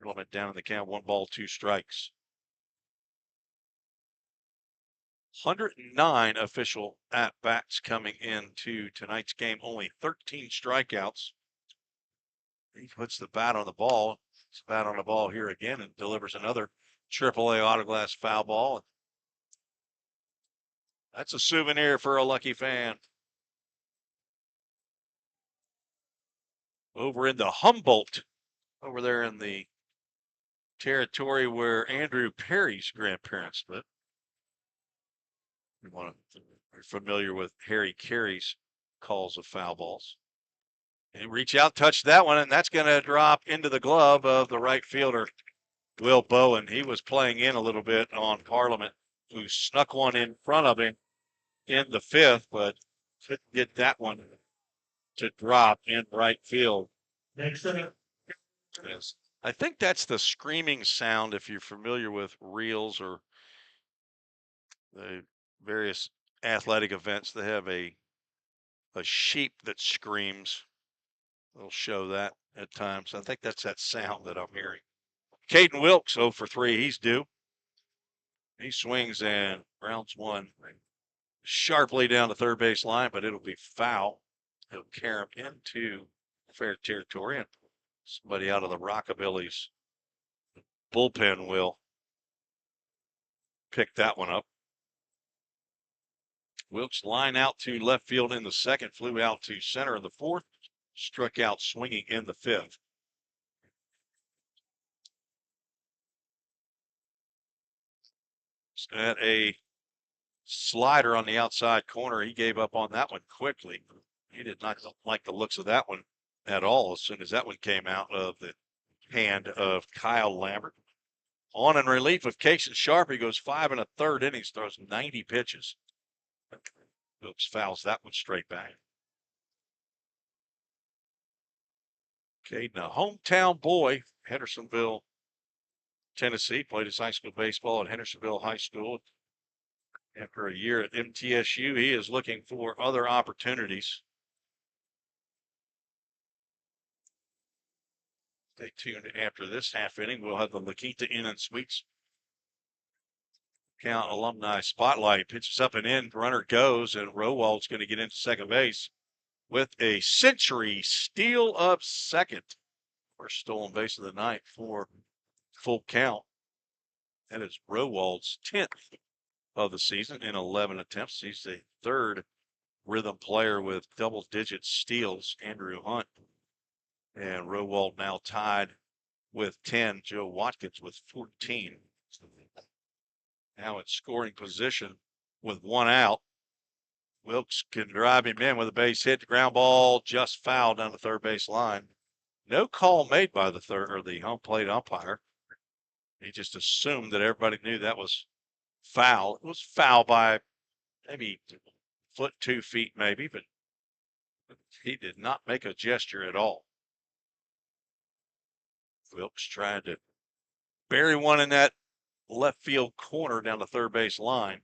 Parliament down in the count. 1 ball, 2 strikes. 109 official at-bats coming into tonight's game. Only 13 strikeouts. He puts the bat on the ball. It's the bat on the ball here again and delivers another AAA Autoglass foul ball. That's a souvenir for a lucky fan. Over in the Humboldt over there in the territory where Andrew Perry's grandparents lived. You're familiar with Harry Carey's calls of foul balls. And reach out, touch that one, and that's going to drop into the glove of the right fielder, Will Bowen. He was playing in a little bit on Parliament, who snuck one in front of him in the fifth, but couldn't get that one to drop in right field. Next up. Yes. I think that's the screaming sound if you're familiar with reels or the various athletic events. They have a sheep that screams. They'll show that at times. I think that's that sound that I'm hearing. Caden Wilkes 0 for 3. He's due. He swings and rounds one sharply down the third base line, but it'll be foul. He'll carry him into fair territory, and somebody out of the Rockabillys bullpen will pick that one up. Wilkes line out to left field in the second, flew out to center in the fourth, struck out swinging in the fifth. At a slider on the outside corner, he gave up on that one quickly. He did not like the looks of that one at all as soon as that one came out of the hand of Kyle Lambert. On in relief of Kason Sharp, he goes 5 1/3 innings, throws 90 pitches. Wilkes fouls that one straight back. Caden, a hometown boy, Hendersonville, Tennessee, played his high school baseball at Hendersonville High School. After a year at MTSU, he is looking for other opportunities. Stay tuned after this half inning. We'll have the La Quinta Inn and Suites Count Alumni Spotlight. Pitches up and in, runner goes, and Rowald's going to get into second base with a century steal of second. First stolen base of the night for Full Count. That is Rowald's 10th of the season in 11 attempts. He's the third Rhythm player with double-digit steals, Andrew Hunt. And Rowald now tied with 10, Joe Watkins with 14. Now in scoring position with one out. Wilkes can drive him in with a base hit. The ground ball just fouled down the third base line. No call made by the third or the home plate umpire. He just assumed that everybody knew that was foul. It was foul by maybe a foot, 2 feet maybe, but he did not make a gesture at all. Wilkes trying to bury one in that left field corner down the third base line.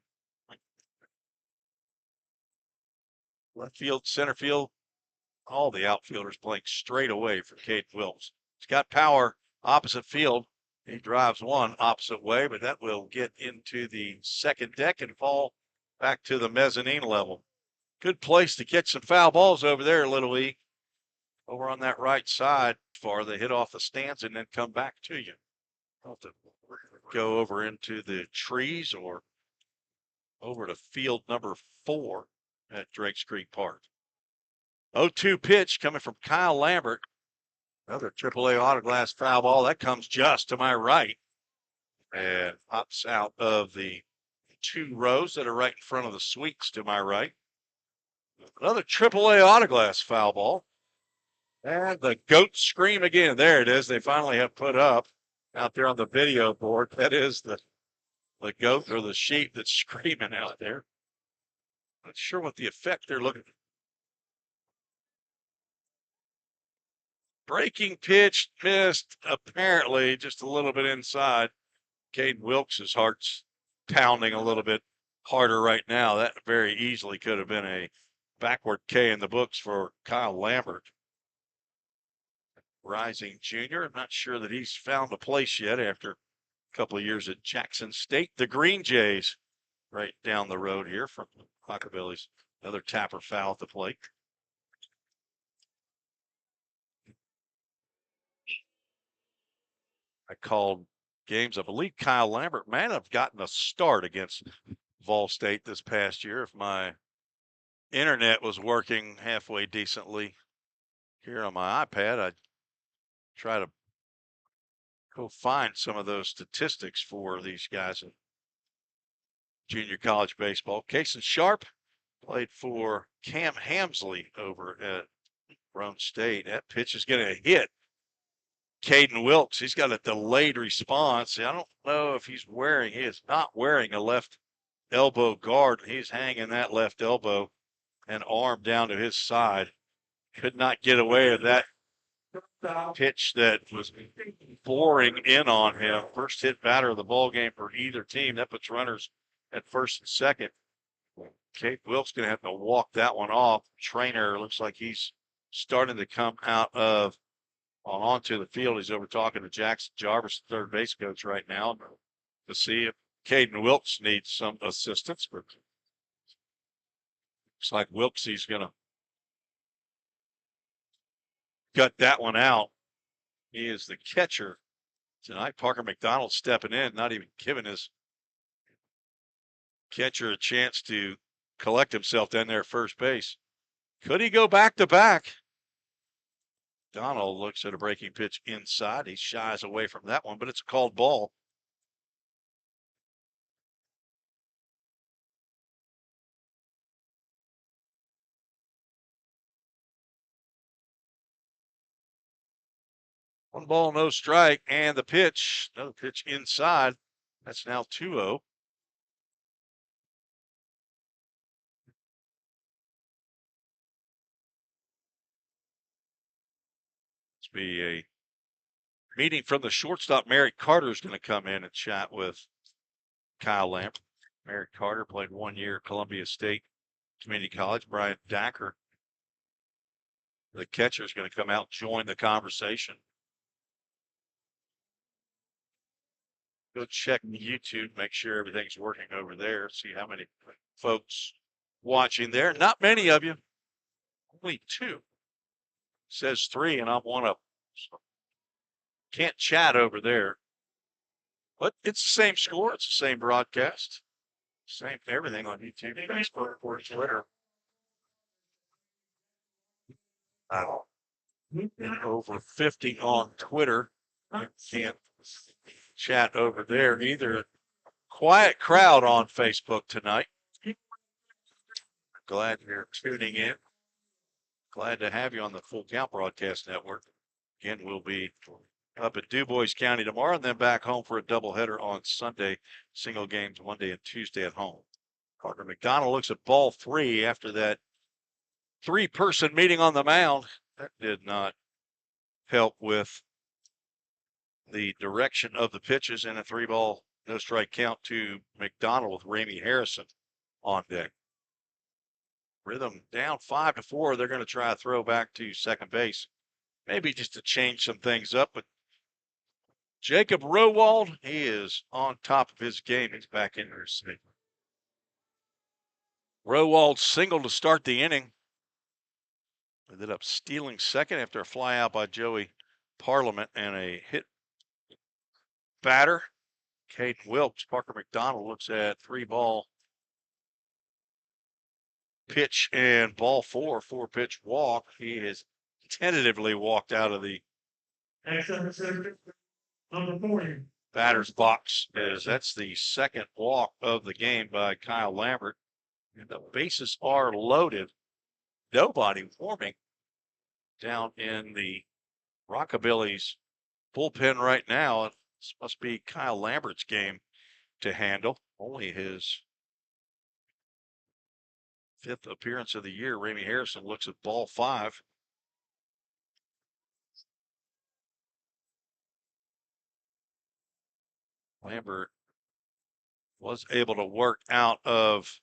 Left field, center field, all the outfielders playing straight away for Caden Wilkes. He's got power opposite field. He drives one opposite way, but that will get into the second deck and fall back to the mezzanine level. Good place to catch some foul balls over there, Little E. Over on that right side, far they hit off the stands and then come back to you. I'll have to go over into the trees or over to field number 4 at Drakes Creek Park. 0-2 pitch coming from Kyle Lambert. Another AAA autoglass foul ball. That comes just to my right and pops out of the 2 rows that are right in front of the suites to my right. Another AAA autoglass foul ball. And the goat scream again. There it is. They finally have put up out there on the video board. That is the goat or the sheep that's screaming out there. Not sure what the effect they're looking for. Breaking pitch missed, apparently, just a little bit inside. Caden Wilkes' heart's pounding a little bit harder right now. That very easily could have been a backward K in the books for Kyle Lambert. Rising junior. I'm not sure that he's found a place yet after a couple of years at Jackson State. The Green Jays right down the road here from Rockabillys. Another tapper foul at the plate. I called games. I believe Kyle Lambert might have gotten a start against Vol State this past year if my internet was working halfway decently here on my iPad. I'd try to go find some of those statistics for these guys in junior college baseball. Cason Sharp played for Cam Hamsley over at Rome State. That pitch is going to hit Caden Wilkes. He's got a delayed response. I don't know if he is not wearing a left elbow guard. He's hanging that left elbow and arm down to his side. Could not get away with that pitch that was boring in on him. First hit batter of the ball game for either team. That puts runners at first and second. Kate Wilkes going to have to walk that one off. Trainer looks like he's starting to come out of onto the field. He's over talking to Jackson Jarvis, the third base coach right now, to see if Caden Wilkes needs some assistance. But looks like Wilkes, he's going to gut that one out. He is the catcher tonight. Parker McDonald stepping in, not even giving his catcher a chance to collect himself down there at first base. Could he go back to back? Donald looks at a breaking pitch inside. He shies away from that one, but it's a called ball. One ball, no strike, and the pitch, another pitch inside. That's now 2-0. Be a meeting from the shortstop. Merrick Carter is going to come in and chat with Kyle Lamp. Merrick Carter played 1 year at Columbia State Community College. Brian Dacker, the catcher, is going to come out and join the conversation. Go check YouTube, make sure everything's working over there. See how many folks watching there. Not many of you, only 2. Says 3, and I'm one of them. So can't chat over there. But it's the same score. It's the same broadcast. Same everything on YouTube, Facebook, or Twitter. Over 50 on Twitter. Can't chat over there either. Quiet crowd on Facebook tonight. Glad you're tuning in. Glad to have you on the Full Count Broadcast Network. Again, we'll be up at DuBois County tomorrow and then back home for a doubleheader on Sunday. Single games Monday and Tuesday at home. Parker McDonald looks at ball 3 after that 3-person meeting on the mound. That did not help with the direction of the pitches, and a 3-ball, no strike count to McDonald with Ramey Harrison on deck. Rhythm down 5-4. They're going to try a throw back to second base. Maybe just to change some things up. But Jacob Rowald, he is on top of his game. He's back in there. Rowald singled to start the inning. Ended up stealing second after a fly out by Joey Parliament and a hit batter. Caden Wilkes. Parker McDonald looks at 3-ball. Pitch and ball 4, 4-pitch walk. He has tentatively walked out of the batter's box, as that's the second walk of the game by Kyle Lambert. And the bases are loaded. Nobody warming down in the Rockabillys bullpen right now. This must be Kyle Lambert's game to handle. Only his 5th appearance of the year. Ramey Harrison looks at ball 5. Lambert was able to work out of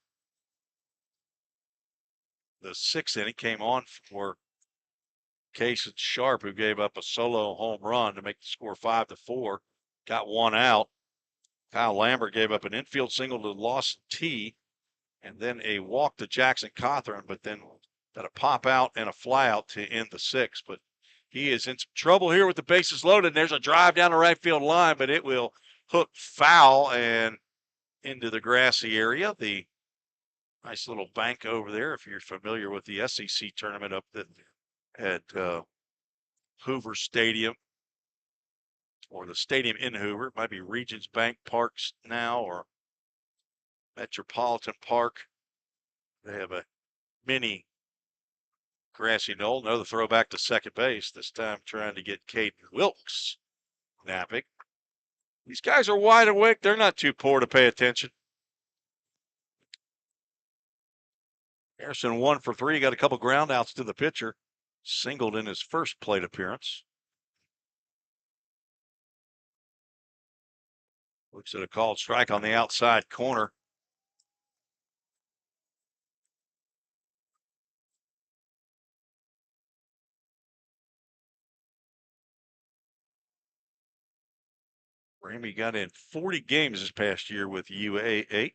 the 6th inning. Came on for Cason Sharp, who gave up a solo home run to make the score 5-4. Got 1 out. Kyle Lambert gave up an infield single to Lawson T, and then a walk to Jackson Cawthorn, but then got a pop out and a fly out to end the 6th. But he is in some trouble here with the bases loaded. And there's a drive down the right field line, but it will hook foul and into the grassy area. The nice little bank over there, if you're familiar with the SEC tournament up at Hoover Stadium or the stadium in Hoover. It might be Regions Bank Parks now or Metropolitan Park. They have a mini grassy knoll. Another throwback to second base, this time trying to get Caden Wilkes napping. These guys are wide awake. They're not too poor to pay attention. Harrison 1 for 3. Got a couple ground outs to the pitcher. Singled in his first plate appearance. Looks at a called strike on the outside corner. Ramey got in 40 games this past year with UAH.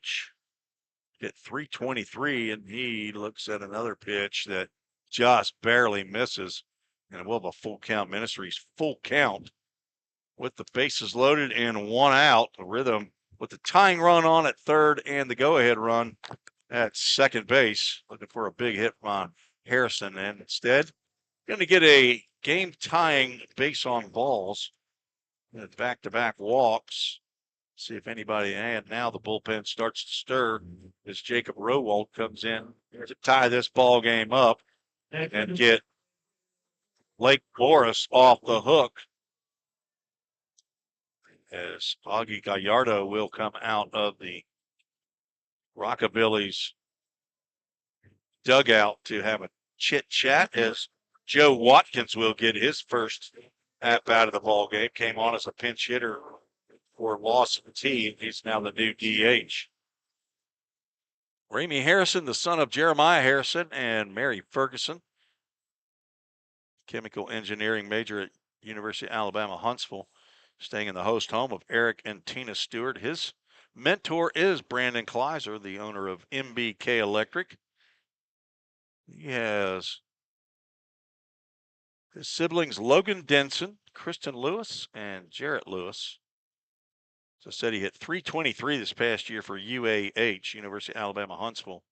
Hit 323, and he looks at another pitch that just barely misses. And we'll have a full count Ministries. Full count with the bases loaded and 1 out. The Rhythm with the tying run on at third and the go-ahead run at second base. Looking for a big hit from Harrison. And instead, going to get a game-tying base on balls. Back-to-back walks. See if anybody, and now the bullpen starts to stir as Jacob Rowald comes in to tie this ball game up and get Lake Boris off the hook. As Augie Gallardo will come out of the Rockabillys dugout to have a chit-chat, as Joe Watkins will get his first at-bat of the ball game. Came on as a pinch hitter for Lawson T. He's now the new DH. Ramey Harrison, the son of Jeremiah Harrison and Mary Ferguson, chemical engineering major at University of Alabama, Huntsville, staying in the host home of Eric and Tina Stewart. His mentor is Brandon Kleiser, the owner of MBK Electric. He has his siblings Logan Denson, Kristen Lewis, and Jarrett Lewis. As I said, he hit 323 this past year for UAH, University of Alabama, Huntsville.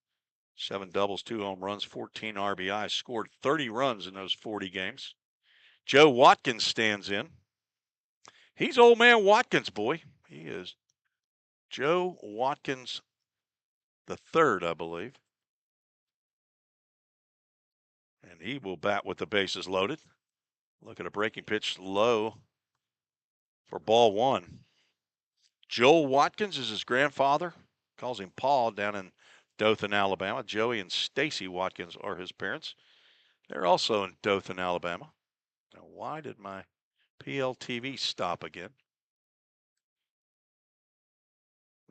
7 doubles, 2 home runs, 14 RBIs, scored 30 runs in those 40 games. Joe Watkins stands in. He's old man Watkins, boy. He is Joe Watkins the third, I believe. And he will bat with the bases loaded. Look at a breaking pitch low for ball 1. Joel Watkins is his grandfather. Calls him Paul down in Dothan, Alabama. Joey and Stacy Watkins are his parents. They're also in Dothan, Alabama. Now, why did my PLTV stop again?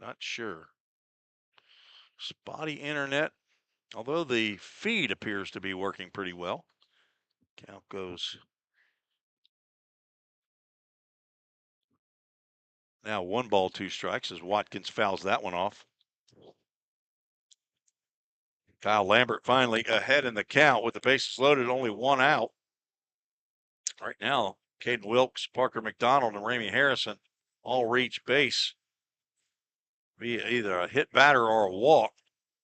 Not sure. Spotty internet, although the feed appears to be working pretty well. Count goes now 1 ball, 2 strikes as Watkins fouls that one off. Kyle Lambert finally ahead in the count with the bases loaded, only 1 out. Right now, Caden Wilkes, Parker McDonald, and Ramey Harrison all reach base via either a hit batter or a walk.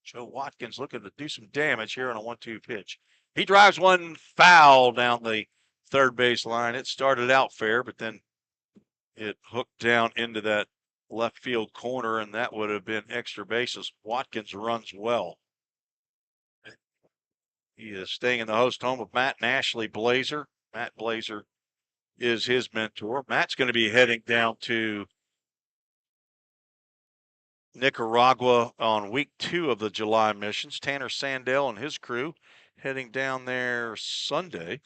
Joe Watkins looking to do some damage here on a 1-2 pitch. He drives one foul down the third base line. It started out fair, but then it hooked down into that left field corner, and that would have been extra bases. Watkins runs well. He is staying in the host home of Matt and Ashley Blazer. Matt Blazer is his mentor. Matt's going to be heading down to Nicaragua on week 2 of the July missions. Tanner Sandell and his crew heading down there Sunday.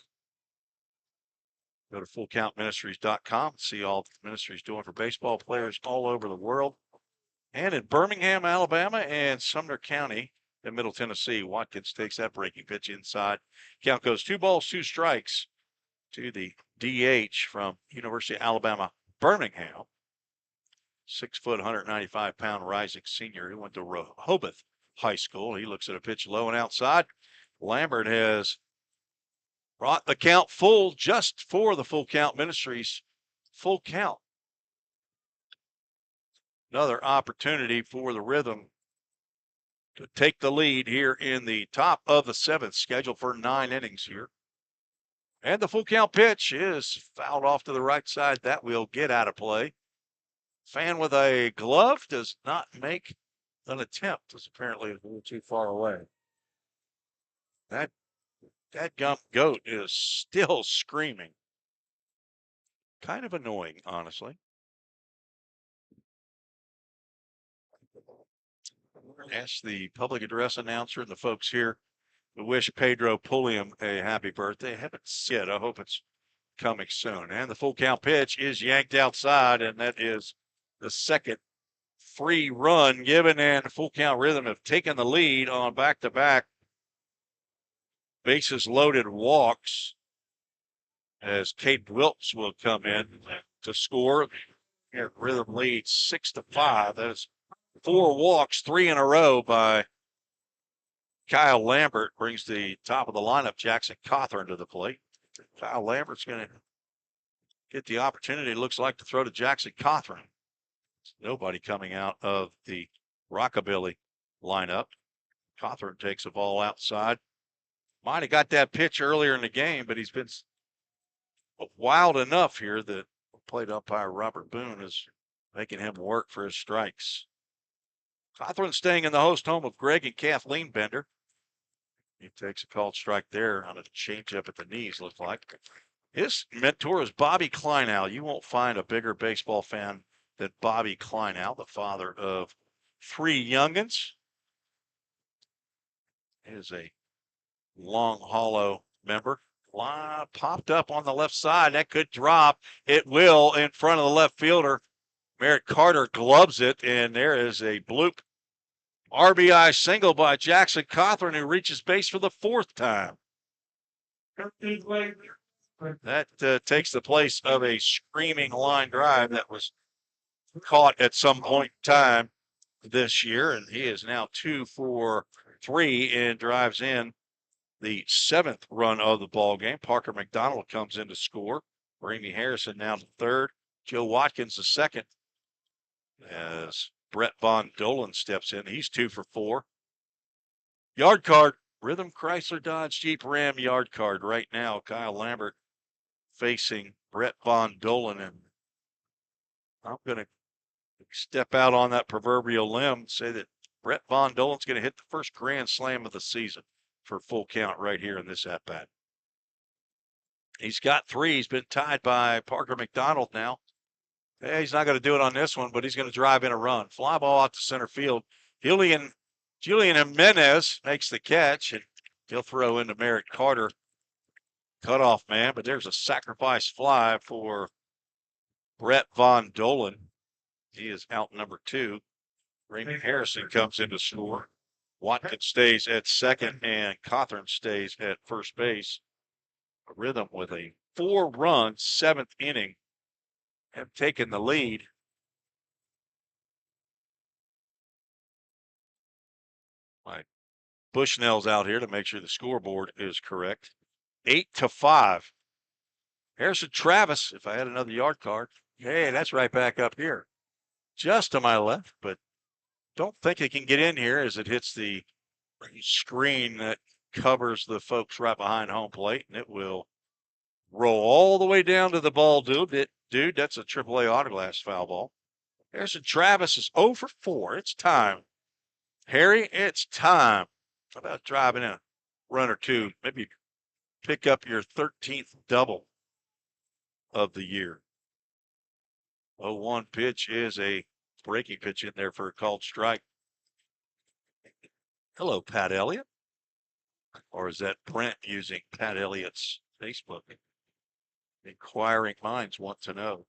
Go to fullcountministries.com, see all the ministry's doing for baseball players all over the world. And in Birmingham, Alabama, and Sumner County in Middle Tennessee, Watkins takes that breaking pitch inside. Count goes 2 balls, 2 strikes to the DH from University of Alabama, Birmingham. 6 foot, 195-pound rising senior. He went to Rehoboth High School. He looks at a pitch low and outside. Lambert has brought the count full just for the Full Count Ministries. Full count. Another opportunity for the Rhythm to take the lead here in the top of the 7th, scheduled for 9 innings here. And the full count pitch is fouled off to the right side. That will get out of play. Fan with a glove does not make an attempt. It's apparently a little too far away. That gump goat is still screaming. Kind of annoying, honestly. Ask the public address announcer and the folks here to wish Pedro Pulliam a happy birthday. I haven't said. I hope it's coming soon. And the full count pitch is yanked outside, and that is the second free run given, and full count Rhythm have taken the lead on back-to-back bases loaded walks as Kate Wilkes will come in to score. Here, Rhythm leads 6-5. That is 4 walks, 3 in a row by Kyle Lambert. Brings the top of the lineup, Jackson Cawthorn, to the plate. Kyle Lambert's going to get the opportunity, looks like, to throw to Jackson Cawthorn. Nobody coming out of the Rockabilly lineup. Cawthorn takes a ball outside. Might have got that pitch earlier in the game, but he's been wild enough here that plate umpire Robert Boone is making him work for his strikes. Cawthorn staying in the host home of Greg and Kathleen Bender. He takes a called strike there on a changeup at the knees, looks like. His mentor is Bobby Kleinow. You won't find a bigger baseball fan than Bobby Kleinow, the father of 3 youngins. He is a Long Hollow member. Line popped up on the left side. That could drop. It will in front of the left fielder. Merritt Carter gloves it, and there is a bloop RBI single by Jackson Cawthorn, who reaches base for the 4th time. That takes the place of a screaming line drive that was caught at some point in time this year, and he is now 2 for 3 and drives in the 7th run of the ball game. Parker McDonald comes in to score. Ramey Harrison now to 3rd. Joe Watkins the 2nd as Brett Von Dolan steps in. He's 2 for 4. Yard card, Rhythm Chrysler Dodge Jeep Ram yard card right now. Kyle Lambert facing Brett Von Dolan, and I'm going to step out on that proverbial limb and say that Brett Von Dolan's going to hit the first grand slam of the season for full count right here in this at-bat. He's got 3. He's been tied by Parker McDonald now. Hey, he's not going to do it on this one, but he's going to drive in a run. Fly ball out to center field. Julian Jimenez makes the catch, and he'll throw into Merritt Carter, cutoff man, but there's a sacrifice fly for Brett Von Dolan. He is out number 2. Ramey Harrison comes in to score. Watkins stays at 2nd, and Cawthorn stays at first base. Rhythm with a 4-run 7th inning have taken the lead. My Bushnell's out here to make sure the scoreboard is correct. 8-5. Harrison Travis, if I had another yard card. Hey, that's right back up here. Just to my left, but don't think it can get in here as it hits the screen that covers the folks right behind home plate, and it will roll all the way down to the ball, dude. That's a AAA autoglass foul ball. Harrison Travis is 0 for 4. It's time. Harry, it's time. How about driving in a run or 2? Maybe pick up your 13th double of the year. 0-1 pitch is a breaking pitch in there for a called strike. Hello, Pat Elliott. Or is that Brent using Pat Elliott's Facebook? Inquiring minds want to know.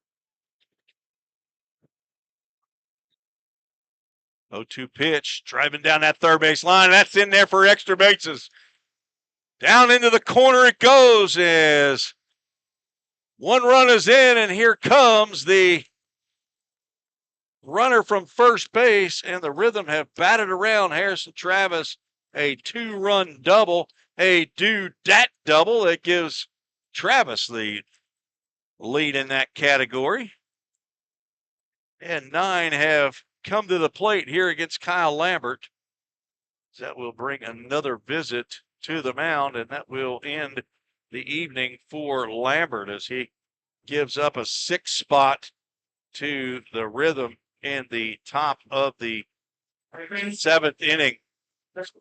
0-2 pitch, driving down that third base line. That's in there for extra bases. Down into the corner it goes as 1 run is in, and here comes the runner from first base, and the Rhythm have batted around Harrison Travis a 2-run double, a do-dat double that gives Travis the lead in that category. And 9 have come to the plate here against Kyle Lambert. That will bring another visit to the mound, and that will end the evening for Lambert as he gives up a 6 spot to the Rhythm in the top of the 7th inning.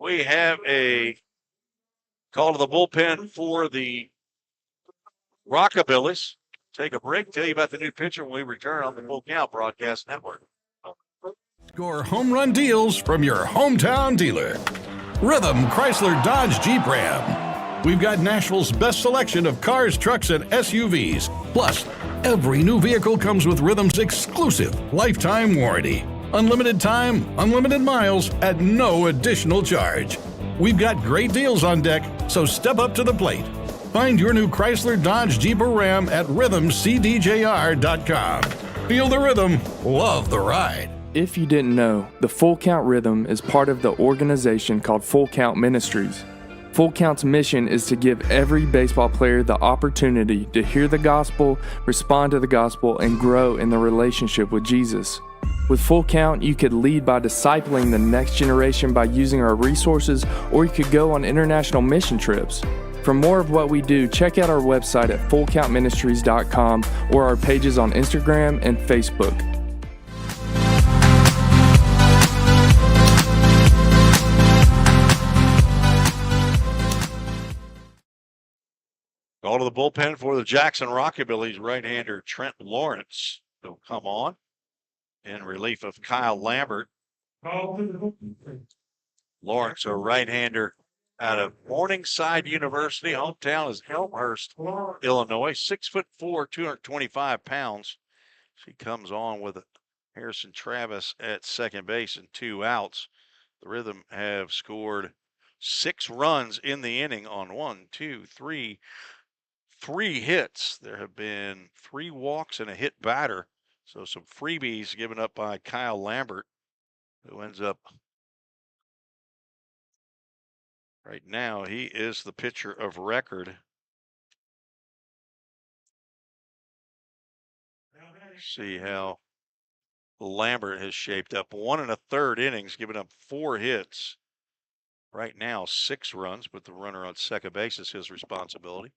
We have a call to the bullpen for the Rockabillys. Take a break, tell you about the new pitcher when we return on the Full Count Broadcast Network. Score home run deals from your hometown dealer. Rhythm Chrysler Dodge Jeep Ram. We've got Nashville's best selection of cars, trucks, and SUVs. Plus, every new vehicle comes with Rhythm's exclusive lifetime warranty. Unlimited time, unlimited miles at no additional charge. We've got great deals on deck, so step up to the plate. Find your new Chrysler Dodge Jeep or Ram at rhythmcdjr.com. Feel the rhythm, love the ride. If you didn't know, the Full Count Rhythm is part of the organization called Full Count Ministries. Full Count's mission is to give every baseball player the opportunity to hear the gospel, respond to the gospel, and grow in the relationship with Jesus. With Full Count, you could lead by discipling the next generation by using our resources, or you could go on international mission trips. For more of what we do, check out our website at fullcountministries.com or our pages on Instagram and Facebook. Call to the bullpen for the Jackson Rockabillys. Right-hander Trent Lawrence will come on in relief of Kyle Lambert. Lawrence, a right-hander out of Morningside University. Hometown is Elmhurst, Illinois. 6'4", 225 pounds. She comes on with Harrison Travis at second base and 2 outs. The Rhythm have scored 6 runs in the inning on 3 hits. There have been 3 walks and a hit batter. So some freebies given up by Kyle Lambert, who ends up right now, he is the pitcher of record. See how Lambert has shaped up. 1 1/3 innings, giving up 4 hits. Right now, 6 runs, but the runner on second base is his responsibility.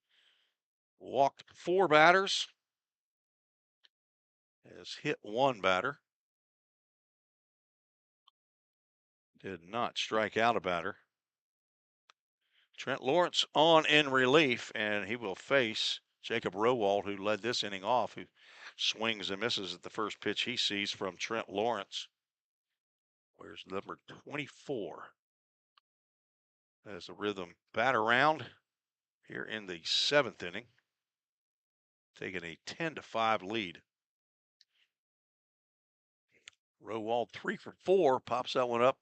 Walked 4 batters. Has hit 1 batter. Did not strike out a batter. Trent Lawrence on in relief, and he will face Jacob Rowald, who led this inning off, who swings and misses at the first pitch he sees from Trent Lawrence. Where's number 24? As the Rhythm bat around here in the 7th inning, taking a 10-5 lead. Rowald 3 for 4, pops that one up.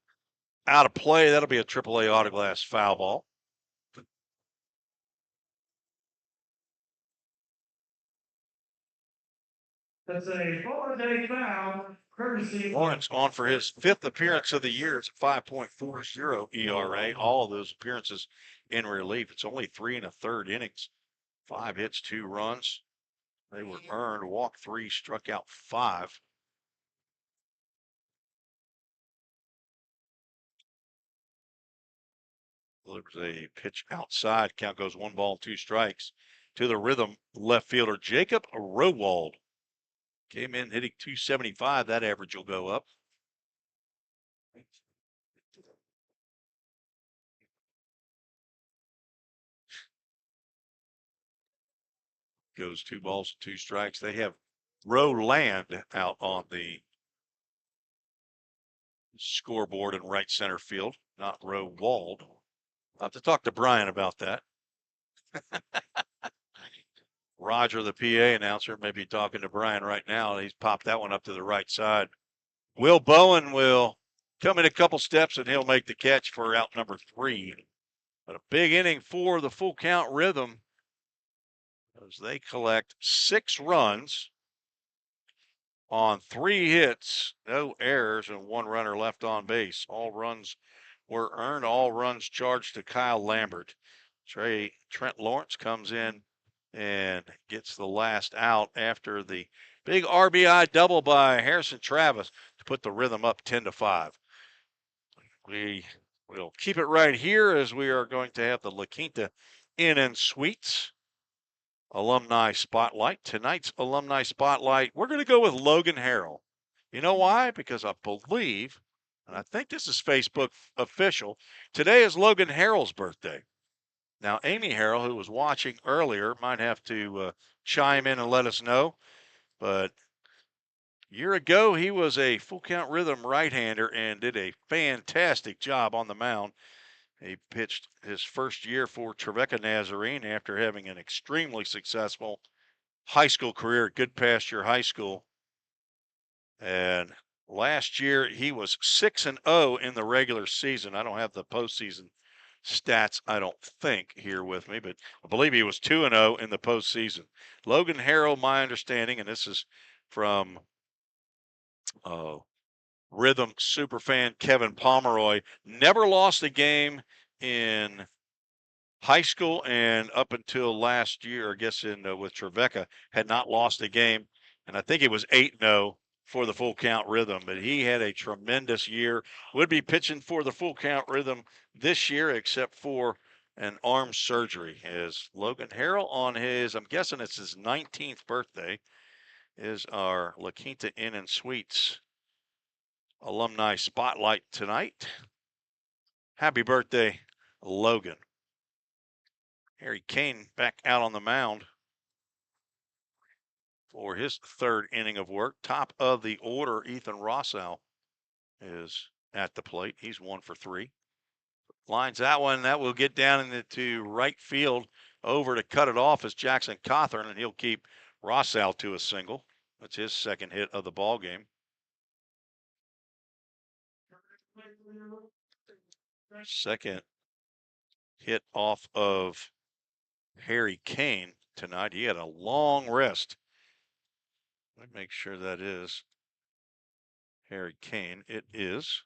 Out of play, that'll be a AAA autoglass foul ball. That's a 4-day foul, courtesy. Lawrence on for his 5th appearance of the year. It's a 5.40 ERA. All of those appearances in relief. It's only 3 1/3 innings. 5 hits, 2 runs. They were earned. Walked 3, struck out 5. There's a pitch outside. Count goes 1 ball, 2 strikes to the Rhythm left fielder Jacob Rowald. Came in hitting 275. That average will go up. Goes 2 balls, 2 strikes. They have Rowland out on the scoreboard in right center field, not Rowald. I'll have to talk to Brian about that. Roger, the PA announcer, may be talking to Brian right now. He's popped that one up to the right side. Will Bowen will come in a couple steps, and he'll make the catch for out number 3. But a big inning for the Full Count Rhythm as they collect 6 runs on 3 hits, no errors, and 1 runner left on base. All runs were earned, all runs charged to Kyle Lambert. Trent Lawrence comes in and gets the last out after the big RBI double by Harrison Travis to put the Rhythm up 10-5. We will keep it right here as we are going to have the La Quinta Inn and Suites alumni spotlight. Tonight's alumni spotlight, we're going to go with Logan Harrell. You know why? Because I believe, and I think this is Facebook official, today is Logan Harrell's birthday. Now, Amy Harrell, who was watching earlier, might have to chime in and let us know. But a year ago, he was a full count rhythm right-hander and did a fantastic job on the mound. He pitched his first year for Trevecca Nazarene after having an extremely successful high school career at Goodpasture High School. And last year, he was 6-0 in the regular season. I don't have the postseason stats, I don't think, here with me, but I believe he was 2-0 in the postseason. Logan Harrell, my understanding, and this is from Rhythm superfan Kevin Pomeroy, never lost a game in high school, and up until last year, I guess with Trevecca, had not lost a game, and I think it was 8-0 for the full count rhythm, but he had a tremendous year. Would be pitching for the full count rhythm this year, except for an arm surgery. As Logan Harrell on his, I'm guessing it's his 19th birthday, is our La Quinta Inn and Suites alumni spotlight tonight. Happy birthday, Logan. Harry Kane back out on the mound for his third inning of work. Top of the order, Ethan Rossow is at the plate. He's 1 for 3. Lines that one. That will get down into right field. Over to cut it off is Jackson Cawthorn, and he'll keep Rossow to a single. That's his second hit of the ball game. Second hit off of Harry Kane tonight. He had a long rest. Let me make sure that is Harry Kane. It is.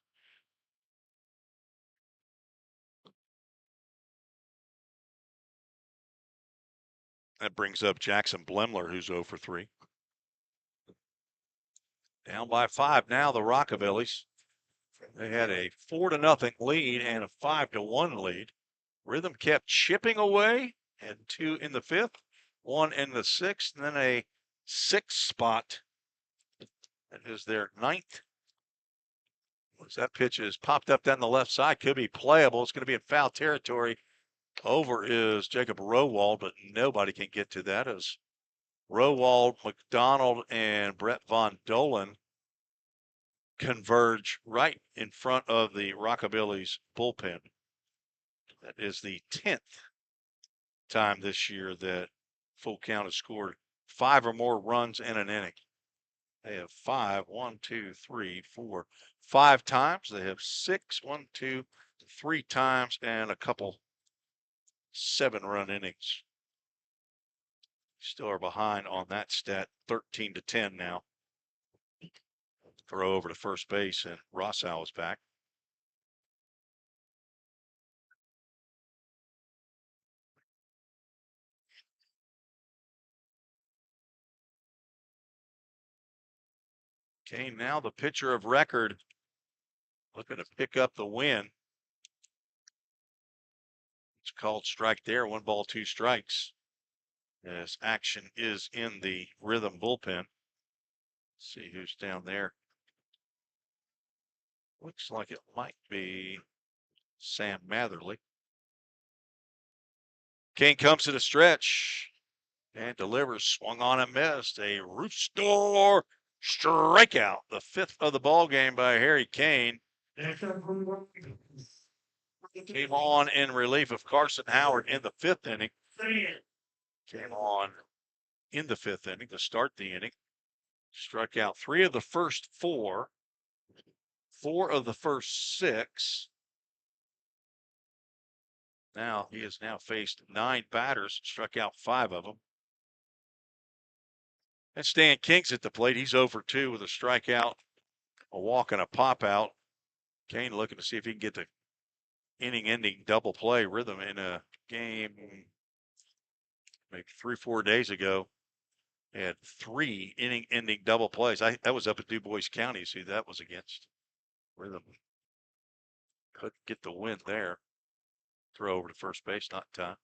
That brings up Jackson Blemler, who's 0 for 3. Down by 5 now, the Rockabillys. They had a 4-0 lead and a 5-1 lead. Rhythm kept chipping away, and 2 in the 5th, 1 in the 6th, and then a 6th spot. That is their 9th. As that pitch is popped up down the left side, could be playable. It's going to be in foul territory. Over is Jacob Rowald, but nobody can get to that as Rowald, McDonald, and Brett Von Dolan converge right in front of the Rockabillys bullpen. That is the 10th time this year that full count has scored 5 or more runs in an inning. They have 5, 1, 2, 3, 4, 5 times. They have 6, 1, 2, 3 times, and a couple 7-run innings. Still are behind on that stat, 13-10 now. Throw over to first base, and Rossow is back. Okay, now the pitcher of record looking to pick up the win. It's called strike there, 1 ball, 2 strikes. As action is in the Rhythm bullpen. Let's see who's down there. Looks like it might be Sam Matherly. Kane comes to the stretch and delivers, swung on and missed. A rooster strikeout, the 5th of the ball game by Harry Kane. Came on in relief of Carson Howard in the 5th inning. Came on in the 5th inning to start the inning. Struck out 3 of the first 4, 4 of the first 6. Now he has now faced 9 batters, struck out 5 of them. And Stan King's at the plate. He's 0 for 2 with a strikeout, a walk, and a pop out. Kane looking to see if he can get the inning-ending double play. Rhythm in a game maybe 3-4 days ago had 3 inning-ending double plays. That was up at DuBois County. See, that was against Rhythm. Couldn't get the win there. Throw over to first base, not in time.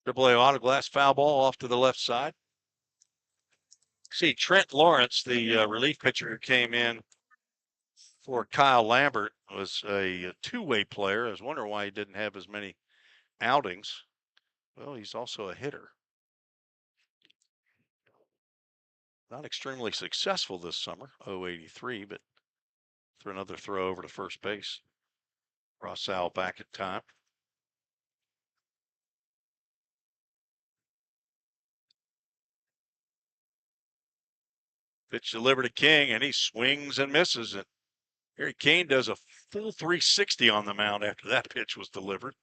AAA Auto Glass foul ball off to the left side. See, Trent Lawrence, the relief pitcher who came in for Kyle Lambert, was a two-way player. I was wondering why he didn't have as many outings. Well, he's also a hitter. Not extremely successful this summer, 083, but through another throw over to first base. Rossall back at time. Pitch delivered to King, and he swings and misses it. Harry Kane does a full 360 on the mound after that pitch was delivered.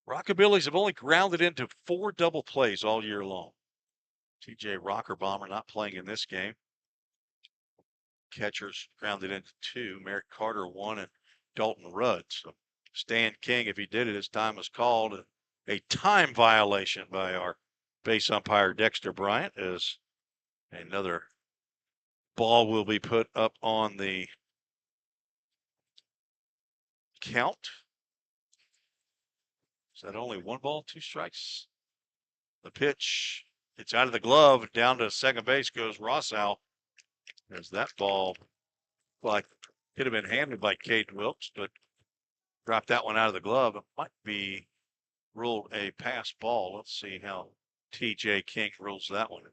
Rockabillys have only grounded into 4 double plays all year long. TJ Rockerbomber not playing in this game. Catchers grounded into 2. Merrick Carter 1 and Dalton Rudd. So Stan King, if he did it, his time was called. A time violation by our base umpire Dexter Bryant, as another ball will be put up on the count. Is that only 1 ball, 2 strikes? The pitch, it's out of the glove, down to second base goes Rossall. As that ball, like, could have been handled by Caden Wilkes, but dropped that one out of the glove. It might be ruled a pass ball. Let's see how TJ King rules that one.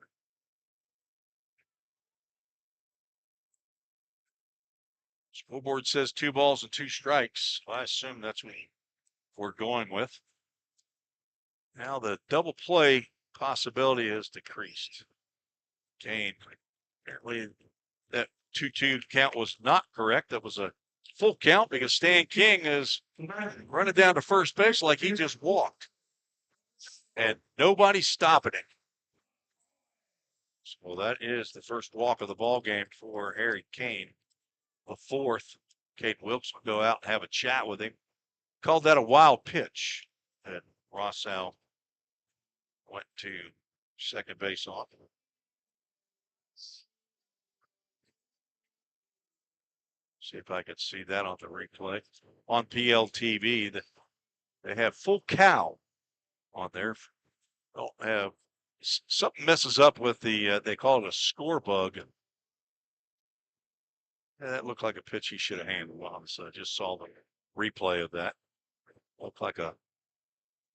School board says 2 balls and 2 strikes. I assume that's what we're going with. Now the double play possibility has decreased. Kane, apparently that 2-2 count was not correct. That was a full count because Stan King is running down to first base like he just walked. And nobody's stopping him. So that is the first walk of the ball game for Harry Kane. The 4th, Kate Wilkes will go out and have a chat with him. Called that a wild pitch. And Rossall went to second base off. See if I can see that on the replay. On PLTV, they have full cow on there. Don't have, something messes up with the, they call it a score bug. Yeah, that looked like a pitch he should have handled on, so I just saw the replay of that. Looked like a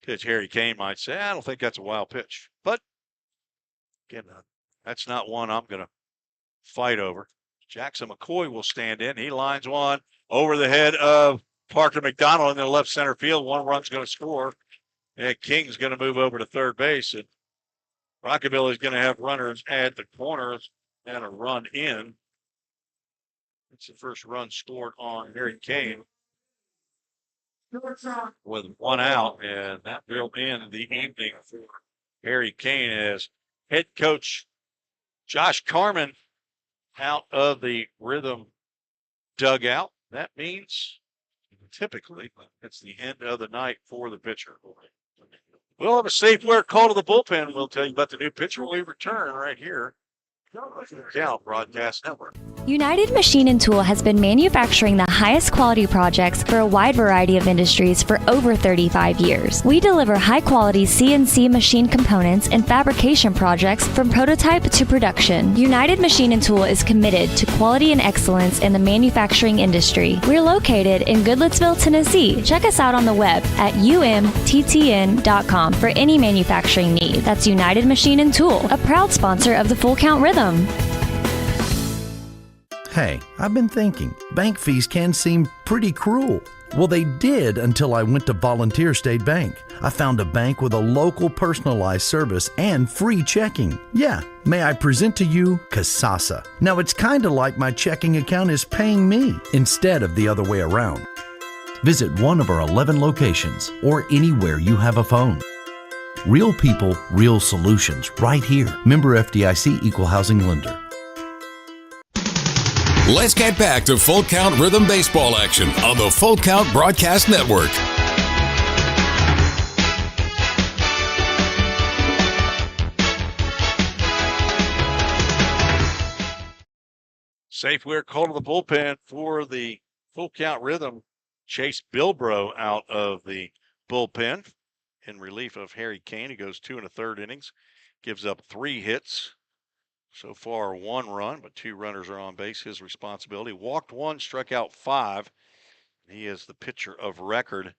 pitch Harry Kane might say, I don't think that's a wild pitch. But, again, that's not one I'm going to fight over. Jackson McCoy will stand in. He lines one over the head of Parker McDonald in the left center field. 1 run's going to score. And King's going to move over to third base. And Rockabilly's going to have runners at the corners and a run in. It's the first run scored on Harry Kane with 1 out, and that will end the evening for Harry Kane as head coach Josh Carman out of the Rhythm dugout. That means typically it's the end of the night for the pitcher. We'll have a safe word call to the bullpen. We'll tell you about the new pitcher when we return right here. Broadcast Network. United Machine and Tool has been manufacturing the highest quality projects for a wide variety of industries for over 35 years. We deliver high-quality CNC machine components and fabrication projects from prototype to production. United Machine and Tool is committed to quality and excellence in the manufacturing industry. We're located in Goodlettsville, Tennessee. Check us out on the web at umttn.com for any manufacturing need. That's United Machine and Tool, a proud sponsor of the Full Count Rhythm. Hey, I've been thinking, bank fees can seem pretty cruel. Well, they did until I went to Volunteer State Bank. I found a bank with a local personalized service and free checking. Yeah, may I present to you Kasasa. Now, it's kind of like my checking account is paying me instead of the other way around. Visit one of our 11 locations or anywhere you have a phone. Real people, real solutions right here. Member FDIC Equal Housing Lender. Let's get back to Full Count Rhythm Baseball action on the Full Count Broadcast Network. Safe we're called to the bullpen for the Full Count Rhythm. Chase Bilbrough out of the bullpen in relief of Harry Kane. He goes 2 1/3 innings, gives up 3 hits. So far, 1 run, but 2 runners are on base. His responsibility. Walked 1, struck out 5. He is the pitcher of record,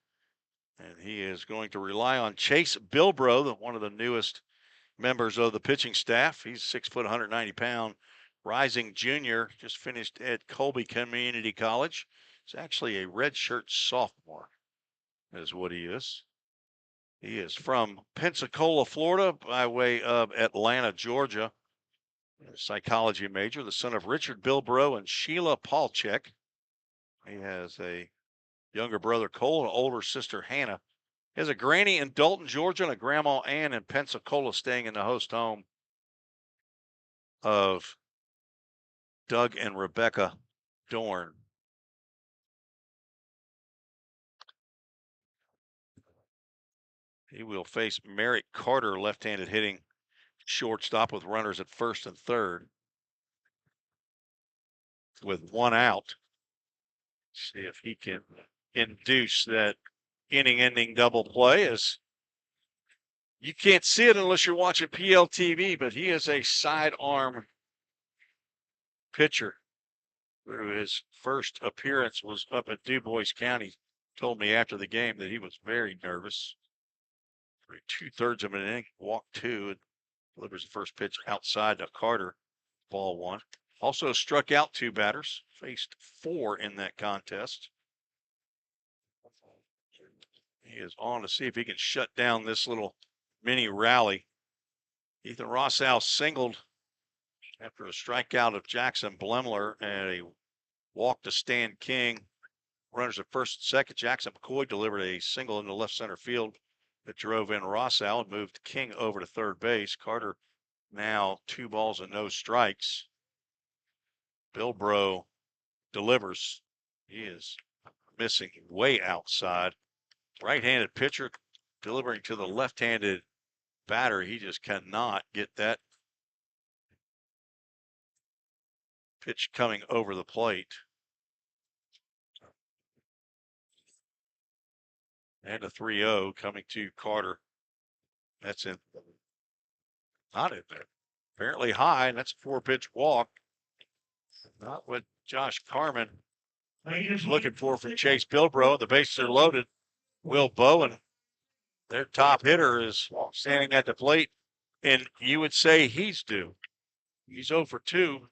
and he is going to rely on Chase Bilbrough, one of the newest members of the pitching staff. He's 6 foot, 190-pound, rising junior. Just finished at Colby Community College. He's actually a redshirt sophomore, is what he is. He is from Pensacola, Florida, by way of Atlanta, Georgia. A psychology major, the son of Richard Bilbrough and Sheila Paulchek. He has a younger brother, Cole, and an older sister, Hannah. He has a granny in Dalton, Georgia, and a grandma, Ann, in Pensacola, staying in the host home of Doug and Rebecca Dorn. He will face Merrick Carter, left-handed hitting shortstop with runners at first and third. With 1 out. See if he can induce that inning-ending double play. As you can't see it unless you're watching PLTV, but he is a sidearm pitcher. His first appearance was up at DuBois County. Told me after the game that he was very nervous. For 2/3 of an inning, walked 2, and delivers the first pitch outside to Carter. Ball 1. Also struck out 2 batters, faced 4 in that contest. He is on to see if he can shut down this little mini rally. Ethan Rossow singled after a strikeout of Jackson Blemler and a walk to Stan King. Runners at first and second. Jackson McCoy delivered a single into left center field that drove in Rossow and moved King over to third base. Carter now 2 balls and no strikes. Bilbrough delivers. He is missing way outside. Right-handed pitcher delivering to the left-handed batter. He just cannot get that pitch coming over the plate. And a 3-0 coming to Carter. That's in, not in there. Apparently high, and that's a 4-pitch walk. Not what Josh Carman is looking for from Chase Bilbrough. The bases are loaded. Will Bowen, their top hitter, is standing at the plate, and you would say he's due. He's 0 for 2.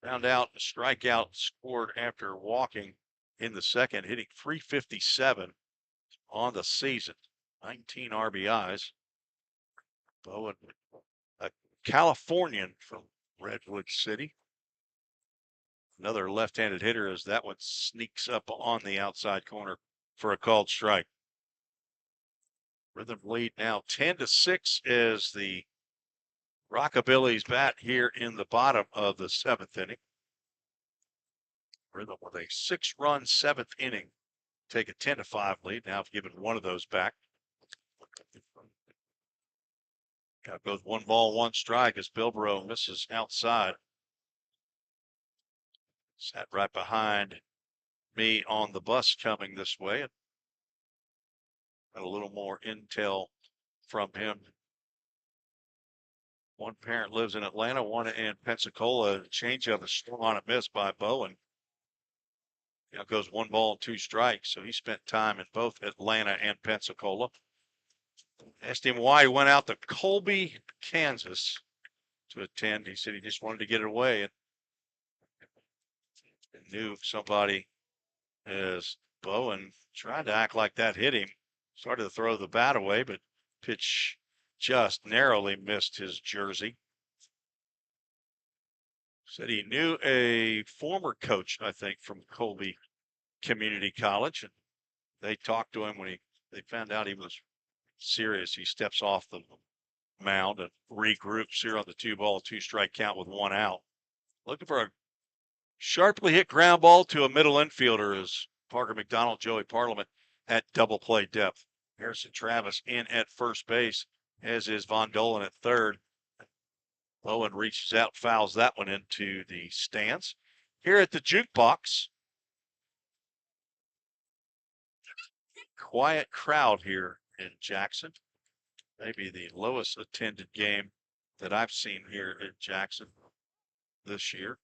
Found out a strikeout scored after walking in the second, hitting .357 on the season. 19 RBIs. Bowen, a Californian from Redwood City. Another left-handed hitter as that one sneaks up on the outside corner for a called strike. Rhythm lead now 10-6 as the Rockabillys bat here in the bottom of the 7th inning. Rhythm with a 6-run 7th inning. Take a 10-5 lead. Now have given one of those back. Now goes 1 ball, 1 strike as Bilbrough misses outside. Sat right behind me on the bus coming this way. Got a little more intel from him. One parent lives in Atlanta, one in Pensacola. Changeup is swung on a miss by Bowen. Now goes 1 ball and 2 strikes. So he spent time in both Atlanta and Pensacola. Asked him why he went out to Colby, Kansas to attend. He said he just wanted to get it away and knew somebody as Bowen tried to act like that hit him. Started to throw the bat away, but pitch just narrowly missed his jersey. Said he knew a former coach, I think, from Colby Community College, and they talked to him when they found out he was serious. He steps off the mound and regroups here on the 2 ball, 2 strike count with 1 out. Looking for a sharply hit ground ball to a middle infielder is Parker McDonald, Joey Parliament at double play depth. Harrison Travis in at first base, as is Von Dolan at third. Bowen reaches out, fouls that one into the stands. Here at the jukebox, quiet crowd here in Jackson. Maybe the lowest attended game that I've seen here in Jackson this year.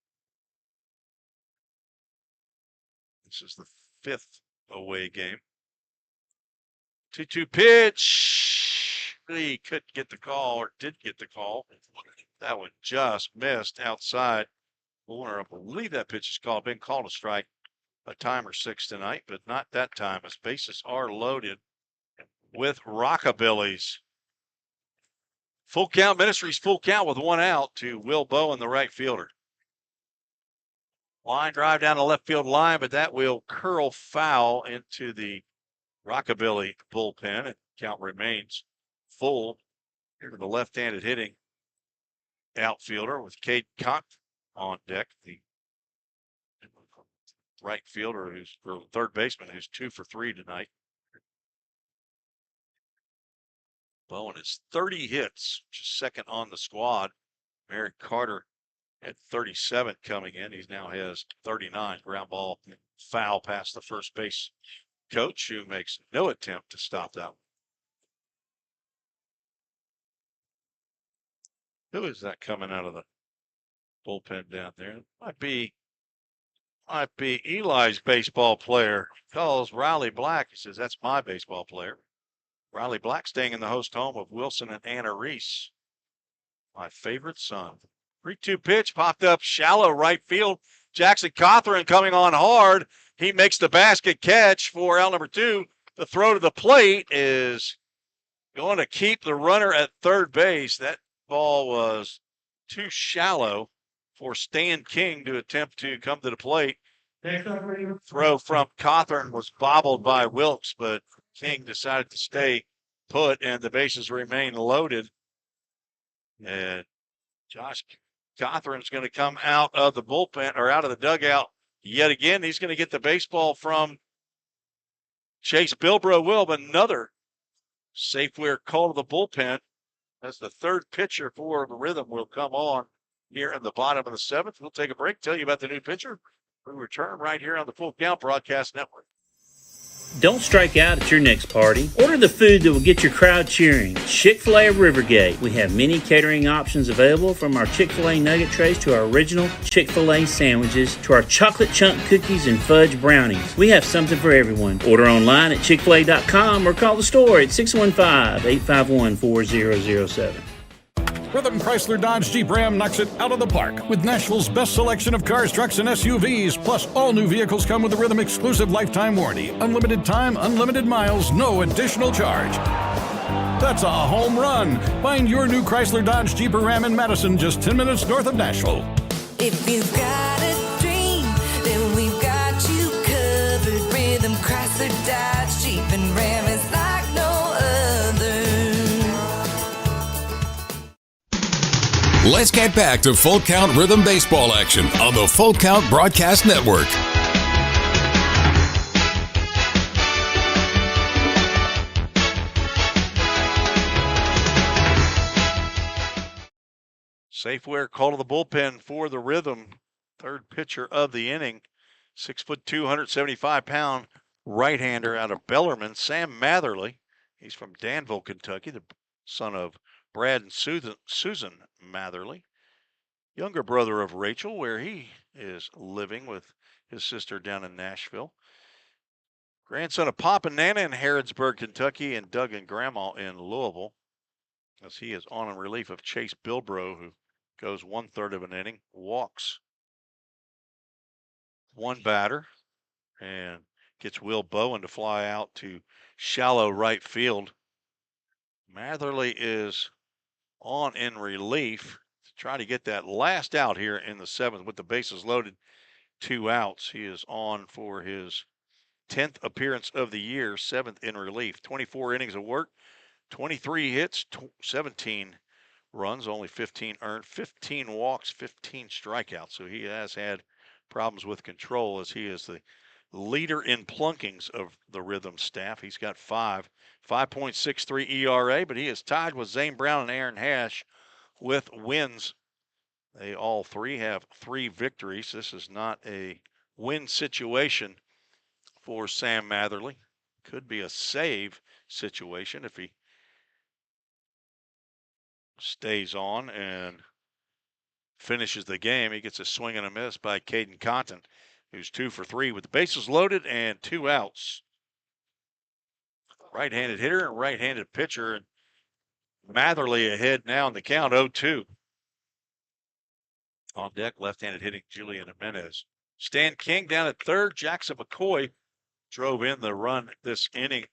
This is the 5th away game. 2-2 pitch. He couldn't get the call, or did get the call. That one just missed outside corner. I believe that pitch is called. Been called a strike a time or 6 tonight, but not that time as bases are loaded with Rockabillys. Full count Ministries, full count with 1 out to Will Bowen, the right fielder. Line drive down the left field line, but that will curl foul into the Rockabilly bullpen. And count remains full. Here to the left-handed hitting outfielder with Cade Cock on deck. The right fielder or third baseman who's 2 for 3 tonight. Bowen is 30 hits, just second on the squad. Merrick Carter at 37 coming in. He now has 39. Ground ball foul past the first base coach, who makes no attempt to stop that one. Who is that coming out of the bullpen down there? Might be Eli's baseball player. Calls Riley Black. He says, that's my baseball player. Riley Black staying in the host home of Wilson and Anna Reese. My favorite son. 3-2 pitch popped up shallow right field. Jackson Cawthorn coming on hard. He makes the basket catch for out number 2. The throw to the plate is going to keep the runner at third base. That ball was too shallow for Stan King to attempt to come to the plate. Throw from Cawthorn was bobbled by Wilkes, but King decided to stay put, and the bases remain loaded. And Josh Cawthorn's going to come out of the bullpen, or out of the dugout yet again. He's going to get the baseball from Chase Bilbro. Will, but another Safeware call to the bullpen as the third pitcher for the Rhythm will come on here in the bottom of the 7th. We'll take a break, tell you about the new pitcher. We return right here on the Full Count Broadcast Network. Don't strike out at your next party. Order the food that will get your crowd cheering. Chick-fil-A of Rivergate. We have many catering options available, from our Chick-fil-A nugget trays to our original Chick-fil-A sandwiches to our chocolate chunk cookies and fudge brownies. We have something for everyone. Order online at chickfil-a.com or call the store at 615-851-4007. Rhythm Chrysler Dodge Jeep Ram knocks it out of the park with Nashville's best selection of cars, trucks, and SUVs. Plus, all new vehicles come with a Rhythm exclusive lifetime warranty. Unlimited time, unlimited miles, no additional charge. That's a home run. Find your new Chrysler Dodge Jeep or Ram in Madison, just 10 minutes north of Nashville. If you've got a dream, then we've got you covered. Rhythm Chrysler Dodge Jeep and Ram is like no other. Let's get back to Full Count Rhythm baseball action on the Full Count Broadcast Network. Safeware call to the bullpen for the Rhythm. Third pitcher of the inning. 6'2", 275-pound right-hander out of Bellarmine, Sam Matherly. He's from Danville, Kentucky, the son of Brad and Susan Matherly. Younger brother of Rachel, where he is living with his sister down in Nashville. Grandson of Pop and Nana in Harrodsburg, Kentucky, and Doug and Grandma in Louisville, as he is on in relief of Chase Bilbro, who goes 1/3 of an inning, walks one batter, and gets Will Bowen to fly out to shallow right field. Matherly is on in relief to try to get that last out here in the 7th with the bases loaded, 2 outs. He is on for his 10th appearance of the year, 7th in relief. 24 innings of work, 23 hits, 17 runs, only 15 earned, 15 walks, 15 strikeouts. So he has had problems with control, as he is the leader in plunkings of the Rhythm staff. He's got 5.63 ERA, but he is tied with Zane Brown and Aaron Hash with wins. They all three have 3 victories. This is not a win situation for Sam Matherly. Could be a save situation if he stays on and finishes the game. He gets a swing and a miss by Caden Cotton, who's 2 for 3 with the bases loaded and 2 outs. Right-handed hitter and right-handed pitcher. And Matherly ahead now in the count, 0-2. On deck, left-handed hitting Julian Jimenez. Stan King down at third. Jackson McCoy drove in the run this inning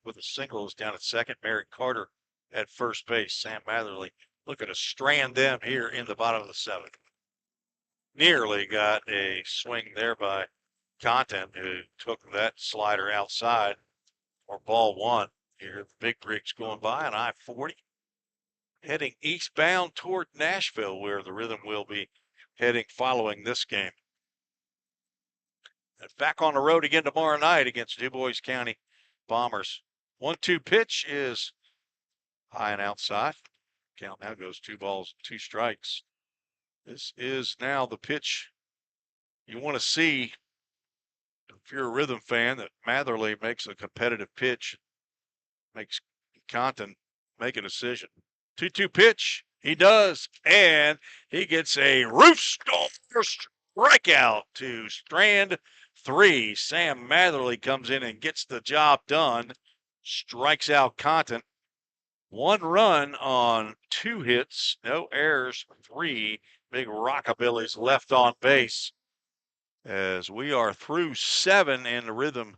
with a singles down at second. Merrick Carter at first base. Sam Matherly looking to strand them here in the bottom of the seventh. Nearly got a swing there by Content, who took that slider outside for ball one. Here, the big rigs going by on I-40, heading eastbound toward Nashville, where the Rhythm will be heading following this game. And back on the road again tomorrow night against Du Bois County Bombers. 1-2 pitch is high and outside. Count now goes 2 balls, 2 strikes. This is now the pitch you want to see if you're a Rhythm fan, that Matherly makes a competitive pitch, makes Content make a decision. 2-2 pitch, he does, and he gets a rooster strikeout to strand 3. Sam Matherly comes in and gets the job done, strikes out Content. 1 run on 2 hits, no errors, 3. Big Rockabillys left on base. As we are through 7 and the Rhythm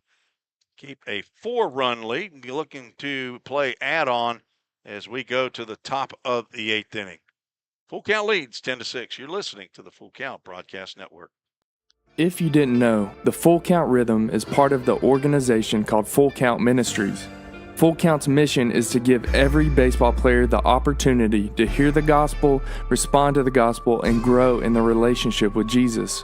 keep a 4-run lead, looking to play add-on as we go to the top of the 8th inning. Full Count leads 10-6. You're listening to the Full Count Broadcast Network. If you didn't know, the Full Count Rhythm is part of the organization called Full Count Ministries. Full Count's mission is to give every baseball player the opportunity to hear the gospel, respond to the gospel, and grow in the relationship with Jesus.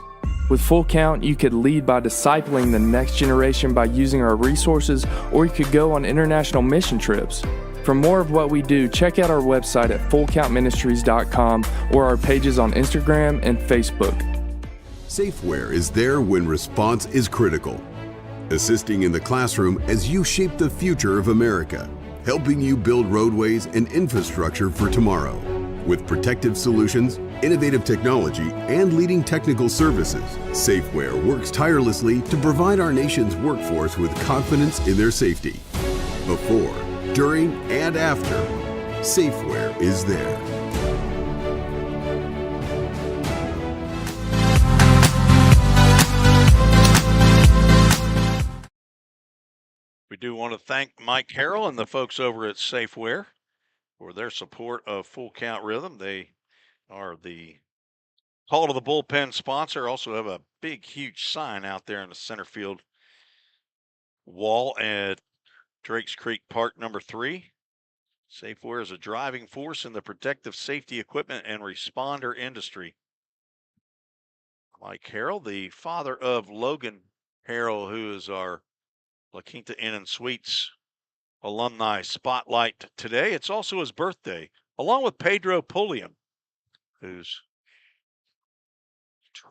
With Full Count, you could lead by discipling the next generation by using our resources, or you could go on international mission trips. For more of what we do, check out our website at fullcountministries.com or our pages on Instagram and Facebook. Safeware is there when response is critical, assisting in the classroom as you shape the future of America, helping you build roadways and infrastructure for tomorrow. With protective solutions, innovative technology, and leading technical services, Safeware works tirelessly to provide our nation's workforce with confidence in their safety. Before, during, and after, Safeware is there. We do want to thank Mike Harrell and the folks over at Safeware for their support of Full Count Rhythm. They are the Call to the Bullpen sponsor. Also have a big, huge sign out there in the center field wall at Drakes Creek Park number 3. Safeware is a driving force in the protective safety equipment and responder industry. Mike Harrell, the father of Logan Harrell, who is our La Quinta Inn and Suites alumni spotlight today. It's also his birthday, along with Pedro Pulliam, whose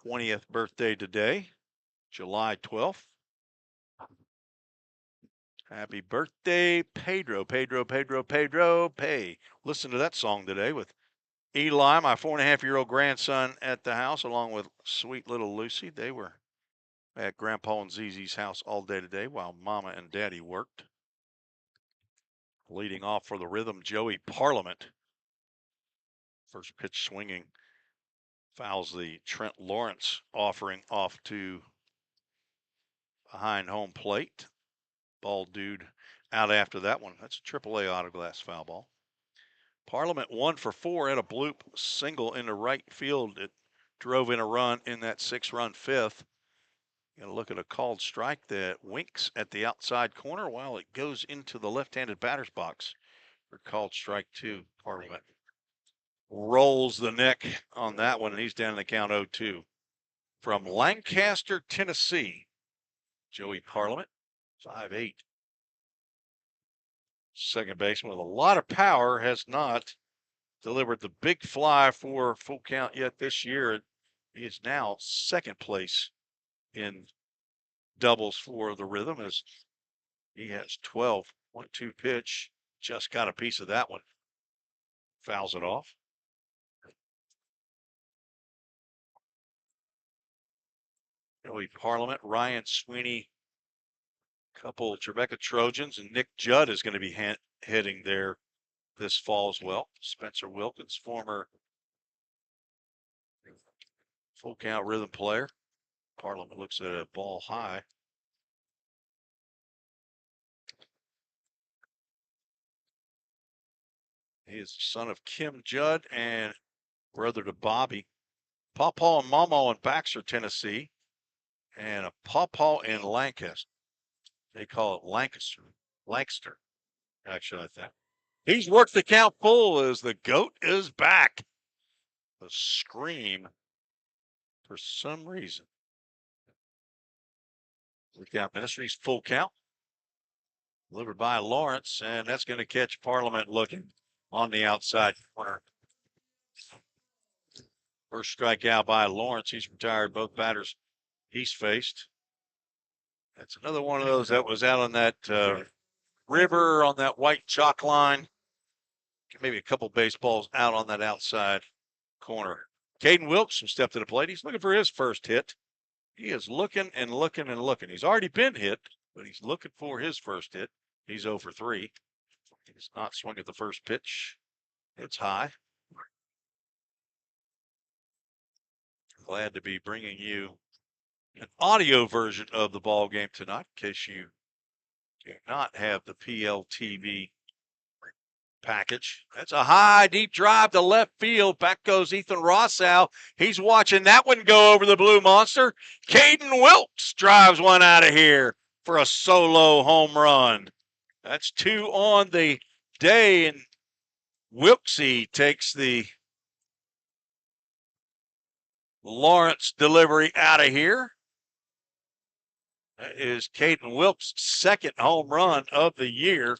20th birthday today, July 12th. Happy birthday, Pedro, Pedro, Pedro, Pedro, Pay. Listen to that song today with Eli, my 4.5-year-old grandson, at the house, along with sweet little Lucy. They were at Grandpa and Zizi's house all day today while Mama and Daddy worked. Leading off for the Rhythm, Joey Parliament. First pitch swinging. Fouls the Trent Lawrence offering off to behind home plate. Ball dude out after that one. That's a AAA autoglass foul ball. Parliament 1 for 4 at a bloop single into right field. It drove in a run in that 6-run fifth. Going to look at a called strike that winks at the outside corner while it goes into the left-handed batter's box for called strike 2. Parliament rolls the neck on that one, and he's down in the count 0-2. From Lancaster, Tennessee, Joey Parliament, 5'8". Second baseman with a lot of power, has not delivered the big fly for Full Count yet this year. He is now second place in doubles for the Rhythm as He has 12. 1-2 pitch. Just got a piece of that one. Fouls it off. Joey Parliament, Ryan Sweeney, couple Tribeca Trojans, and Nick Judd is going to be hitting there this fall as well. Spencer Wilkins, former full count rhythm player. Parliament looks at a ball high. He is the son of Kim Judd and brother to Bobby. Pawpaw and Mamo in Baxter, Tennessee, and a Pawpaw in Lancaster. They call it Lancaster, actually, I think. He's worked the count full as the GOAT is back. The scream for some reason. Full Count Ministries, full count. Delivered by Lawrence, and that's going to catch Parliament looking on the outside corner. First strikeout by Lawrence. He's retired both batters he's faced. That's another one of those that was out on that river on that white chalk line. Maybe a couple baseballs out on that outside corner. Caden Wilkes will step to the plate. He's looking for his first hit. He is looking and looking and looking. He's already been hit, but he's looking for his first hit. He's 0 for 3. He's not swinging at the first pitch. It's high. Glad to be bringing you an audio version of the ball game tonight, in case you do not have the PLTV package. That's a high, deep drive to left field. Back goes Ethan Rossow. He's watching that one go over the Blue Monster. Caden Wilkes drives one out of here for a solo home run. That's 2 on the day, and Wilksy takes the Lawrence delivery out of here. That is Caden Wilkes' second home run of the year.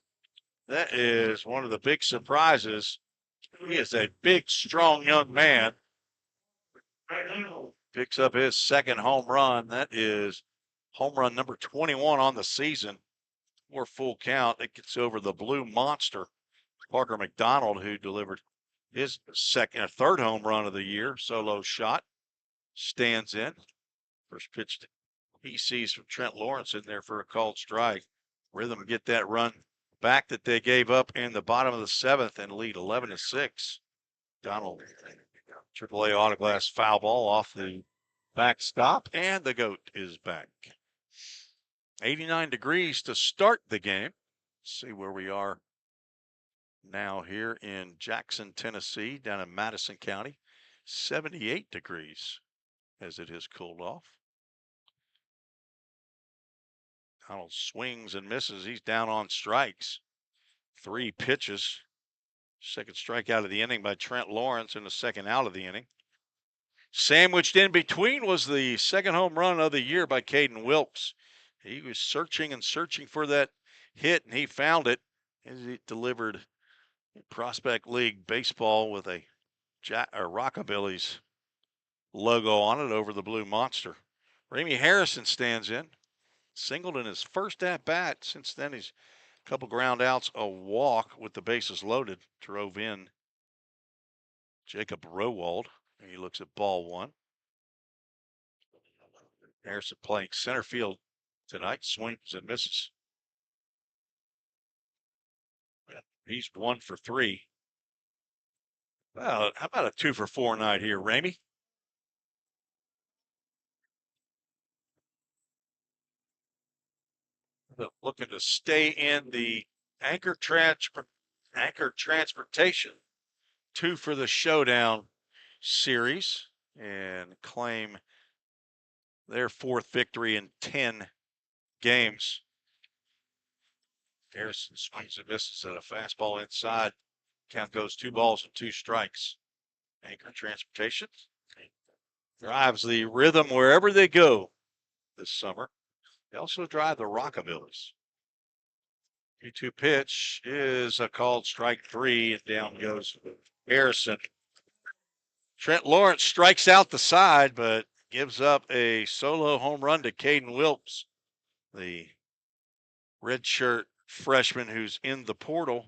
That is one of the big surprises. He is a big, strong young man. Picks up his second home run. That is home run number 21 on the season. More full count. It gets over the Blue Monster, Parker McDonald, who delivered his third home run of the year. Solo shot. Stands in. First pitch he sees from Trent Lawrence in there for a called strike. Rhythm get that run back that they gave up in the bottom of the 7th and lead 11-6. Donald, AAA Autoglass foul ball off the backstop, and the GOAT is back. 89 degrees to start the game. Let's see where we are now here in Jackson, Tennessee, down in Madison County. 78 degrees as it has cooled off. Donald swings and misses. He's down on strikes. 3 pitches. Second strikeout of the inning by Trent Lawrence, and the second out of the inning. Sandwiched in between was the second home run of the year by Caden Wilkes. He was searching and searching for that hit, and he found it as he delivered Prospect League baseball with a Rockabillys logo on it over the Blue Monster. Ramey Harrison stands in. Singled in his first at-bat. Since then, he's a couple ground outs, a walk with the bases loaded. Drove in Jacob Rowald. And he looks at ball 1. Harrison playing center field tonight. Swings and misses. He's 1 for 3. Well, how about a 2 for 4 night here, Ramey? Looking to stay in the anchor transportation 2 for the showdown series and claim their 4th victory in 10 games. Harrison swings and misses at a fastball inside. Count goes 2 balls and 2 strikes. Anchor Transportation drives the rhythm wherever they go this summer. They also drive the Rockabillys. 2-2 pitch is a called strike 3, and down goes Harrison. Trent Lawrence strikes out the side, but gives up a solo home run to Caden Wilkes. The redshirt freshman who's in the portal.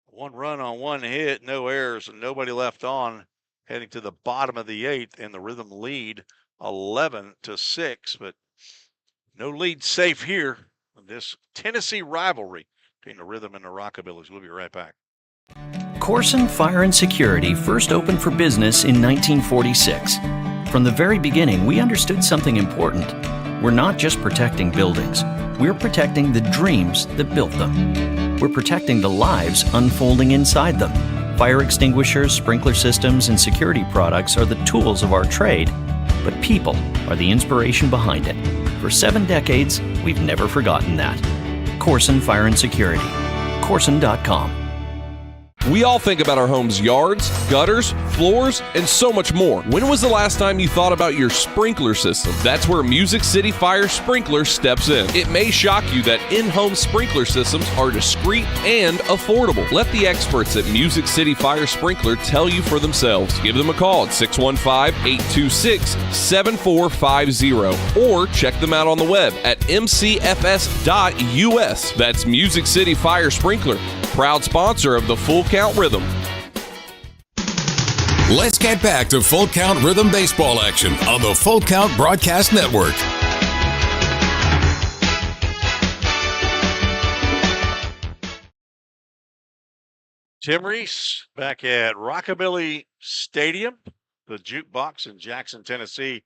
1 run on 1 hit, no errors, and nobody left on, heading to the bottom of the 8th, and the Rhythm lead 11-6, but no lead safe here in this Tennessee rivalry between the Rhythm and the Rockabillys. We'll be right back. Corson Fire and Security first opened for business in 1946. From the very beginning, we understood something important. We're not just protecting buildings. We're protecting the dreams that built them. We're protecting the lives unfolding inside them. Fire extinguishers, sprinkler systems, and security products are the tools of our trade, but people are the inspiration behind it. For 7 decades, we've never forgotten that. Corson Fire and Security. Corson.com. We all think about our home's yards, gutters, floors, and so much more. When was the last time you thought about your sprinkler system? That's where Music City Fire Sprinkler steps in. It may shock you that in-home sprinkler systems are discreet and affordable. Let the experts at Music City Fire Sprinkler tell you for themselves. Give them a call at 615-826-7450 or check them out on the web at mcfs.us. That's Music City Fire Sprinkler, proud sponsor of the Full Count Rhythm. Let's get back to Full Count Rhythm baseball action on the Full Count Broadcast Network. Tim Reese back at Rockabilly Stadium. The jukebox in Jackson, Tennessee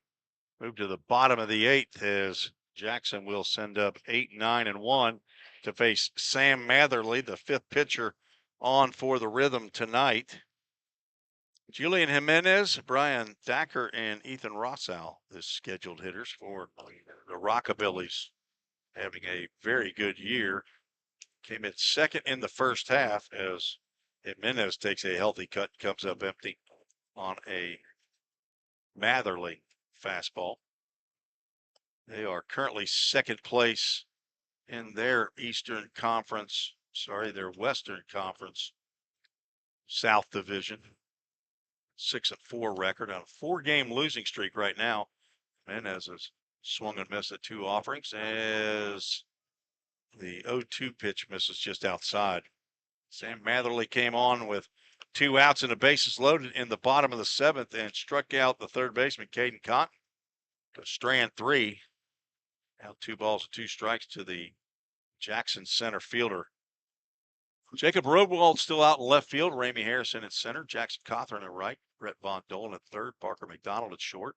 moved to the bottom of the 8th as Jackson will send up 8, 9, and 1 to face Sam Matherly, the 5th pitcher on for the Rhythm tonight. Julian Jimenez, Brian Dacker, and Ethan Rossow, the scheduled hitters for the Rockabillys, having a very good year. Came in second in the first half as Jimenez takes a healthy cut, comes up empty on a Matherly fastball. They are currently second place in their Western Conference South Division. 6-4 record on a 4-game losing streak right now. Jimenez has swung and missed at 2 offerings as the 0-2 pitch misses just outside. Sam Matherly came on with 2 outs and the bases loaded in the bottom of the 7th and struck out the third baseman, Caden Cotton, to strand 3. Now 2 balls and 2 strikes to the Jackson center fielder. Jacob Rodewald still out in left field. Ramey Harrison at center. Jackson Cawthorn at right. Brett Von Dolan at third. Parker McDonald at short.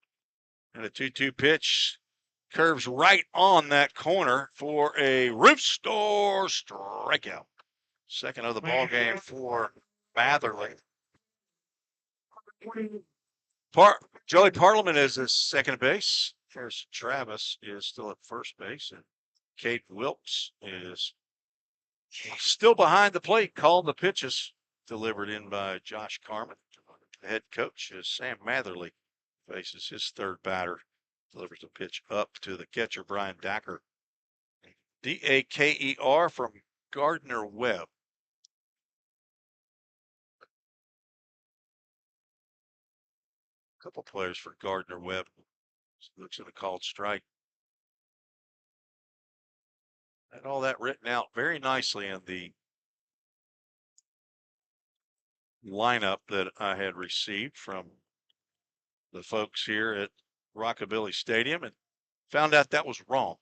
And a 2-2 pitch curves right on that corner for a Roofstore strikeout. Second of the ball game for Matherly. Joey Parliament is at second base. Harrison Travis is still at first base. And Kate Wilkes is still behind the plate, calling the pitches, delivered in by Josh Carmen. The head coach is Sam Matherly, faces his third batter, delivers a pitch up to the catcher, Brian Dacker. Daker from Gardner Webb. A couple players for Gardner Webb. Looks at a called strike. And all that written out very nicely in the lineup that I had received from the folks here at Rockabilly Stadium, and found out that was wrong.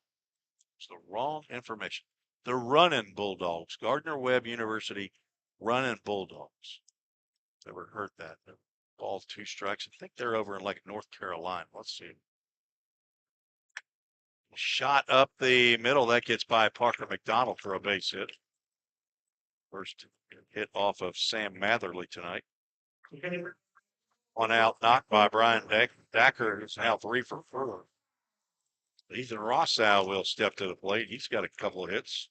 It's the wrong information. The Runnin' Bulldogs, Gardner Webb University Runnin' Bulldogs. Never heard that. Ball 2 strikes. I think they're over in like North Carolina. Let's see. Shot up the middle. That gets by Parker McDonald for a base hit. First hit off of Sam Matherly tonight. 1 out knocked by Brian Dacker, who's now 3 for 4. Ethan Rossow will step to the plate. He's got a couple of hits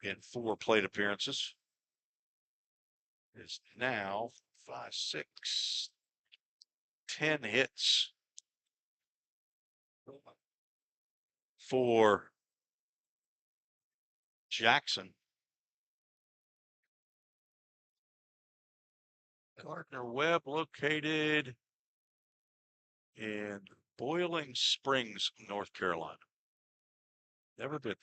in 4 plate appearances. Is now 5, 6, 10 hits for Jackson. Gardner Webb located in Boiling Springs, North Carolina. Never been there.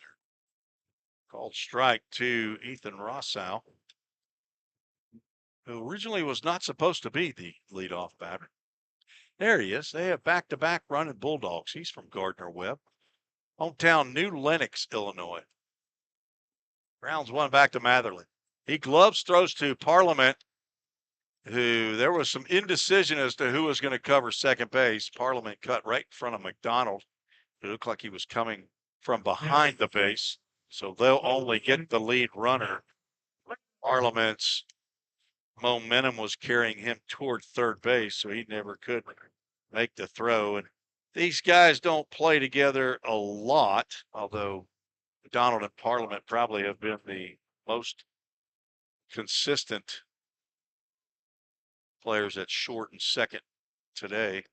Called strike to Ethan Rossow, who originally was not supposed to be the leadoff batter. There he is. They have back-to-back running Bulldogs. He's from Gardner-Webb. Hometown New Lenox, Illinois. Rounds one back to Matherly. He gloves, throws to Parliament, who there was some indecision as to who was going to cover second base. Parliament cut right in front of McDonald. It looked like he was coming from behind the base, so they'll only get the lead runner. Parliament's momentum was carrying him toward third base, so he never could make the throw. And these guys don't play together a lot, although McDonald and Parliament probably have been the most consistent players at short and second today.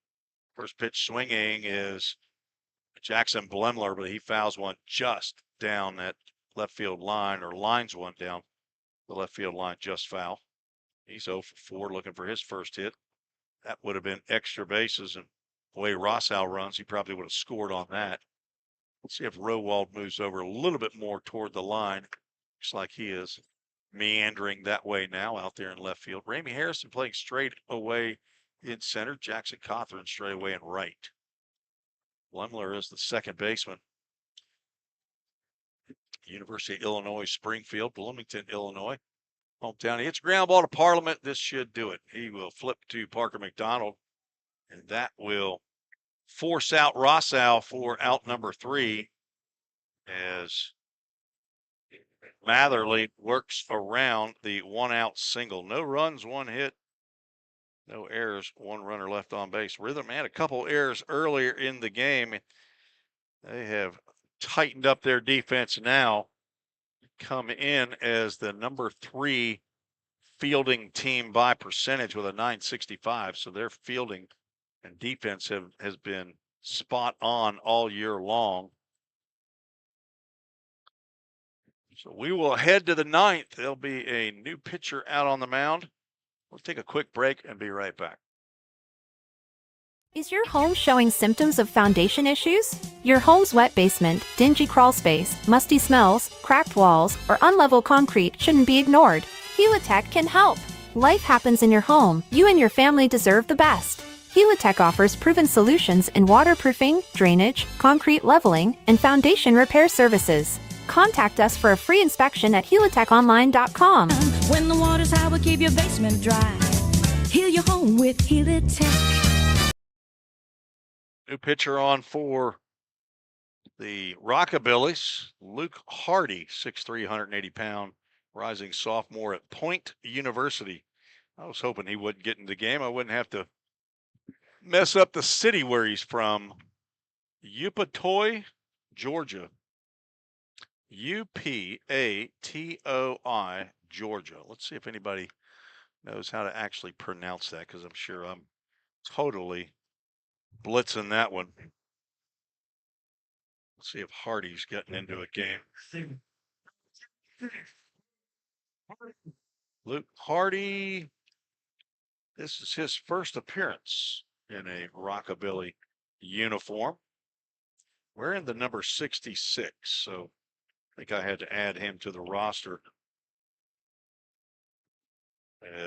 First pitch swinging is Jackson Blemler, but he fouls one just down that left field line, or lines one down the left field line, just foul. He's 0 for 4, looking for his first hit. That would have been extra bases, and the way Rossow runs, he probably would have scored on that. Let's see if Rowald moves over a little bit more toward the line. Looks like he is meandering that way now out there in left field. Ramey Harrison playing straight away in center. Jackson Cawthorn straight away in right. Blemler is the second baseman. University of Illinois, Springfield, Bloomington, Illinois. Hometown. He hits ground ball to Parliament. This should do it. He will flip to Parker McDonald, and that will force out Rossow for out number 3 as Matherly works around the 1-out single. No runs, 1 hit, no errors, 1 runner left on base. Rhythm had a couple errors earlier in the game. They have tightened up their defense now, come in as the number 3 fielding team by percentage with a .965. So their fielding and defense has been spot on all year long. So we will head to the 9th. There'll be a new pitcher out on the mound. We'll take a quick break and be right back. Is your home showing symptoms of foundation issues? Your home's wet basement, dingy crawl space, musty smells, cracked walls, or unlevel concrete shouldn't be ignored. Helitech can help. Life happens in your home. You and your family deserve the best. Helitech offers proven solutions in waterproofing, drainage, concrete leveling, and foundation repair services. Contact us for a free inspection at helitechonline.com. When the water's high, we'll keep your basement dry. Heal your home with Helitech. New pitcher on for the Rockabillys, Luke Hardy, 6'3", 180-pound, rising sophomore at Point University. I was hoping he wouldn't get in the game. I wouldn't have to mess up the city where he's from. Upatoi, Georgia. Upatoi, Georgia. Let's see if anybody knows how to actually pronounce that, because I'm sure I'm totally blitzing that one. Let's see if Hardy's getting into a game. Luke Hardy, this is his first appearance in a Rockabilly uniform. Wearing the number 66, so I think I had to add him to the roster,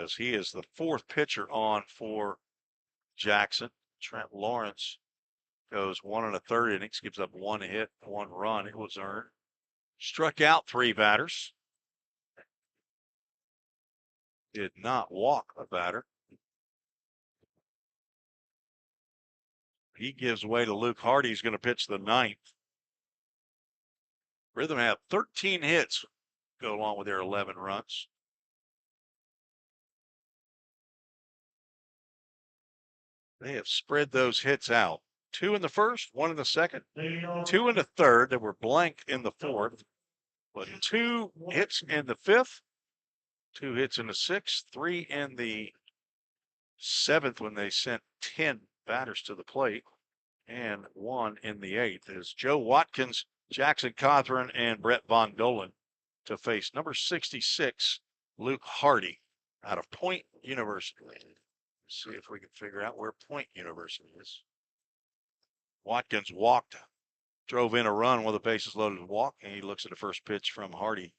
as he is the 4th pitcher on for Jackson. Trent Lawrence goes 1 1/3 innings, gives up 1 hit, 1 run. It was earned. Struck out 3 batters. Did not walk a batter. He gives way to Luke Hardy. He's going to pitch the 9th. Rhythm have 13 hits, go along with their 11 runs. They have spread those hits out. 2 in the first, 1 in the second, 2 in the third. They were blank in the 4th, but 2 hits in the 5th, 2 hits in the 6th, 3 in the 7th when they sent 10 batters to the plate, and 1 in the 8th. As Joe Watkins, Jackson Cawthorn, and Brett Von Dolan to face number 66, Luke Hardy, out of Point University. Let's see if we can figure out where Point University is. Watkins walked drove in a run with a bases loaded walk, and he looks at the first pitch from Hardy,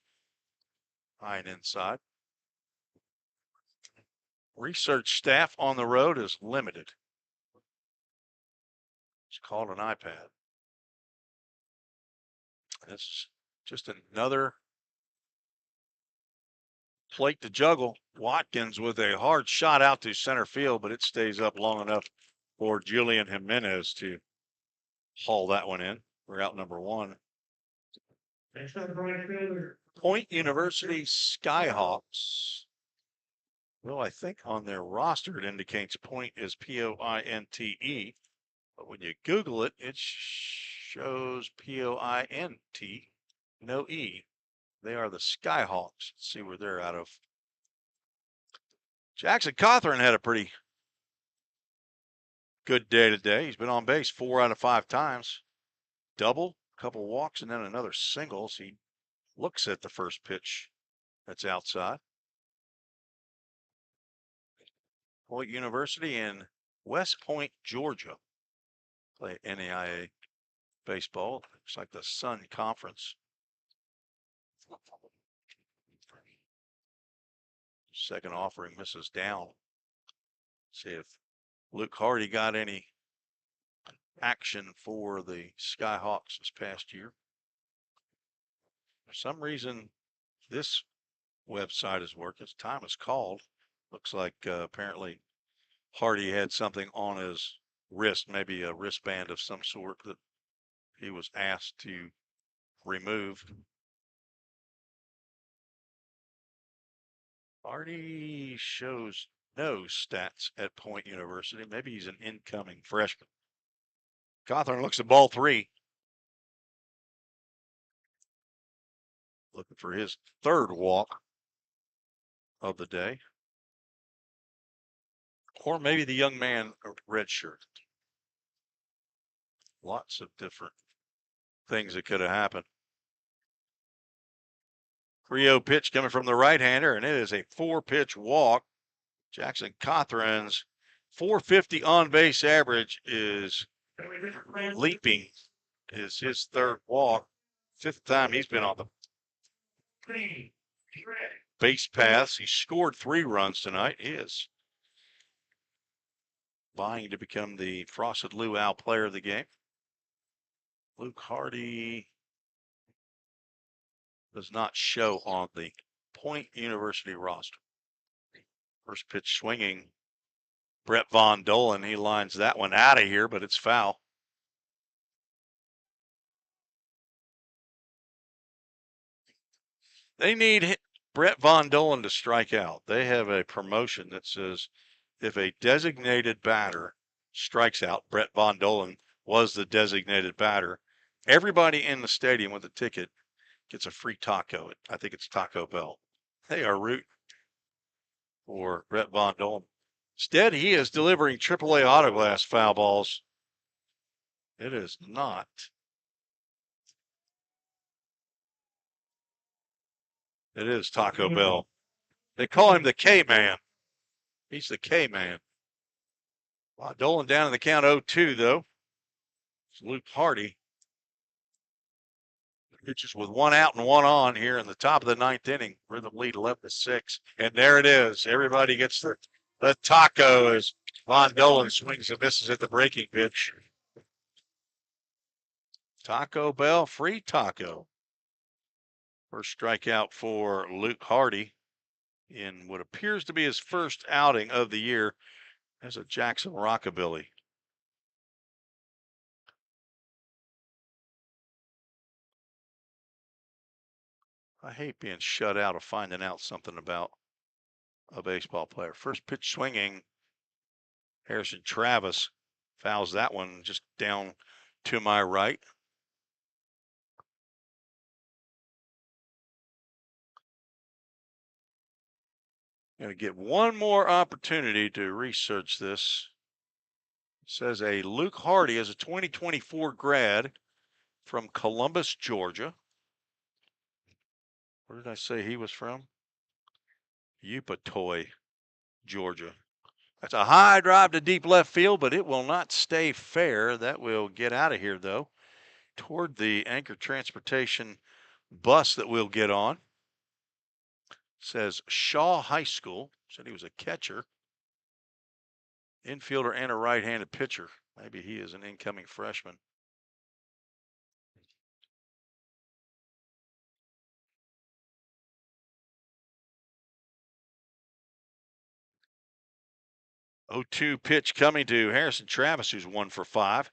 high and inside. Research staff on the road is limited. It's called an iPad. This is just another plate to juggle. Watkins with a hard shot out to center field, but it stays up long enough for Julian Jimenez to haul that one in. We're out number one. Point University Skyhawks. Well, I think on their roster it indicates Point is Pointe, but when you Google it, it shows Point, no E. They are the Skyhawks. Let's see where they're out of. Jackson Cawthorn had a pretty good day today. He's been on base 4 out of 5 times. Double, a couple walks, and then another single. So he looks at the first pitch that's outside. Point University in West Point, Georgia. Play NAIA baseball. Looks like the Sun Conference. Second offering misses down. See if Luke Hardy got any action for the Skyhawks this past year. For some reason, this website is working. Time is called. Looks like apparently Hardy had something on his wrist, maybe a wristband of some sort that he was asked to remove. Hardy shows no stats at Point University. Maybe he's an incoming freshman. Cawthorn looks at ball 3. Looking for his third walk of the day. Or maybe the young man red shirt. Lots of different things that could have happened. 3-0 pitch coming from the right-hander, and it is a 4-pitch walk. Jackson Cawthorn's 450 on-base average is leaping. Is his third walk. 5th time he's been on the base paths. He scored 3 runs tonight. He is vying to become the Frosted Luau player of the game. Luke Hardy does not show on the Point University roster. First pitch swinging. Brett Von Dolan, he lines that one out of here, but it's foul. They need Brett Von Dolan to strike out. They have a promotion that says if a designated batter strikes out, Brett Von Dolan was the designated batter, everybody in the stadium with a ticket gets a free taco. I think it's Taco Bell. They are rooting for Brett Von Dolan. Instead, he is delivering AAA autoglass foul balls. It is not. It is Taco Bell. They call him the K-Man. He's the K-Man. Dolan down in the count 0-2, though. It's Luke Hardy. Pitches with 1 out and 1 on here in the top of the 9th inning. Rhythm lead 11-6. And there it is. Everybody gets the taco as Von Dolan swings and misses at the breaking pitch. Taco Bell, free taco. First strikeout for Luke Hardy in what appears to be his first outing of the year as a Jackson Rockabilly. I hate being shut out of finding out something about a baseball player. First pitch swinging. Harrison Travis fouls that one just down to my right. Going to get one more opportunity to research this. It says a Luke Hardy is a 2024 grad from Columbus, Georgia. Where did I say he was from? Eupatoy, Georgia. That's a high drive to deep left field, but it will not stay fair. That will get out of here, though. toward the Anchor Transportation bus that we'll get on. Says Shaw High School. Said he was a catcher, infielder, and a right-handed pitcher. Maybe he is an incoming freshman. Oh, 2 pitch coming to Harrison Travis, who's 1 for 5.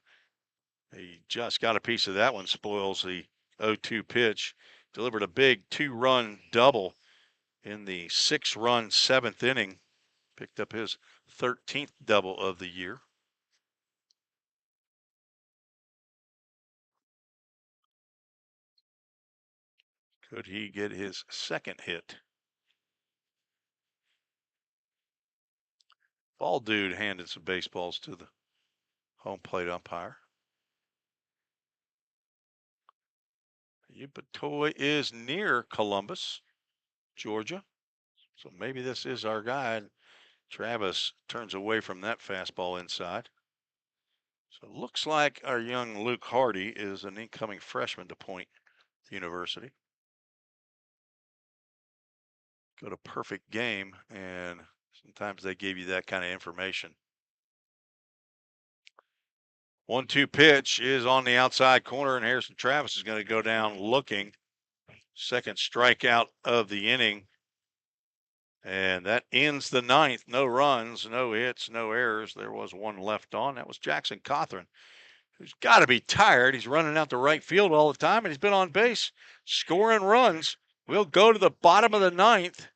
He just got a piece of that one, spoils the 0-2 pitch. Delivered a big 2-run double in the 6-run 7th inning. Picked up his 13th double of the year. Could he get his second hit? Ball dude handed some baseballs to the home plate umpire. Upatoy is near Columbus, Georgia. So maybe this is our guy. Travis turns away from that fastball inside. So it looks like our young Luke Hardy is an incoming freshman to Point University. Go to Perfect Game, and sometimes they give you that kind of information. 1-2 pitch is on the outside corner, and Harrison Travis is going to go down looking. Second strikeout of the inning. And that ends the 9th. No runs, no hits, no errors. There was one left on. That was Jackson Cothran, who's got to be tired. He's running out to right field all the time, and he's been on base scoring runs. We'll go to the bottom of the 9th.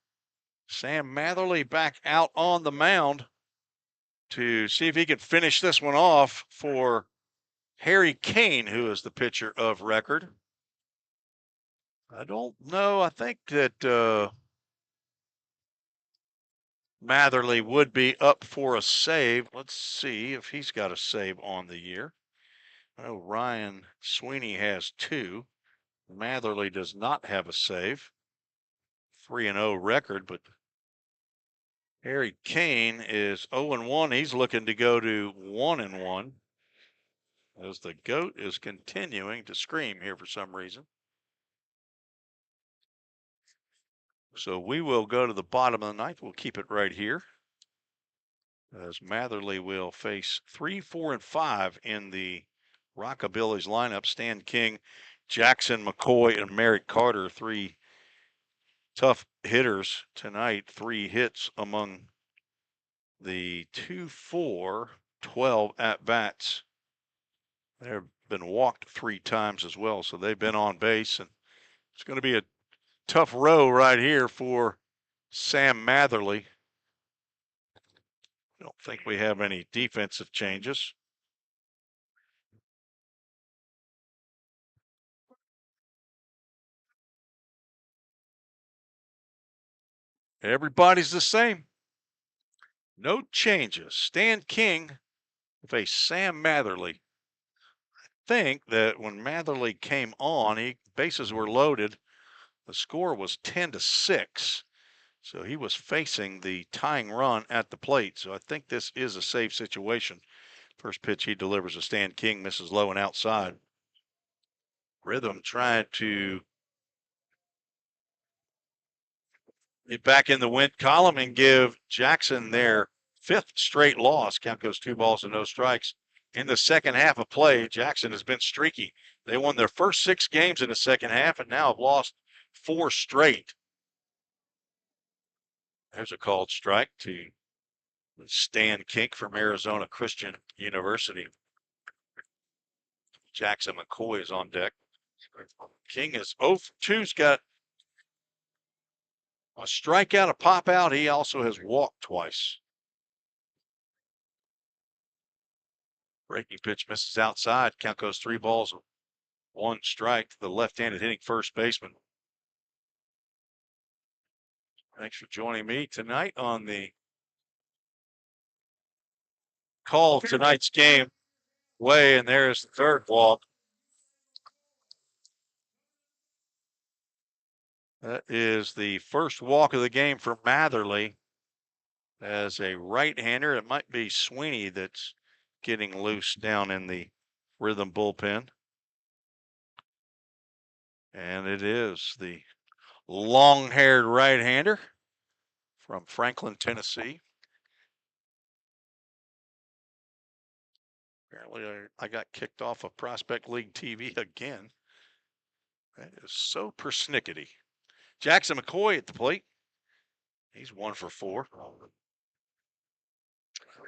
Sam Matherly back out on the mound to see if he can finish this one off for Harry Kane, who is the pitcher of record. I don't know. I think that Matherly would be up for a save. Let's see if he's got a save on the year. I know Ryan Sweeney has 2. Matherly does not have a save. 3-0 record, but Harry Kane is 0-1. He's looking to go to 1-1 as the GOAT is continuing to scream here for some reason. So we will go to the bottom of the 9th. We'll keep it right here as Matherly will face 3, 4, and 5 in the Rockabillys lineup. Stan King, Jackson McCoy, and Merrick Carter, 3 tough hitters tonight. 3 hits among the 2, 4, 12 at-bats. They've been walked 3 times as well, so they've been on base, and it's going to be a tough row right here for Sam Matherly. I don't think we have any defensive changes. Everybody's the same. No changes. Stan King face Sam Matherly. I think that when Matherly came on, bases were loaded. The score was 10-6. So he was facing the tying run at the plate. So I think this is a safe situation. First pitch he delivers to Stan King, misses low and outside. Rhythm trying to get back in the win column and give Jackson their 5th straight loss. Count goes 2 balls and no strikes. In the second half of play, Jackson has been streaky. They won their first 6 games in the second half and now have lost 4 straight. There's a called strike to Stan King from Arizona Christian University. Jackson McCoy is on deck. King is 0-2's got a strikeout, a pop out. He also has walked twice. Breaking pitch misses outside. Count goes 3 balls, 1 strike to the left-handed hitting first baseman. Thanks for joining me tonight on the call of tonight's game. And there's the 3rd walk. That is the first walk of the game for Matherly. As a right-hander, it might be Sweeney that's getting loose down in the Rhythm bullpen. And it is the long-haired right-hander from Franklin, Tennessee. Apparently, I got kicked off of Prospect League TV again. That is so persnickety. Jackson McCoy at the plate. He's 1 for 4.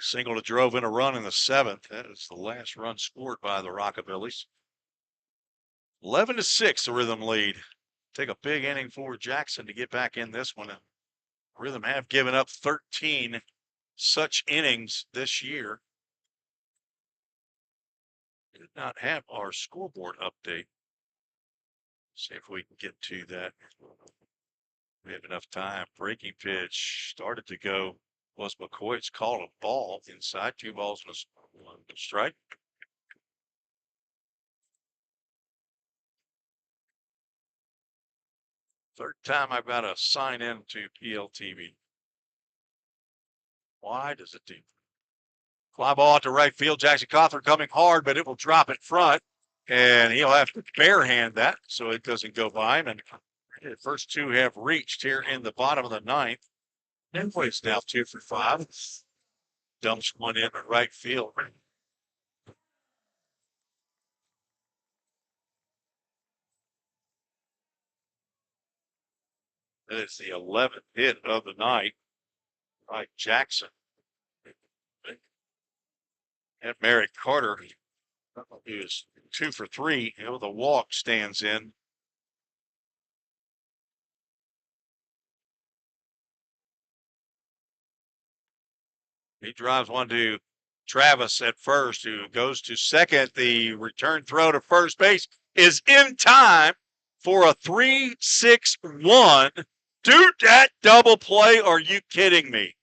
Single that drove in a run in the 7th. That is the last run scored by the Rockabillys. 11-6, the Rhythm lead. Take a big inning for Jackson to get back in this one. Rhythm have given up 13 such innings this year. Did not have our scoreboard update. See if we can get to that. We have enough time. Breaking pitch started to go. Was McCoy. It's called a ball inside. 2 balls and a strike. Third time I've got to sign in to PLTV. Why does it do? Fly ball out to right field. Jackson Cawthorn coming hard, but it will drop in front. And he'll have to barehand that so it doesn't go by him. And the first 2 have reached here in the bottom of the 9th. Denway's now 2 for 5. Dumps one in the right field. That is the 11th hit of the night by Jackson. And Merrick Carter, who is 2 for 3, with a walk, stands in. He drives one to Travis at first, who goes to second. The return throw to first base is in time for a 3-6-1. Do that double play. Are you kidding me?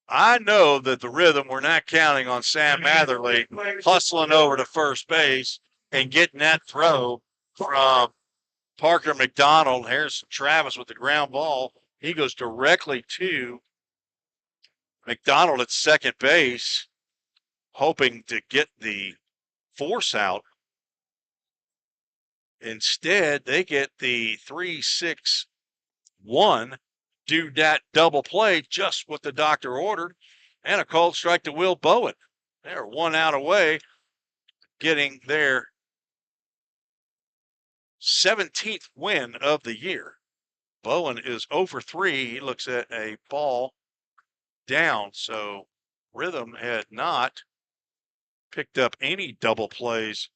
I know that the Rhythm were not counting on Sam Matherly hustling over to first base and getting that throw from Parker McDonald. Here's Travis with the ground ball. He goes directly to McDonald at second base, hoping to get the force out. Instead, they get the 3-6-1. Do that double play, just what the doctor ordered, and a called strike to Will Bowen. They're 1 out away, getting their 17th win of the year. Bowen is 0 for 3. He looks at a ball down, so Rhythm had not picked up any double plays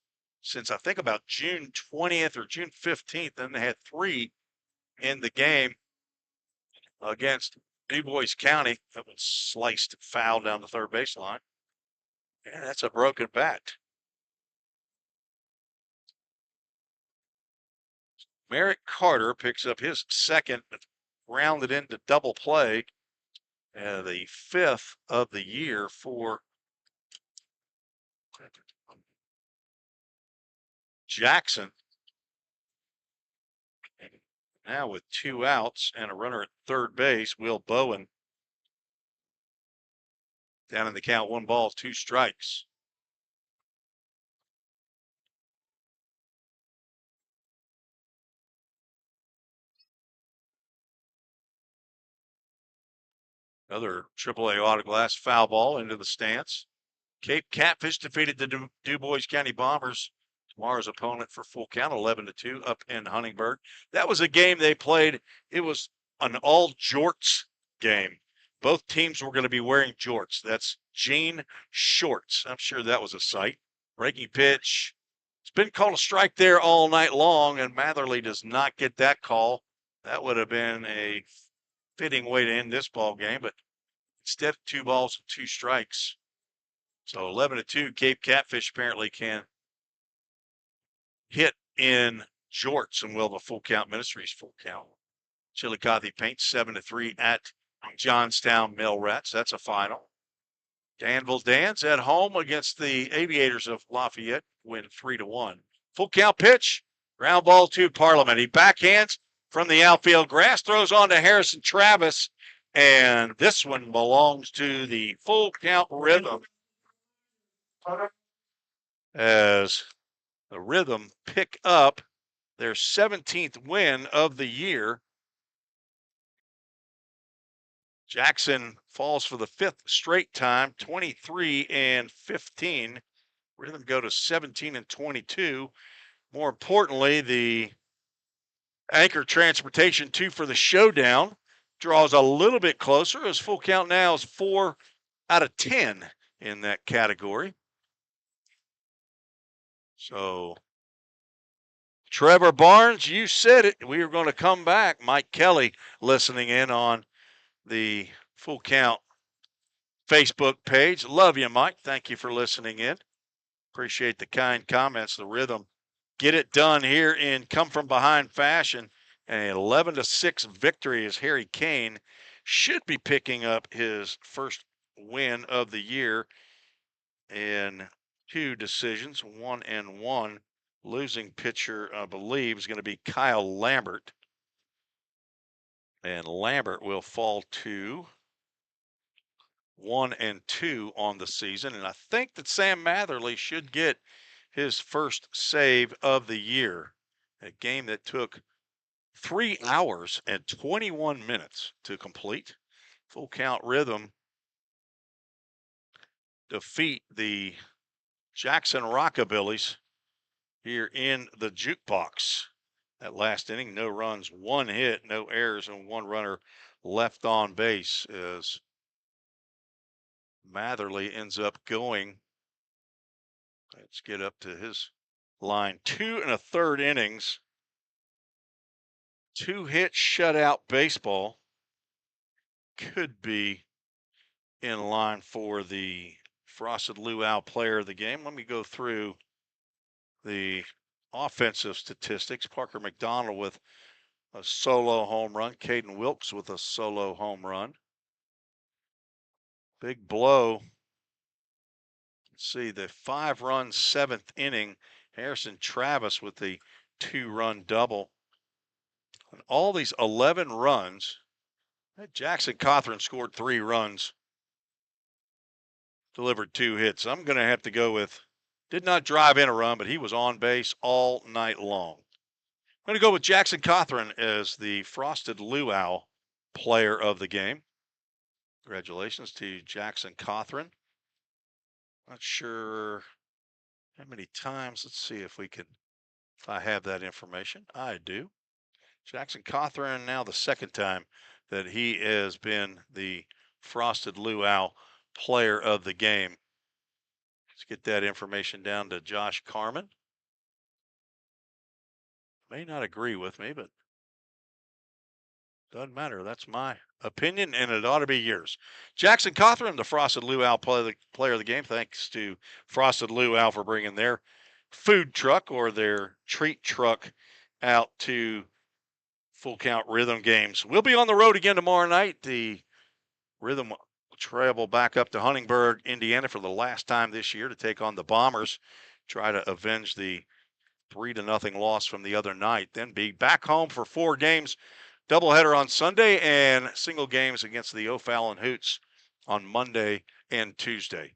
since I think about June 20th or June 15th. Then they had 3 in the game against Du Bois County. That was sliced foul down the third baseline. And that's a broken bat. Merrick Carter picks up his second, rounded into double play. The 5th of the year for Jackson. Now with 2 outs and a runner at third base, Will Bowen down in the count, 1 ball, 2 strikes. Another AAA autoglass foul ball into the stance. Cape Catfish defeated the Du Bois County Bombers, tomorrow's opponent, for full count, 11-2 up in Huntingburg. That was a game they played. It was an all jorts game. Both teams were going to be wearing jorts. That's jean shorts. I'm sure that was a sight. Breaking pitch. It's been called a strike there all night long, and Matherly does not get that call. That would have been a fitting way to end this ball game, but instead, 2 balls and 2 strikes. So 11-2, Cape Catfish apparently can hit in jorts and will have a full count. Ministries full count. Chillicothe Paints 7-3 at Johnstown Mill Rats. That's a final. Danville Dans at home against the Aviators of Lafayette, win 3-1. Full count pitch, ground ball to Parliament. He backhands from the outfield grass, throws on to Harrison Travis, and this one belongs to the full count Rhythm, as the Rhythm pick up their 17th win of the year. Jackson falls for the 5th straight time, 23-15. Rhythm go to 17-22. More importantly, the Anchor Transportation 2 for the showdown draws a little bit closer, as Full Count now is 4 out of 10 in that category. So, Trevor Barnes, you said it. We are going to come back. Mike Kelly listening in on the Full Count Facebook page. Love you, Mike. Thank you for listening in. Appreciate the kind comments. The Rhythm get it done here in come-from-behind fashion. An 11-6 victory as Harry Kane should be picking up his first win of the year in 2 decisions, 1-1. Losing pitcher, I believe, is going to be Kyle Lambert. And Lambert will fall to 1-2 on the season. And I think that Sam Matherly should get his first save of the year. A game that took 3 hours and 21 minutes to complete. Full Count Rhythm defeat the Jackson Rockabillys here in the jukebox. That last inning, no runs, 1 hit, no errors, and 1 runner left on base as Matherly ends up going. Let's get up to his line. 2 1/3 innings. 2-hit shutout baseball. Could be in line for the Frosted Luau player of the game. Let me go through the offensive statistics. Parker McDonald with a solo home run. Caden Wilkes with a solo home run. Big blow. Let's see, the 5-run 7th inning. Harrison Travis with the 2-run double. And all these 11 runs, Jackson Cothran scored 3 runs, delivered 2 hits. I'm going to have to go with, did not drive in a run, but he was on base all night long. I'm going to go with Jackson Cothran as the Frosted Luau player of the game. Congratulations to Jackson Cothran. Not sure how many times. Let's see if I have that information. I do. Jackson Cothran now the 2nd time that he has been the Frosted Luau player of the game. Let's get that information down to Josh Carman. May not agree with me, but doesn't matter. That's my opinion, and it ought to be yours. Jackson Cothran, the Frosted Luau player of the game. Thanks to Frosted Luau for bringing their food truck or their treat truck out to Full Count Rhythm games. We'll be on the road again tomorrow night. The Rhythm will travel back up to Huntingburg, Indiana for the last time this year to take on the Bombers, try to avenge the 3-0 loss from the other night, then be back home for 4 games, doubleheader on Sunday, and single games against the O'Fallon Hoots on Monday and Tuesday.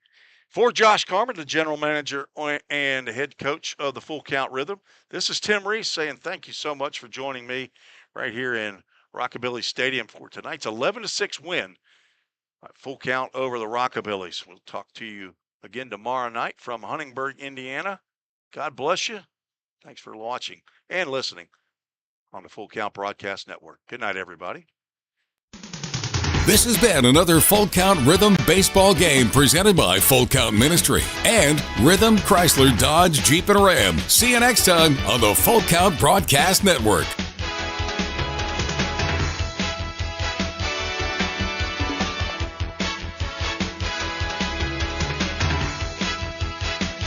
For Josh Carman, the general manager and head coach of the Full Count Rhythm, this is Tim Reese saying thank you so much for joining me right here in Rockabilly Stadium for tonight's 11-6 win at Full Count over the Rockabillys. We'll talk to you again tomorrow night from Huntingburg, Indiana. God bless you. Thanks for watching and listening on the Full Count Broadcast Network. Good night, everybody. This has been another Full Count Rhythm baseball game presented by Full Count Ministry and Rhythm Chrysler Dodge Jeep and Ram. See you next time on the Full Count Broadcast Network.